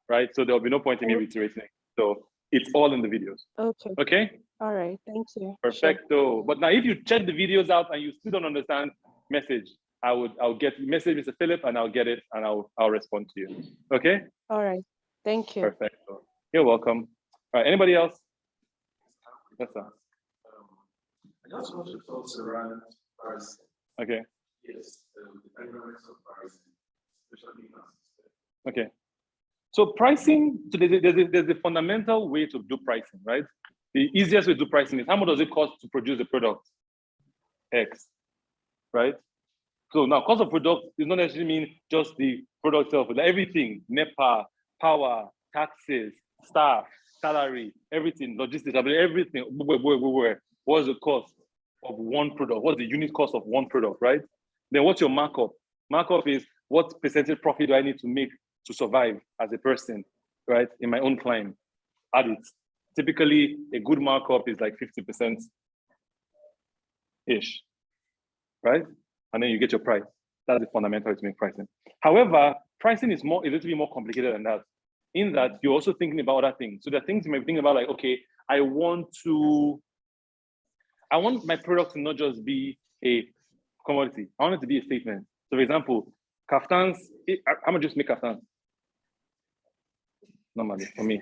right? So there'll be no point in me reiterating. So it's all in the videos. Okay. Okay? All right. Thank you. Perfecto. Sure. But now if you check the videos out and you still don't understand, message. I'll get message Mr. Philip and I'll get it and I'll respond to you. Okay? All right. Thank you. Perfecto. You're welcome. All right. Anybody else? Yes, sir. I just want to talk around pricing. Okay. Yes, the dynamics of pricing, especially in our system. Okay. So pricing, so there's a fundamental way to do pricing, right? The easiest way to do pricing is how much does it cost to produce the product? X, right? So now cost of product does not necessarily mean just the product itself, but everything, NEPA, power, taxes, staff, salary, everything, logistics, everything. What's the cost of one product? What's the unit cost of one product, right? Then what's your markup? Markup is what percentage profit do I need to make to survive as a person, right? In my own climb, add it. Typically, a good markup is like 50%-ish, right? And then you get your price. That's the fundamental way to make pricing. However, pricing is a little bit more complicated than that, in that you're also thinking about other things. So there are things you might be thinking about, like, okay, I want my product to not just be a commodity. I want it to be a statement. So for example, kaftans, I'm gonna just make kaftans. Normally, for me,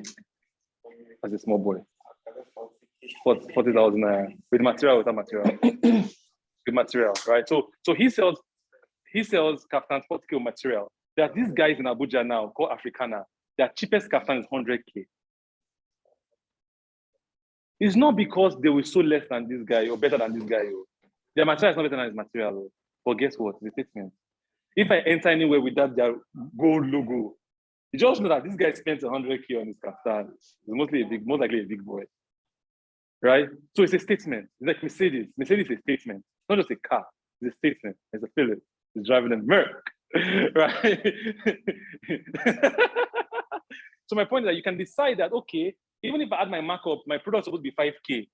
as a small boy. 40,000 with material, without material. With material, right? So he sells kaftans 40K material. There are these guys in Abuja now called Africana. Their cheapest kaftan is 100K. It's not because they will sell less than this guy or better than this guy. Their material is not better than his material. But guess what? It's a statement. If I enter anywhere with that their gold logo, you just know that this guy spent 100K on his kaftan. It's most likely a big boy. Right? So it's a statement. It's like Mercedes. Mercedes is a statement. It's not just a car. It's a statement. It's a Philip. He's driving a Merc. Right? So my point is that you can decide that, okay, even if I add my markup, my product is supposed to be 5K.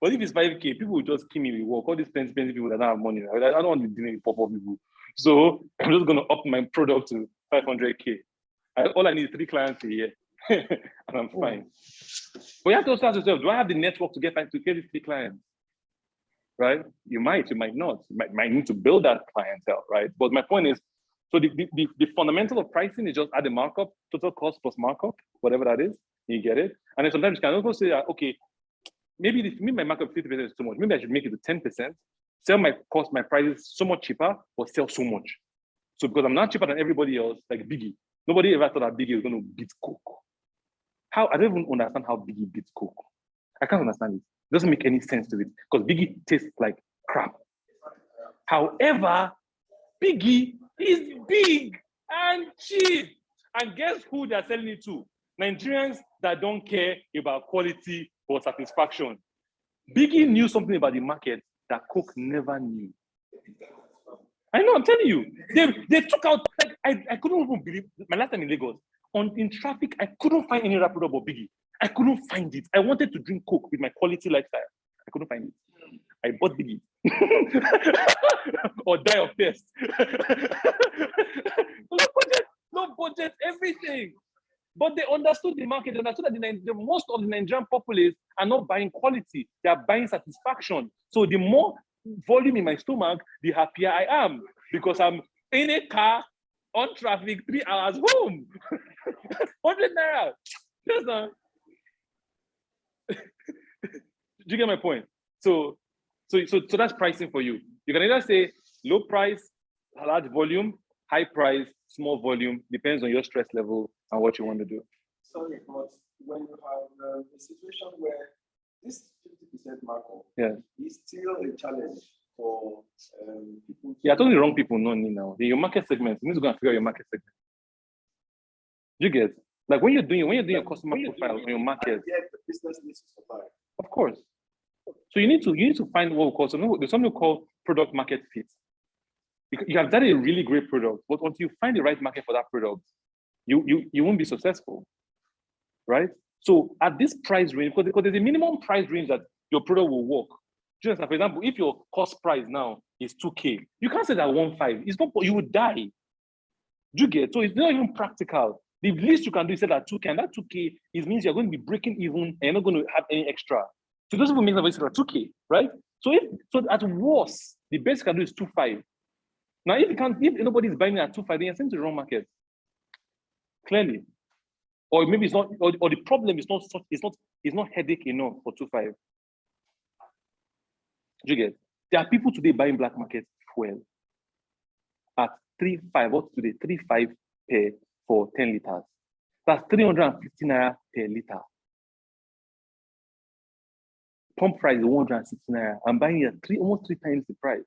But if it's 5K, people will just kill me with work. All these fancy people that don't have money. I don't want to be dealing with pop-up people. So I'm just going to up my product to 500K. All I need is 3 clients a year. And I'm fine. But you have to also ask yourself, do I have the network to get these 3 clients? right? You might not. You might need to build that clientele, right? But my point is, so the fundamental of pricing is just add the markup, total cost plus markup, whatever that is, you get it. And then sometimes you can also say that, okay, maybe my markup 50% is too much. Maybe I should make it to 10%, sell my prices so much cheaper, or sell so much. So because I'm not cheaper than everybody else, like Biggie, nobody ever thought that Biggie was going to beat Coke. I don't even understand how Biggie beats Coke. I can't understand it. It doesn't make any sense to it because Biggie tastes like crap. However, Biggie is big and cheap. And guess who they're selling it to? Nigerians that don't care about quality or satisfaction. Biggie knew something about the market that Coke never knew. I know, I'm telling you. They took out, like, I couldn't even believe, my last time in Lagos, in traffic, I couldn't find any rap about Biggie. I couldn't find it. I wanted to drink Coke with my quality lifestyle. I couldn't find it. I bought Biggie. Or die of thirst. No budget, everything. But they understood the market. They understood that the most of the Nigerian populace are not buying quality. They are buying satisfaction. So the more volume in my stomach, the happier I am. Because I'm in a car, on traffic, 3 hours home. 100 naira. Yes, do you get my point? So that's pricing for you. You can either say low price, large volume, high price, small volume, depends on your stress level and what you want to do. Sorry, but when you have a situation where this 50% markup is still a challenge for people. Yeah, I told the wrong people, no need now. Your market segment, you need to go and figure out your market segment. You get, like when you're doing your customer profile on your market. The business needs to survive. Of course. So you need to find what we call there's something called product market fit. You have done a really great product, but until you find the right market for that product, you won't be successful, right? So at this price range, because there's a minimum price range that your product will work. Just for example, if your cost price now is 2K, you can't say that 1.5. It's not, you would die. Do you get? So it's not even practical. The least you can do is say that 2K, and that 2K means you're going to be breaking even and you're not going to have any extra. So it doesn't even make sense to say that 2K, right? So at worst, the best you can do is 2.5. Now, if nobody's buying it at 2.5, then you're sent to the wrong market. Clearly. Or maybe it's not, or the problem is not headache enough for 2.5. Do you get? There are people today buying black market fuel at 3.5, what today? 3.5 per for 10 liters. That's 350 naira per liter. Pump price is 160 naira. I'm buying it at almost 3 times the price.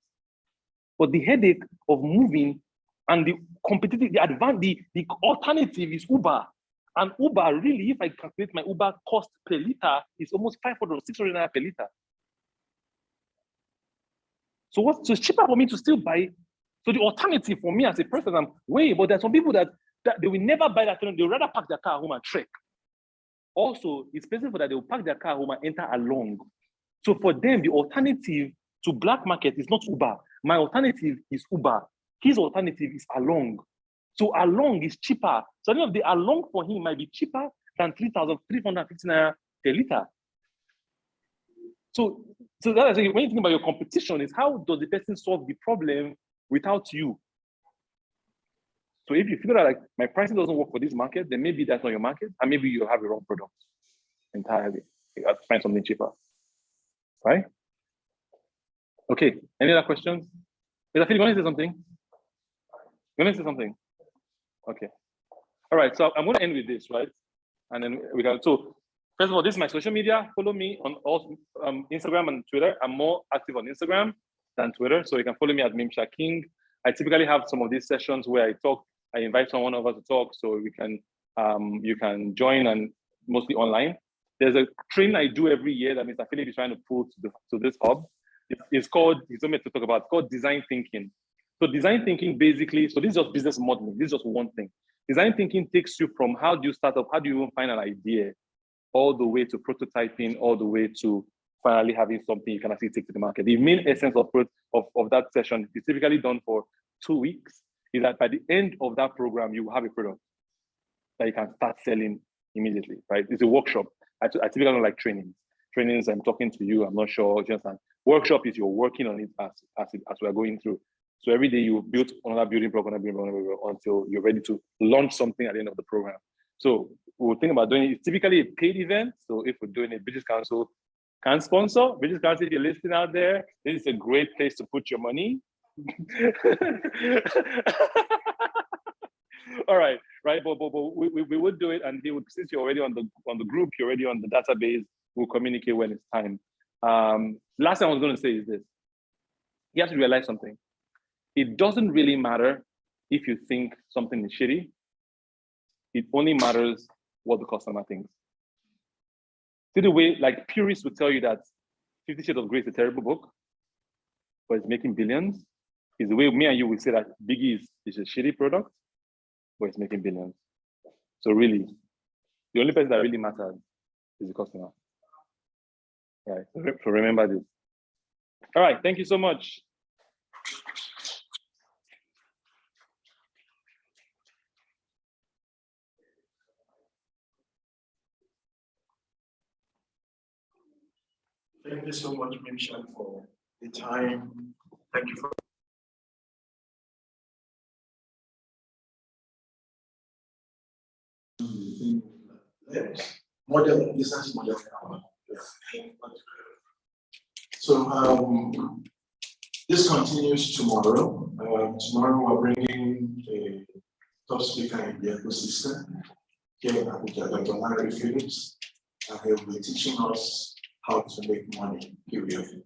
But the headache of moving and the alternative is Uber. And Uber, really, if I calculate my Uber cost per liter, is almost 500 or 600 naira per liter. So it's cheaper for me to still buy. So the alternative for me as a person, but there's some people that they will never buy that thing. They'll rather park their car home and trek. Also, it's better for that they'll park their car home and enter along. So for them, the alternative to black market is not Uber. My alternative is Uber. His alternative is along. So along is cheaper. So the along for him might be cheaper than 3,350 naira per liter. So that's when you think about your competition, is how does the person solve the problem without you? So if you figure out like my pricing doesn't work for this market, then maybe that's not your market, and maybe you have the wrong product entirely. You have to find something cheaper, right? Okay. Any other questions? Is you want to say something? You want to say something? Okay. All right. So I'm going to end with this, right? And then we can. So first of all, this is my social media. Follow me on all Instagram and Twitter. I'm more active on Instagram than Twitter, so you can follow me at Mimsha King. I typically have some of these sessions where I talk. I invite someone over to talk, so we can you can join, and mostly online. There's a training I do every year that Mr. Philip is trying to pull to this hub. It's called, he's going to talk about, it's called design thinking. So design thinking basically, so this is just business modeling. This is just one thing. Design thinking takes you from how do you start up, how do you even find an idea, all the way to prototyping, all the way to finally having something you can actually take to the market. The main essence of that session is typically done for 2 weeks, is that by the end of that program, you will have a product that you can start selling immediately, right? It's a workshop. I typically don't like trainings. Trainings, I'm talking to you, I'm not sure, just Workshop is you're working on it as we are going through. So every day you build another building block, until you're ready to launch something at the end of the program. So we'll think about doing it. Typically a paid event. So if we're doing it, British Council can sponsor. British Council, if you're listening out there, this is a great place to put your money. All right, right. But we would do it, and they would, since you're already on the group, you're already on the database, we'll communicate when it's time. Last thing I was going to say is this: you have to realize something. It doesn't really matter if you think something is shitty. It only matters what the customer thinks. See the way, like, purists would tell you that 50 Shades of Grey is a terrible book, but it's making billions. Is the way me and you would say that Biggie is a shitty product, but it's making billions. So really, the only person that really matters is the customer. Right, so remember this. All right, thank you so much. Thank you so much, Mimshan, for the time. Thank you for model, business model. So this continues tomorrow. Tomorrow we're bringing a top speaker in the ecosystem here in Abuja, Dr. Larry Phillips, and he'll be teaching us how to make money, period.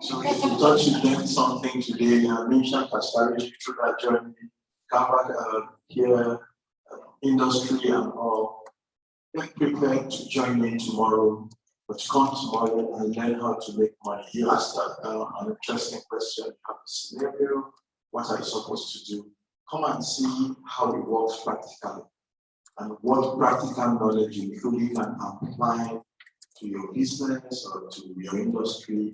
So if you thought you learned something today, Mimshan has carried you through that journey, covered here, industry and all, get prepared to join in tomorrow, but come tomorrow and learn how to make money. You asked an interesting question. You have a scenario, what are you supposed to do? Come and see how it works practically and what practical knowledge you truly can apply to your business or to your industry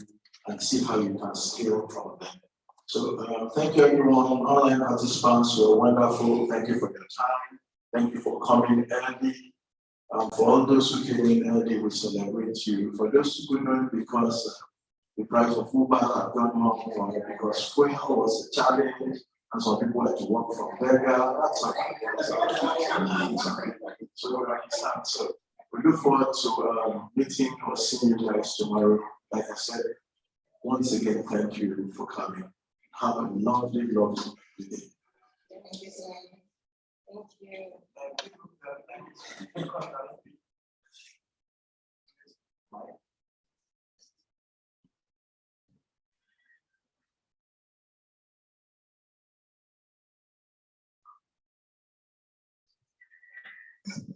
and see how you can scale from there. So thank you everyone, online participants, you're wonderful. Thank you for your time. Thank you for coming early. For all those who came in early, we celebrate you. For those who couldn't, because the price of Uber had gone up, or because fuel was a challenge, and some people had to work from Berger, that's okay. So we look forward to meeting or seeing you guys tomorrow. Like I said, once again, thank you for coming. Have a lovely, lovely day. Thank you. Thank you.